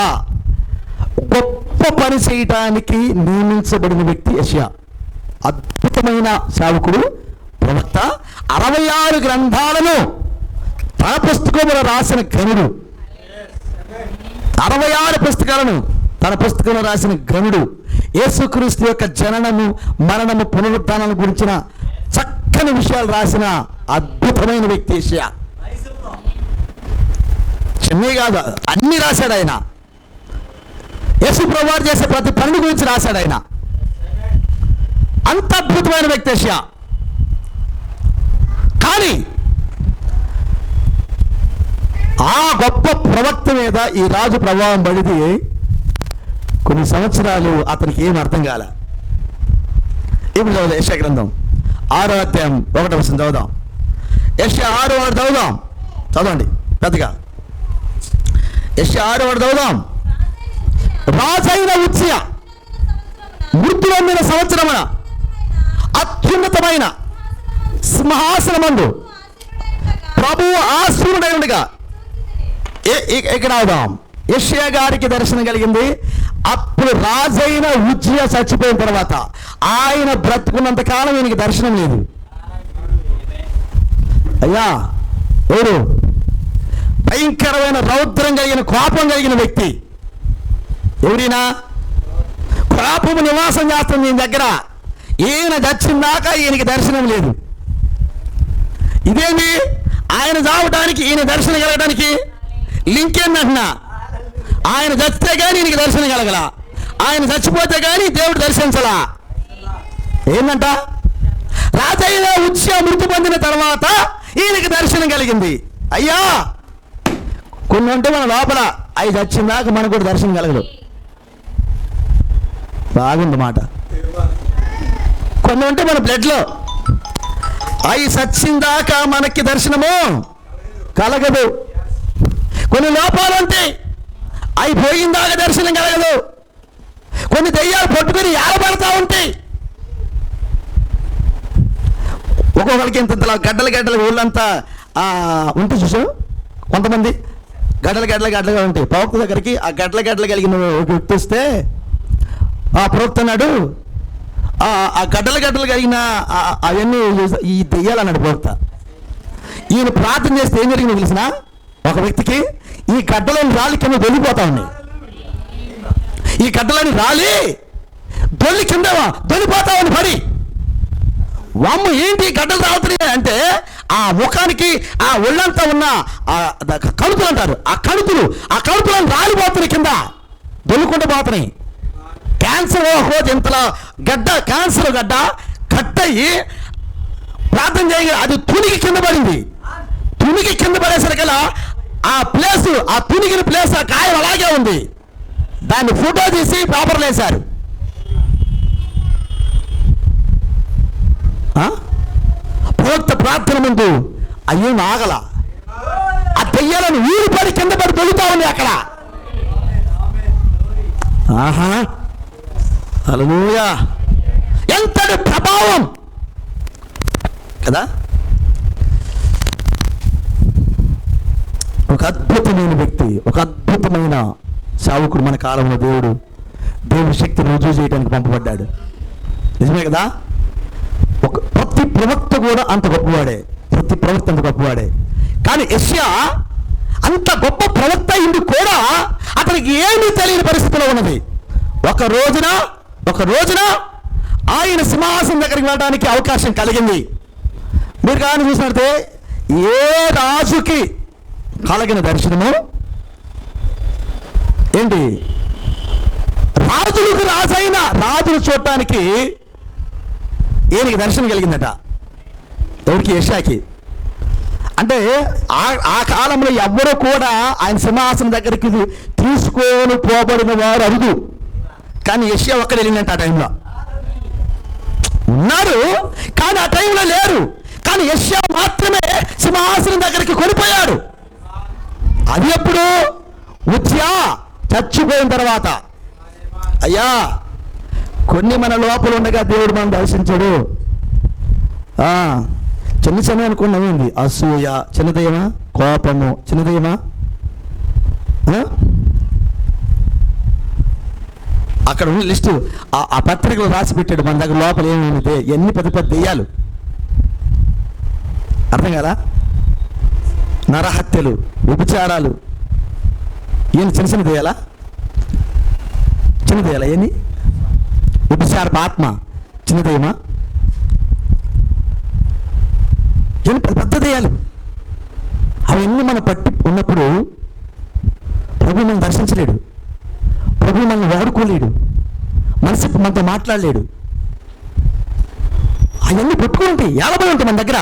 గొప్ప పని చేయటానికి నియమించబడిన వ్యక్తి యెషయా. అద్భుతమైన సేవకుడు, ప్రవక్త. 66 గ్రంథాలను తన పుస్తకంలో రాసిన ఘనుడు. 66 పుస్తకాలను తన పుస్తకంలో రాసిన ఘనుడు. యేసుక్రీస్తు యొక్క జననము, మరణము, పునరుద్ధానాల గురించిన చక్కని విషయాలు రాసిన అద్భుతమైన వ్యక్తి యెషయా. చిన్నవి కాదు, అన్ని రాశాడు ఆయన. యేసు ప్రభువారు చేసే ప్రతి పని గురించి రాశాడు ఆయన. అంత అద్భుతమైన వ్యక్తి యెషయా. కానీ ఆ గొప్ప ప్రవక్త మీద ఈ రాజు ప్రభావం పడిది. కొన్ని సంవత్సరాలు అతనికి ఏం అర్థం కాల. ఇప్పుడు చదువుదాం యెషయా గ్రంథం 6వ అధ్యాయం 1వ వచనం చదువుదాం. యెషయా 6వ చదువుదాం, చదవండి పెద్దగా. యెషయా 6వ చదువుదాం. రాజైన ఉజ్జియా మృతులొందిన సంవత్సరమున అత్యున్నతమైన సింహాసనమందు ప్రభువు ఆసీనుడై ఉండగా. ఇక్కడ అవుదాం. యెషయా గారికి దర్శనం కలిగింది అప్పుడు. రాజైన ఉజ్జియా చచ్చిపోయిన తర్వాత ఆయన బ్రతుకున్నంత కాలం ఈయనకి దర్శనం లేదు. అయ్యా ఎవరు? భయంకరమైన రౌద్రం కలిగిన, కోపం కలిగిన వ్యక్తి. ఎవరైనా కోపము నివాసం చేస్తుంది ఈయన దగ్గర. ఈయన చచ్చిందాకా ఈయనకి దర్శనం లేదు. ఇదేంటి? ఆయన చావటానికి ఈయన దర్శనం కలగడానికి లింక్ ఏంటంటున్నా? ఆయన చచ్చితే కానీ ఈయనకి దర్శనం కలగల, ఆయన చచ్చిపోతే కానీ దేవుడు దర్శించలా. ఏంటంట? రాజైన ఉజ్జియా మృతి పొందిన తర్వాత ఈయనకి దర్శనం కలిగింది. అయ్యా కొన్ని ఉంటే మన లోపల అవి చచ్చిందాక మనకు కూడా దర్శనం కలగదు. బాగుంది మాట. కొన్ని ఉంటే మన బ్లడ్లో అవి చచ్చిందాక మనకి దర్శనము కలగదు. కొన్ని లోపాలు ఉంటాయి, అవి పోయిందాక దర్శనం కలగదు. కొన్ని దెయ్యాలు పట్టుకుని ఏడబడతా ఉంటాయి. ఒక్కొక్కరికి ఇంతలా గడ్డలు ఊళ్ళంతా ఉంటే చూసాం. కొంతమంది గడ్డలుగా ఉంటాయి. ప్రవక్త దగ్గరికి ఆ గడ్డలు కలిగిన ఒక వ్యక్తి వస్తే ఆ ప్రవక్త అన్నాడు, ఆ గడ్డలు కలిగిన అవన్నీ ఈ దెయ్యాలన్నాడు ప్రవక్త. ఈయన ప్రార్థన చేస్తే ఏం జరిగిందో తెలిసిన? ఒక వ్యక్తికి ఈ గడ్డలోని రాళ్ళు కింద దొల్లిపోతా ఉన్నాయి. ఈ గడ్డలని రాలి దొల్లి కింద దొల్లిపోతా ఉంది పడి. వామ్మ ఏంటి గడ్డలు రావుతున్నాయి అంటే ఆ ముఖానికి ఆ ఒళ్ళంతా ఉన్న కణుతులు అంటారు. ఆ కణుతులను రాలిపోతున్నాయి, కింద దొల్లుకుంటూ పోతున్నాయి. క్యాన్సర్ రోజు ఇంతలా క్యాన్సర్ గడ్డ కట్ అయ్యి ప్రార్థన చేయగా అది తునికి కింద పడింది. తునికి కింద పడేసరికల్లా ఆ తునిగిన ప్లేస్ ఆ కాయం అలాగే ఉంది. దాన్ని ఫోటో తీసి పేపర్లు వేశారు. ప్రవక్త ప్రార్థన ముందు అయ్యేం ఆగల. ఆ దెయ్యాలను ఊరిపడి కింద పడి దొలుతా ఉంది అక్కడ. ఆహా హల్లెలూయా! ఎంతటి ప్రభావం కదా! ఒక అద్భుతమైన వ్యక్తి, ఒక అద్భుతమైన సేవకుడు మన కాలంలో దేవుడి శక్తిని రుజువు చేయడానికి పంపబడ్డాడు. నిజమే కదా? ప్రతి ప్రవక్త కూడా అంత గొప్పవాడే. కానీ యెషయా అంత గొప్ప ప్రవక్త అయింది కూడా అతనికి ఏమీ తెలియని పరిస్థితిలో ఉన్నది. ఒక రోజున ఆయన సింహాసనం దగ్గరికి వెళ్ళడానికి అవకాశం కలిగింది. మీరు కానీ చూసినట్టే ఏ రాజుకి కలిగిన దర్శనము ఏంటి? రాజులకు రాజైన రాజును చూడటానికి ఈయనకి దర్శనం కలిగిందట. ఎవరికి? యెషయాకి. అంటే ఆ కాలంలో ఎవ్వరూ కూడా ఆయన సింహాసనం దగ్గరికి తీసుకొని పోబడిన వారు అరుదు. కానీ యెషయా ఒక్కడు వెళ్ళిందంట. ఆ టైంలో ఉన్నారు కానీ ఆ టైంలో లేరు. కానీ యెషయా మాత్రమే సింహాసనం దగ్గరికి కొనిపోయాడు. అది ఎప్పుడు? ఉజ్జియా చచ్చిపోయిన తర్వాత. అయ్యా కొన్ని మన లోపల ఉండగా దేవుడు మనం దర్శించాడు. చిన్న అనుకున్నామేంది? అసూయ చిన్నదయమా? కోపము చిన్నదయమా? అక్కడ ఉన్న లిస్టు ఆ పత్రికలు రాసి పెట్టాడు మన దగ్గర. లోపల ఏమైంది? ఎన్ని పెద్ద దెయ్యాలు. అర్థం కదా? నరహత్యలు, వ్యభిచారాలు, ఈయన చిన్న దెయ్యాలా? చిన్న దెయ్యాలా? ఏంది వ్యభిచారపు ఆత్మ చిన్న దెయ్యమా? ఏం పెద్ద దెయ్యాలు. అవన్నీ మనం పట్టి ఉన్నప్పుడు ప్రభు మనం దర్శించలేడు, ప్రభు మనల్ని వాడుకోలేడు, మనసు మనతో మాట్లాడలేడు. అవన్నీ పట్టుకుని ఉంటాయి, ఏలబడి ఉంటాయి మన దగ్గర.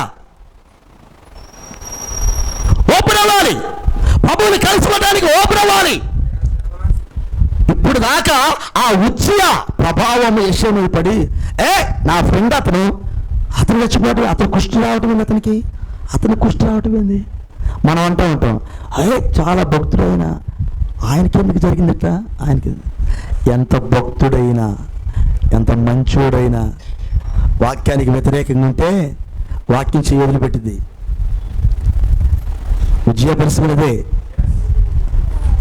ఓపెన్ అవ్వాలి, ప్రభువుని కలిసిపోవడానికి ఓపెన్ అవ్వాలి. ఇప్పుడు దాకా ఆ ఉజ్జియా ప్రభావం యెషయా మీద పడి, నా ఫ్రెండ్ అతను చచ్చిపోవటం, అతను కుష్టి రావటం ఏంది, అతను కుష్టి రావటం ఏంది. మనం అంటూ ఉంటాం, చాలా భక్తుడైనా ఆయనకి ఎందుకు జరిగిందట? ఆయనకి ఎంత భక్తుడైనా, ఎంత మంచోడైనా వాక్యానికి వ్యతిరేకంగా ఉంటే వాక్యం చేయి వదిలిపెట్టింది. ఉజ్జియా పరిస్థితి అదే.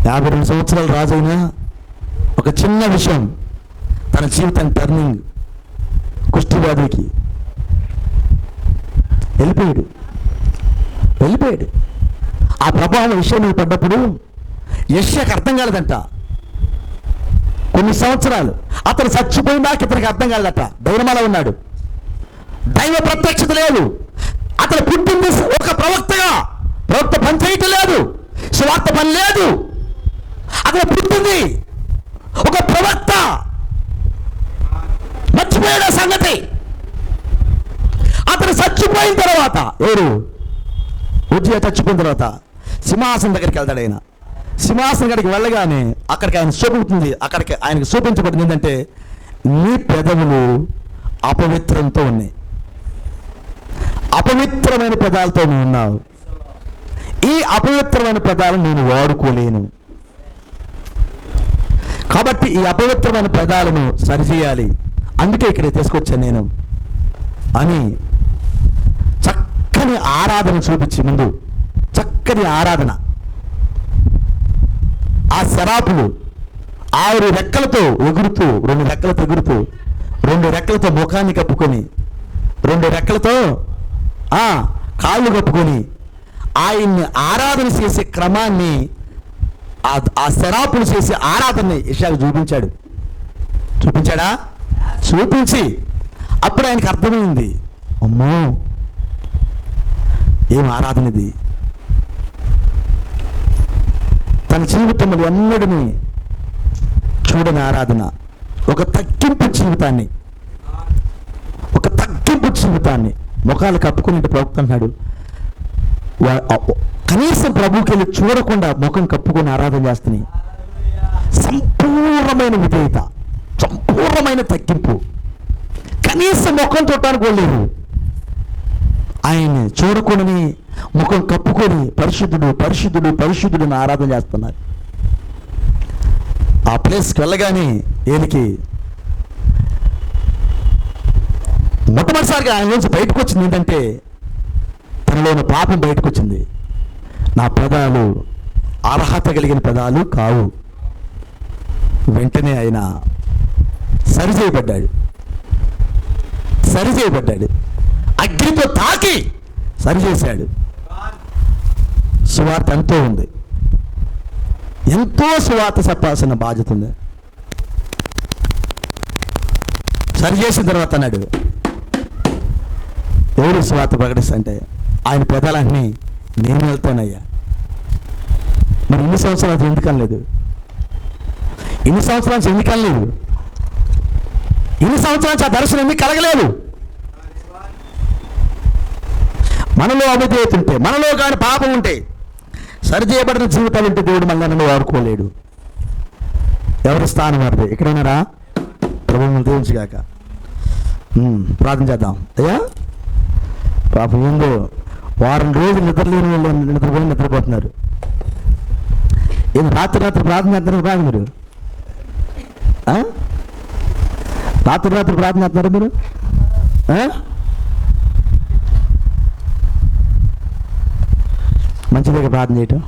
52 సంవత్సరాలు రాజైనా ఒక చిన్న విషయం తన జీవితాన్ని టర్నింగ్, కుష్ఠవ్యాధికి వెళ్ళిపోయాడు. ఆ ప్రభావం విషయం మీద పడ్డప్పుడు యెషయాకి అర్థం కాలేదంట. కొన్ని సంవత్సరాలు అతను చచ్చిపోయిందాక ఇతనికి అర్థం కాలేదట. ధైర్యమాల ఉన్నాడు, దైవ ప్రత్యక్షత లేదు. అతను పుట్టింది ఒక ప్రవక్తగా, ప్రవక్త పని చేయటం లేదు, సువార్త పని లేదు. అతను పుట్టింది ఒక ప్రవక్త. మర్చిపోయాడు సంగతి. అతను చచ్చిపోయిన తర్వాత, ఉజ్జియా చచ్చిపోయిన తర్వాత సింహాసనం దగ్గరికి వెళ్తాడు. ఆయన సింహాసనం దగ్గరికి వెళ్ళగానే అక్కడికి ఆయన చూపుతుంది, అక్కడికి ఆయనకు చూపించబడింది ఏంటంటే, నీ పెదవులు అపవిత్రంతో ఉన్నాయి, అపవిత్రమైన పదాలతో నువ్వు ఉన్నావు. ఈ అపవిత్రమైన పదాలను నేను వాడుకోలేను, కాబట్టి ఈ అపవిత్రమైన పదాలను సరిచేయాలి, అందుకే ఇక్కడ తీసుకొచ్చాను నేను అని చక్కని ఆరాధన చూపించి, ముందు చక్కని ఆరాధన. ఆ శరాపులు 6 రెక్కలతో ఎగురుతూ, 2 రెక్కలతో ఎగురుతూ, 2 రెక్కలతో ముఖాన్ని కప్పుకొని, 2 రెక్కలతో కాళ్ళు కప్పుకొని ఆయన్ని ఆరాధన చేసే క్రమాన్ని, ఆ శరాపులు చేసే ఆరాధనని యెషయాకు చూపించాడా? చూపించి అప్పుడు ఆయనకు అర్థమైంది, అమ్మో ఏం ఆరాధన ఇది. తన జీవితంలో ఎన్నడని చూడని ఆరాధన, ఒక తగ్గింపు జీవితాన్ని ముఖాలు కప్పుకుని ప్రవక్త అన్నాడు, కనీసం ప్రభువుకి వెళ్ళి చూడకుండా ముఖం కప్పుకొని ఆరాధన చేస్తున్నాయి. సంపూర్ణమైన విధేయత, సంపూర్ణమైన తగ్గింపు. కనీసం ముఖం చూడటానికి వెళ్ళలేదు, ఆయన్ని చూడకూడని ముఖం కప్పుకొని పరిశుద్ధుడు పరిశుద్ధుడు పరిశుద్ధుడిని ఆరాధన చేస్తున్నారు. ఆ ప్లేస్కి వెళ్ళగానే ఈయనకి మొట్టమొదటిసారిగా ఆయన నుంచి బయటకు వచ్చింది ఏంటంటే, తనలోని పాపం బయటకు వచ్చింది. నా పదాలు అర్హత కలిగిన పదాలు కావు. వెంటనే ఆయన సరిచేయబడ్డాడు. అగ్నితో తాకి సరిచేశాడు. సువార్త ఎంతో ఉంది, ఎంతో సువార్త చెప్పాల్సిన బాధ్యత ఉంది. సరిచేసిన తర్వాత అన్నాడు, ఎవరు సువార్త ప్రకటిస్తుంటే, ఆయన పెదాలన్నీ నేను వెళ్తానయ్యా. మరి ఇన్ని సంవత్సరాలు ఎందుకు అనలేదు? ఇన్ని సంవత్సరాలు ఎందుకు అనలేదు? ఇన్ని సంవత్సరాలు ఆ దర్శనం ఎందుకు కలగలేదు? మనలో అవిధేయత ఉంటే, మనలో కానీ పాపం ఉంటే, సరిచేయబడిన జీవితాలు ఉంటే దేవుడు మనల్ని వాడుకోలేడు. ఎవరి స్థానం వాడితే. ఎక్కడైనారా? ప్రభువును దీవించుగాక. ప్రార్థన చేద్దాం. అయ్యా పాపం ఏందో వారం రోజులు నిద్రలేని వాళ్ళు నిద్రపోతున్నారు. ఏం రాత్రి ప్రార్థన చేస్తున్నారు కాదు మీరు? రాత్రి ప్రార్థన చేస్తున్నారు మీరు? మంచిదిగా ప్రార్థన చేయటం,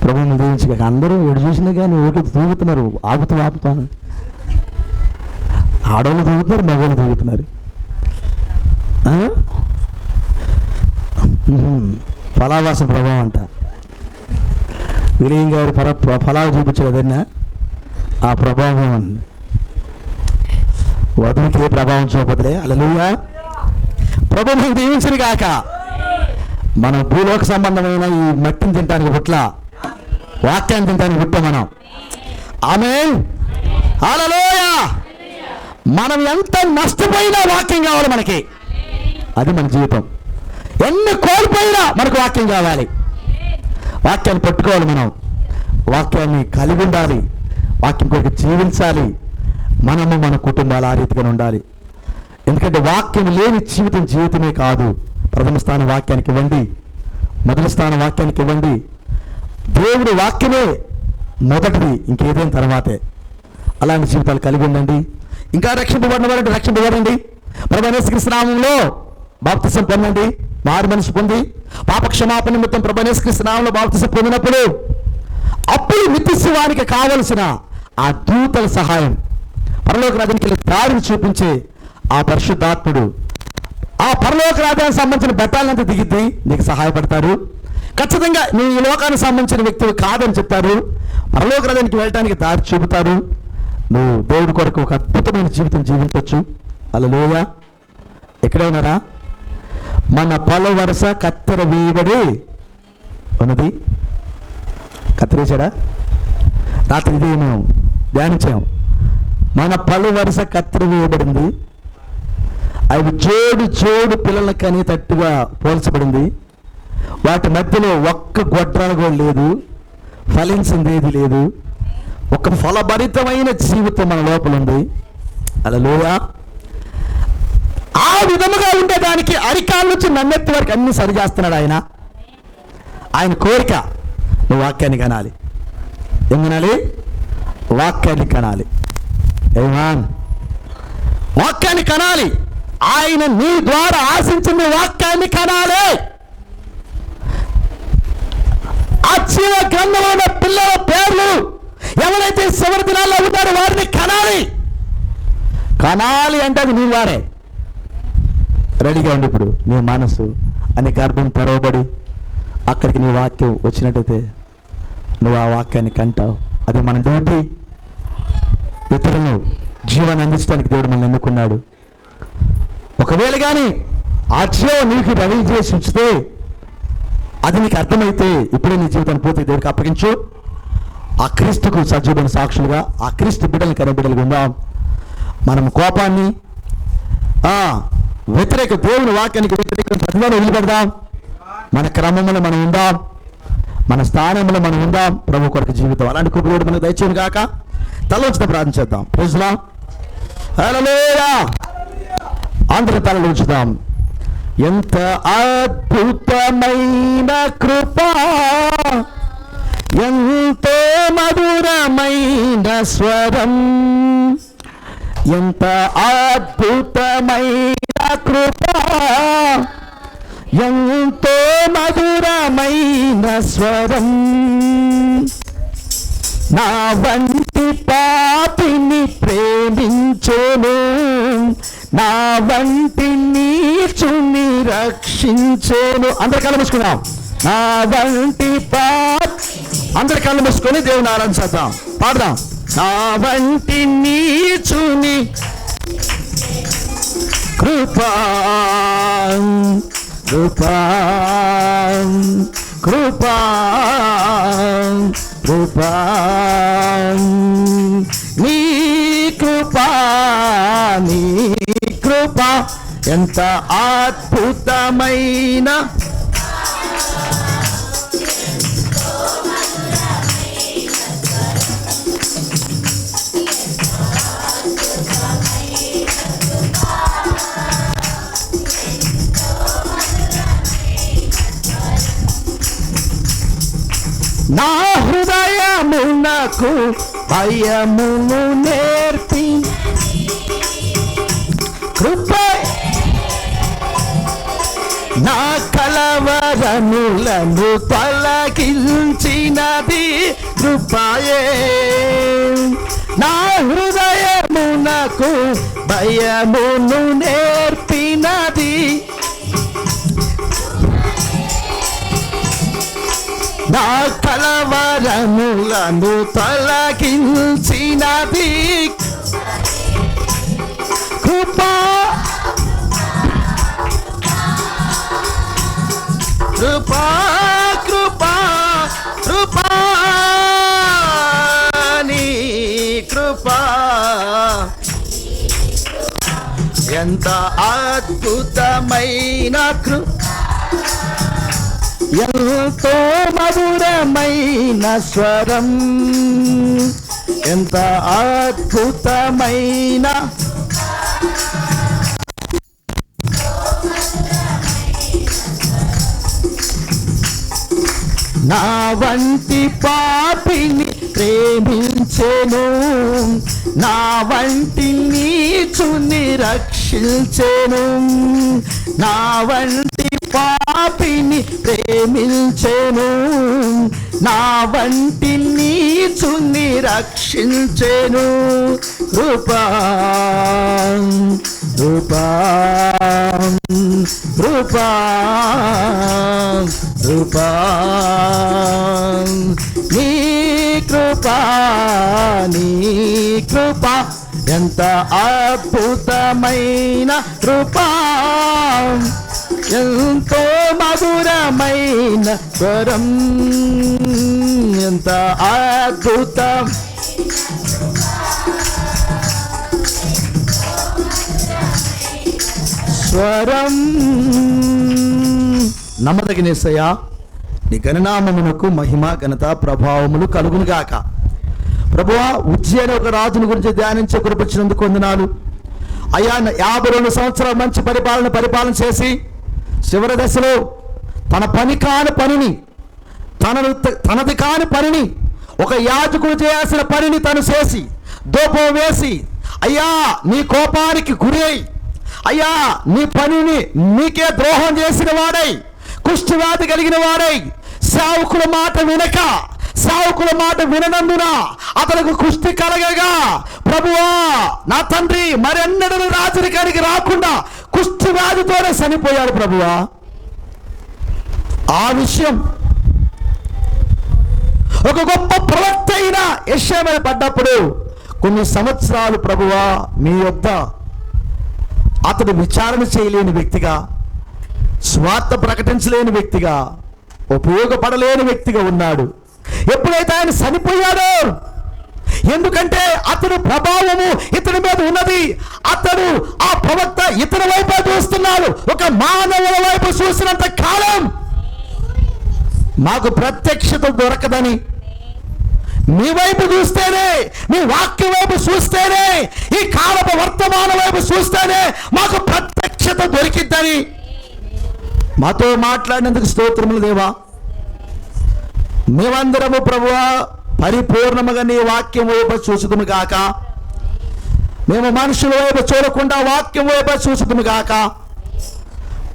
ప్రభువును దీవించగాక. అందరూ ఎటు చూసినా కానీ ఓట్లు తూగుతున్నారు, ఆపుతాను. ఆడవాళ్ళు తూగుతున్నారు, మగవాళ్ళు తూగుతున్నారు. ఫలావాసం ప్రభావం అంట. విలియం గారు ఫలాలు చూపించలేదన్నా ఆ ప్రభావం వధువుకి ఏ ప్రభావం చూపదులే. హల్లెలూయా. ప్రభు మీకు దీవించును గాక. మనం భూలోక సంబంధమైన ఈ మట్టిని తినడానికి పుట్ల, వాక్యాన్ని తినడానికి పుట్టాం మనం. ఆమేన్. హల్లెలూయా. మనం ఎంత నష్టపోయినా వాక్యం కావాలి మనకి. అది మన జీవితం. ఎన్ని కోల్పోయినా మనకు వాక్యం కావాలి. వాక్యాన్ని పట్టుకోవాలి మనం. వాక్యాన్ని కలిగి ఉండాలి. వాక్యం కొరకు జీవించాలి. మనము మన కుటుంబాలు ఆ రీతిగా ఉండాలి. ఎందుకంటే వాక్యం లేని జీవితమే కాదు. ప్రథమ స్థానం వాక్యానికి ఇవ్వండి, మొదటి స్థానం వాక్యానికి ఇవ్వండి. దేవుడి వాక్యమే మొదటిది, ఇంకేదైనా తర్వాతే. అలాంటి జీవితాలు కలిగి ఉండండి. ఇంకా రక్షింపబడిన వారంటే రక్షింపబడండి. ప్రభువైన యేసుక్రీస్తు నామములో బాప్తిసం పొందండి. మారు మనసు పొంది పాపక్షమాపణ నిమిత్తం ప్రభువైన యేసుక్రీస్తు నామములో బాప్తిసం పొందినప్పుడు అప్పుడు నిత్యశివానికి కావలసిన ఆ దూతల సహాయం, పరలోక రాజ్యానికి వెళ్ళి దారిని చూపించే ఆ పరిశుద్ధాత్ముడు, ఆ పరలోక రాజ్యానికి సంబంధించిన బెట్టాలంతా దిగిద్ది నీకు సహాయపడతారు. ఖచ్చితంగా నువ్వు ఈ లోకానికి సంబంధించిన వ్యక్తివి కాదని చెప్తారు. పరలోక రాజ్యానికి వెళ్ళడానికి దారి చూపుతారు. నువ్వు దేవుడి కొరకు ఒక అద్భుతమైన జీవితం జీవించవచ్చు. హల్లెలూయా. ఎక్కడే ఉన్నారా? మన పొల వరుస కత్తెర వేయబడి ఉన్నది. కత్తిరేశాడా? రాత్రి ఇది మేము ధ్యానించాం. మన పలు వరుస కత్తెర వేయబడింది. అవి జోడు పిల్లల కని తట్టుగా పోల్చబడింది. వాటి మధ్యలో ఒక్క గొడ్రాలు కూడా లేదు, ఫలించింది ఏది లేదు. ఒక ఫలభరితమైన జీవితం మన లోపల ఉంది. హల్లెలూయా. ఆ విధముగా ఉండేదానికి అరికాల నుంచి నన్నెత్తి వరకు అన్ని సరిచేస్తున్నాడు ఆయన. ఆయన కోరిక నువ్వు వాక్యాన్ని కనాలి. ఏం కనాలి? వాక్యాన్ని కనాలి. ఏమాన్. వాక్యాన్ని కనాలి. ఆయన నీ ద్వారా ఆశించిన వాక్యాన్ని కనాలి. ఆ జీవ గ్రంథంలో ఉన్న పిల్లల పేర్లు ఎవరైతే చివరి దినాల్లో ఉన్నారో వారిని కనాలి. కనాలి అంటే అది నీ వారే. రెడీగా ఉండి ఇప్పుడు నీ మనసు అని గర్భం తెరవబడి అక్కడికి నీ వాక్యం వచ్చినట్టయితే నువ్వు ఆ వాక్యాన్ని కంటావు. అది మన డ్యూటీ. ఇతరులను జీవాన్ని అందించడానికి దేవుడు మనల్ని ఎన్నుకున్నాడు. ఒకవేళ కానీ ఆ జీవం నీకు రవి చేసి ఉంచితే, అది నీకు అర్థమైతే ఇప్పుడే నీ జీవితాన్ని పూర్తి దేవుడికి అప్పగించు. ఆ క్రీస్తుకు సజీవమైన సాక్షులుగా, ఆ క్రీస్తు బిడ్డలు కనబిడ్డలుగా ఉందాం. మనం కోపాన్ని వ్యతిరేక దేవుని వాక్యానికి వ్యతిరేక ప్రతిభను వదిలిపెడదాం. మన క్రమంలో మనం ఉందాం, మన స్థానంలో మనం ఉందాం. ప్రభు కొరకు జీవితం అలాంటి కృపలోడు మనకు దయచేయను గాక. తలవంచుతా ప్రార్థించేద్దాం. Praise Lord. హల్లెలూయా. అందరూ తలలు ఉంచుదాం. ఎంత అద్భుతమైన కృప, ఎంతో మధురమైన స్వరం, ఎంత అద్భుతమైన కృప, ఎంతో మధురమైన స్వరం. నా వంటి పాపిని ప్రేమించెను, నా వంటి నీచుని రక్షించెను. అందరి కళ్ళు మూసుకుందాం. నా వంటి అందరి కళ్ళు మూసుకొని దేవుని ఆరాధించేద్దాం, పాడదాం. నా వంటి నీచుని కృపా కృపా కృపా కృపా నీ కృపా నీ కృపా ఎంత అద్భుతమైన నా హృదయమునకు భయమును నేర్పి కృప, నా కలవరములను తొలగించినది కృపయే. నా హృదయమునకు భయమును నేర్పినది నా కలవరములను తొలగించినది కృపా కృపా కృపా కృపా నీ కృపా ఎంత అద్భుతమైన ఎంతో మధురమైన స్వరం, ఎంత అద్భుతమైన నా వంటి పాపిని ప్రేమించెను, నా వంటి నీచుని రక్షించెను, నా వంటి పాపిని ప్రేమించెను, నా వంటి నీచుని రక్షించెను. కృపా కృపా కృపా కృపా నీ కృపా నీ కృపా ఎంత అద్భుతమైన కృపా, ఎంతో మధురమైన స్వరం, ఎంత అద్భుతం స్వరం. నమ్మదగిన యేసయ్యా, నీ గణనామమునకు మహిమ ఘనత ప్రభావములు కలుగును గాక. ప్రభువా, ఉజ్జయి అనే ఒక రాజుని గురించి ధ్యానించే కృపించినందుకు వందనాలు అయ్యా. 52 సంవత్సరాలు మంచి పరిపాలన చేసి చివరి దశలో తన పని కాని పనిని తనది కాని పనిని, ఒక యాజకుడు చేయాల్సిన పనిని తను చేసి దూపం వేసి, అయ్యా నీ కోపానికి గురి అయి, అయ్యా నీ పనిని నీకే ద్రోహం చేసిన వాడై, కుష్ఠవ్యాధి కలిగిన వాడై, సేవకుల మాట వినక, సేవకుల మాట విననందున అతనికి కుష్టి కలగగా, ప్రభువా నా తండ్రి మరెన్నడూ రాజరికానికి రాకుండా కుష్టి వ్యాధితోనే చనిపోయాడు. ప్రభువా, ఆ విషయం ఒక గొప్ప ప్రవక్త అయిన యెషయా మీద పడ్డప్పుడు కొన్ని సంవత్సరాలు ప్రభువా మీ యొద్ద అతడు విచారణ చేయలేని వ్యక్తిగా, స్వార్థ ప్రకటించలేని వ్యక్తిగా, ఉపయోగపడలేని వ్యక్తిగా ఉన్నాడు. ఎప్పుడైతే ఆయన చనిపోయాడో, ఎందుకంటే అతడు ప్రభావము ఇతని మీద ఉన్నది, అతడు ఆ ప్రవక్త ఇతని వైపు చూస్తున్నాడు. ఒక మానవుల వైపు చూసినంత కాలం మాకు ప్రత్యక్షత దొరకదని, మీ వైపు చూస్తేనే, మీ వాక్యం వైపు చూస్తేనే, ఈ కాలపు వర్తమాన వైపు చూస్తేనే మాకు ప్రత్యక్షత దొరికిద్దని మాతో మాట్లాడినందుకు స్తోత్రములు దేవా. మేమందరము ప్రభువా పరిపూర్ణముగా నీ వాక్యం వైపు చూసుదుము గాక. మేము మనుషుల వైపు చూడకుండా వాక్యం వైపు చూసుదుము గాక.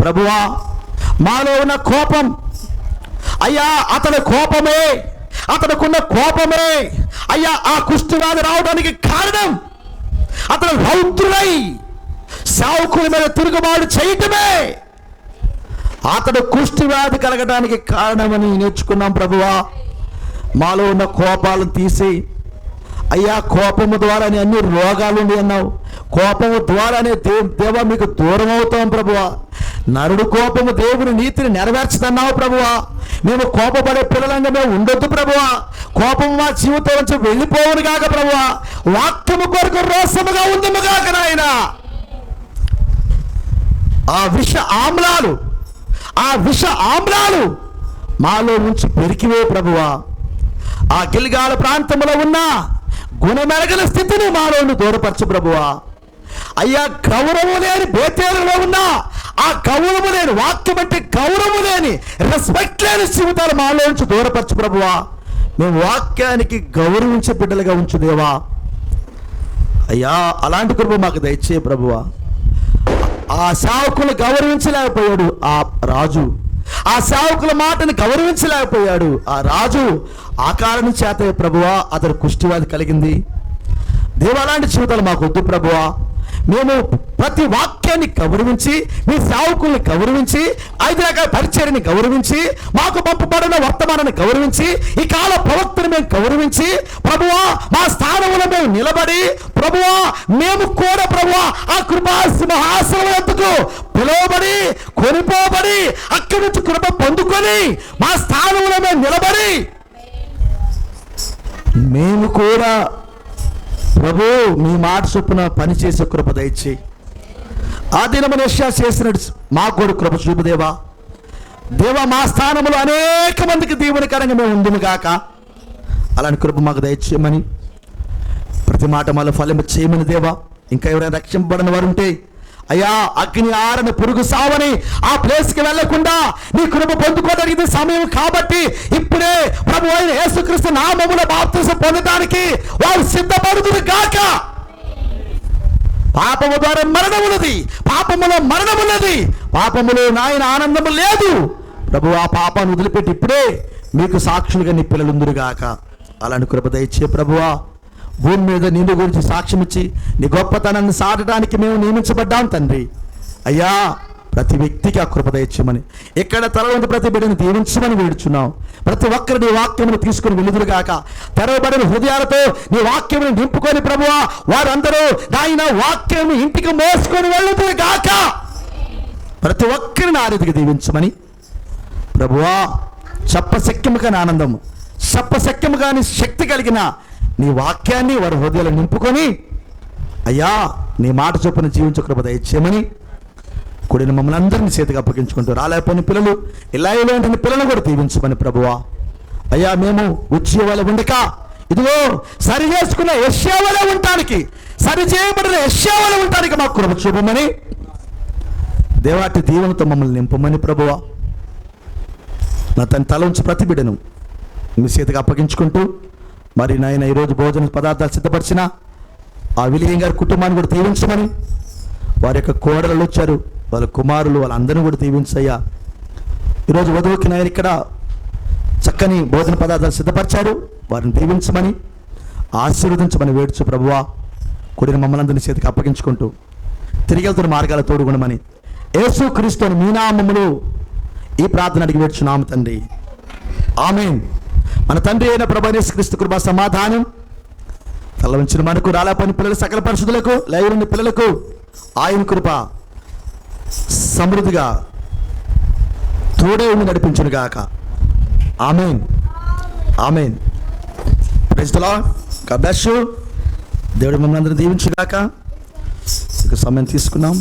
ప్రభువా, మాలో ఉన్న కోపం, అయ్యా అతని కోపమే, అతనుకున్న కోపమే అయ్యా ఆ కుష్ఠవ్యాధి రావడానికి కారణం. అతను రౌద్రుడై సేవకుల మీద తిరుగుబాటు చేయటమే అతడు కుష్ఠవ్యాధి కలగడానికి కారణమని నేర్చుకున్నాం. ప్రభువా, మాలో ఉన్న కోపాలను తీసి, అయ్యా కోపము ద్వారానే అన్ని రోగాలు ఉండి అన్నావు, కోపము ద్వారానే దేవా మీకు దూరం అవుతాం. ప్రభువా, నరుడు కోపము దేవుని నీతిని నెరవేర్చదన్నావు. ప్రభువా, మేము కోపపడే పిల్లలంగా మేము ఉండొద్దు. ప్రభువా, కోపము మా జీవితం నుంచి వెళ్ళిపోవును కాక. ప్రభువా, వాక్యము కొరకు రోసముగా ఉందము కాక. నాయన ఆ విష ఆమ్లాలు మాలో నుంచి పెరికివే. ప్రభువా, ఆ గిల్గాల ప్రాంతంలో ఉన్న గుణమెరగల స్థితిని మాలోని దూరపరచు. ప్రభువా, అయ్యా గౌరవం లేని బేతేలలో ఉన్న ఆ గౌరవం లేని, వాక్యం అంటే గౌరవం లేని, రెస్పెక్ట్ లేని జీవితాలు మాలో నుంచి దూరపరచు. ప్రభువా, మేము వాక్యానికి గౌరవించే బిడ్డలుగా ఉంచు దేవా. అయ్యా అలాంటి కృప మాకు దయచే. ప్రభువా, ఆ సేవకులు గౌరవించలేకపోయాడు ఆ రాజు, ఆ సేవకుల మాటను గౌరవించలేకపోయాడు ఆ రాజు. ఆ కారణం చేత ప్రభువా అతడు కుష్ఠవ్యాధి కలిగింది. దేవా, అలాంటి జీవితాలు మాకు వద్దు. ప్రభువా, మేము ప్రతి వాక్యాన్ని గౌరవించి, మీ సేవకుల్ని గౌరవించి, 5 రకాల పరిచర్ని గౌరవించి, మాకు పంపబడిన వర్తమానాన్ని గౌరవించి, ఈ కాల ప్రవక్తను మేము గౌరవించి, ప్రభువా మా స్థానంలో మేము నిలబడి, ప్రభువా మేము కూడా ప్రభువా ఆ కృపా సింహాసనం ఎత్తుకు పిలువబడి, కొనిపోబడి, అక్కడి నుంచి కృప పొందుకొని మా స్థానంలో మేము నిలబడి, మేము కూడా ప్రభు మీ మాట చొప్పున పనిచేసే కృప దయచేయి. ఆ దినమున యెషయా చేసినట్టు మాకు కూడా కృప చూపుదేవా. దేవా మా స్థానంలో అనేక మందికి దీవెనకరంగా మేము ఉందుము గాక. అలాంటి కృప మాకు దయచేయమని, ప్రతి మాట మాలో ఫలం చేయమని దేవా. ఇంకా ఎవరైనా రక్షింపబడిన వారు ఉంటే అయ్యా, అగ్ని ఆరని పురుగు సావని ఆ ప్లేస్కి వెళ్లకుండా నీ కృప పొందుకోవడానికి ఇది సమయం కాబట్టి ఇప్పుడే ప్రభు అయిన యేసుక్రీస్తు నామములో బాప్తిసం పొందడానికి వారు సిద్ధపడుదురు గాక. పాపము ద్వారా మరణమున్నది, పాపములో మరణమున్నది, పాపములో నాయన ఆనందము లేదు. ప్రభు ఆ పాపాన్ని వదిలిపెట్టి ఇప్పుడే మీకు సాక్షులుగా నీ పిల్లలుందురు గాక. అలాంటి కృప దయచే ప్రభువా. భూమి మీద నిన్ను గురించి సాక్ష్యం ఇచ్చి నీ గొప్పతనాన్ని సాటడానికి మేము నియమించబడ్డాం తండ్రి. అయ్యా, ప్రతి వ్యక్తికి ఆ కృప దయచేయమని, ఎక్కడ తలవంటి ప్రతి బిడ్డను దీవించమని వేడుచున్నాం. ప్రతి ఒక్కరు నీ వాక్యమును తీసుకుని వెలుదురుగాక. తెరవబడిన హృదయాలతో నీ వాక్యమును నింపుకొని ప్రభువా వారందరూ నాయన వాక్యం ఇంటికి మోసుకొని వెళ్ళుదురుగాక. ప్రతి ఒక్కరిని ఆ రీతికి దీవించమని ప్రభువా. చెప్పశక్యము కాని ఆనందము, చెప్పశక్యము కాని శక్తి కలిగిన నీ వాక్యాన్ని వారి హృదయాలు నింపుకొని అయ్యా నీ మాట చొప్పున జీవించే కృప దయచేయమని కూడిన మమ్మల్ని అందరినీ చేతికి అప్పగించుకుంటూ రాలేకపోయిన పిల్లలు, ఇలా ఇలాంటి పిల్లలు కూడా దీవించమని ప్రభువా. అయ్యా మేము ఉద్యోగాలు ఉండక ఇదిగో సరి చేసుకున్న యెషయావలే ఉండటానికి, సరి చేయబడిన యెషయావలే ఉండటానికి మాకు కృప చూపమని దేవాటి దీవెనతో మమ్మల్ని నింపమని ప్రభువా. నా తన తల ఉంచి ప్రతి బిడ్డను మీ చేతికి అప్పగించుకుంటూ మరి నాయన ఈరోజు భోజన పదార్థాలు సిద్ధపరిచిన ఆ విలియం గారి కుటుంబాన్ని కూడా దీవించమని, వారి యొక్క కోడలు వచ్చారు, వాళ్ళ కుమారులు, వాళ్ళందరినీ కూడా దీవించయ్యా. ఈరోజు వధువుకి నాయన ఇక్కడ చక్కని భోజన పదార్థాలు సిద్ధపరిచారు, వారిని దీవించమని ఆశీర్వదించమని వేడుచు ప్రభువా. కూడిన మమ్మల్ని అందరినీ చేతికి అప్పగించుకుంటూ తిరిగి వెళ్తున్న మార్గాలు తోడుగుణమని యేసుక్రీస్తుని మీ నామములో ఈ ప్రార్థన అడిగి వేడుచున్నాము తండ్రి. ఆమేన్. మన తండ్రి అయిన ప్రభువైన యేసుక్రీస్తు కృప సమాధానం తల వంచిన మనకు, రాలేపోయిన పిల్లలు, సకల పరిశుద్ధులకు, లేవని పిల్లలకు ఆయన కృప సమృద్ధిగా తోడే ఉండి నడిపించును గాక. Amen. Amen. Praise the Lord. God bless you. దేవుడు మమ్మల్ని అందరినీ దీవించుగాక. ఇక సమయం తీసుకున్నాం.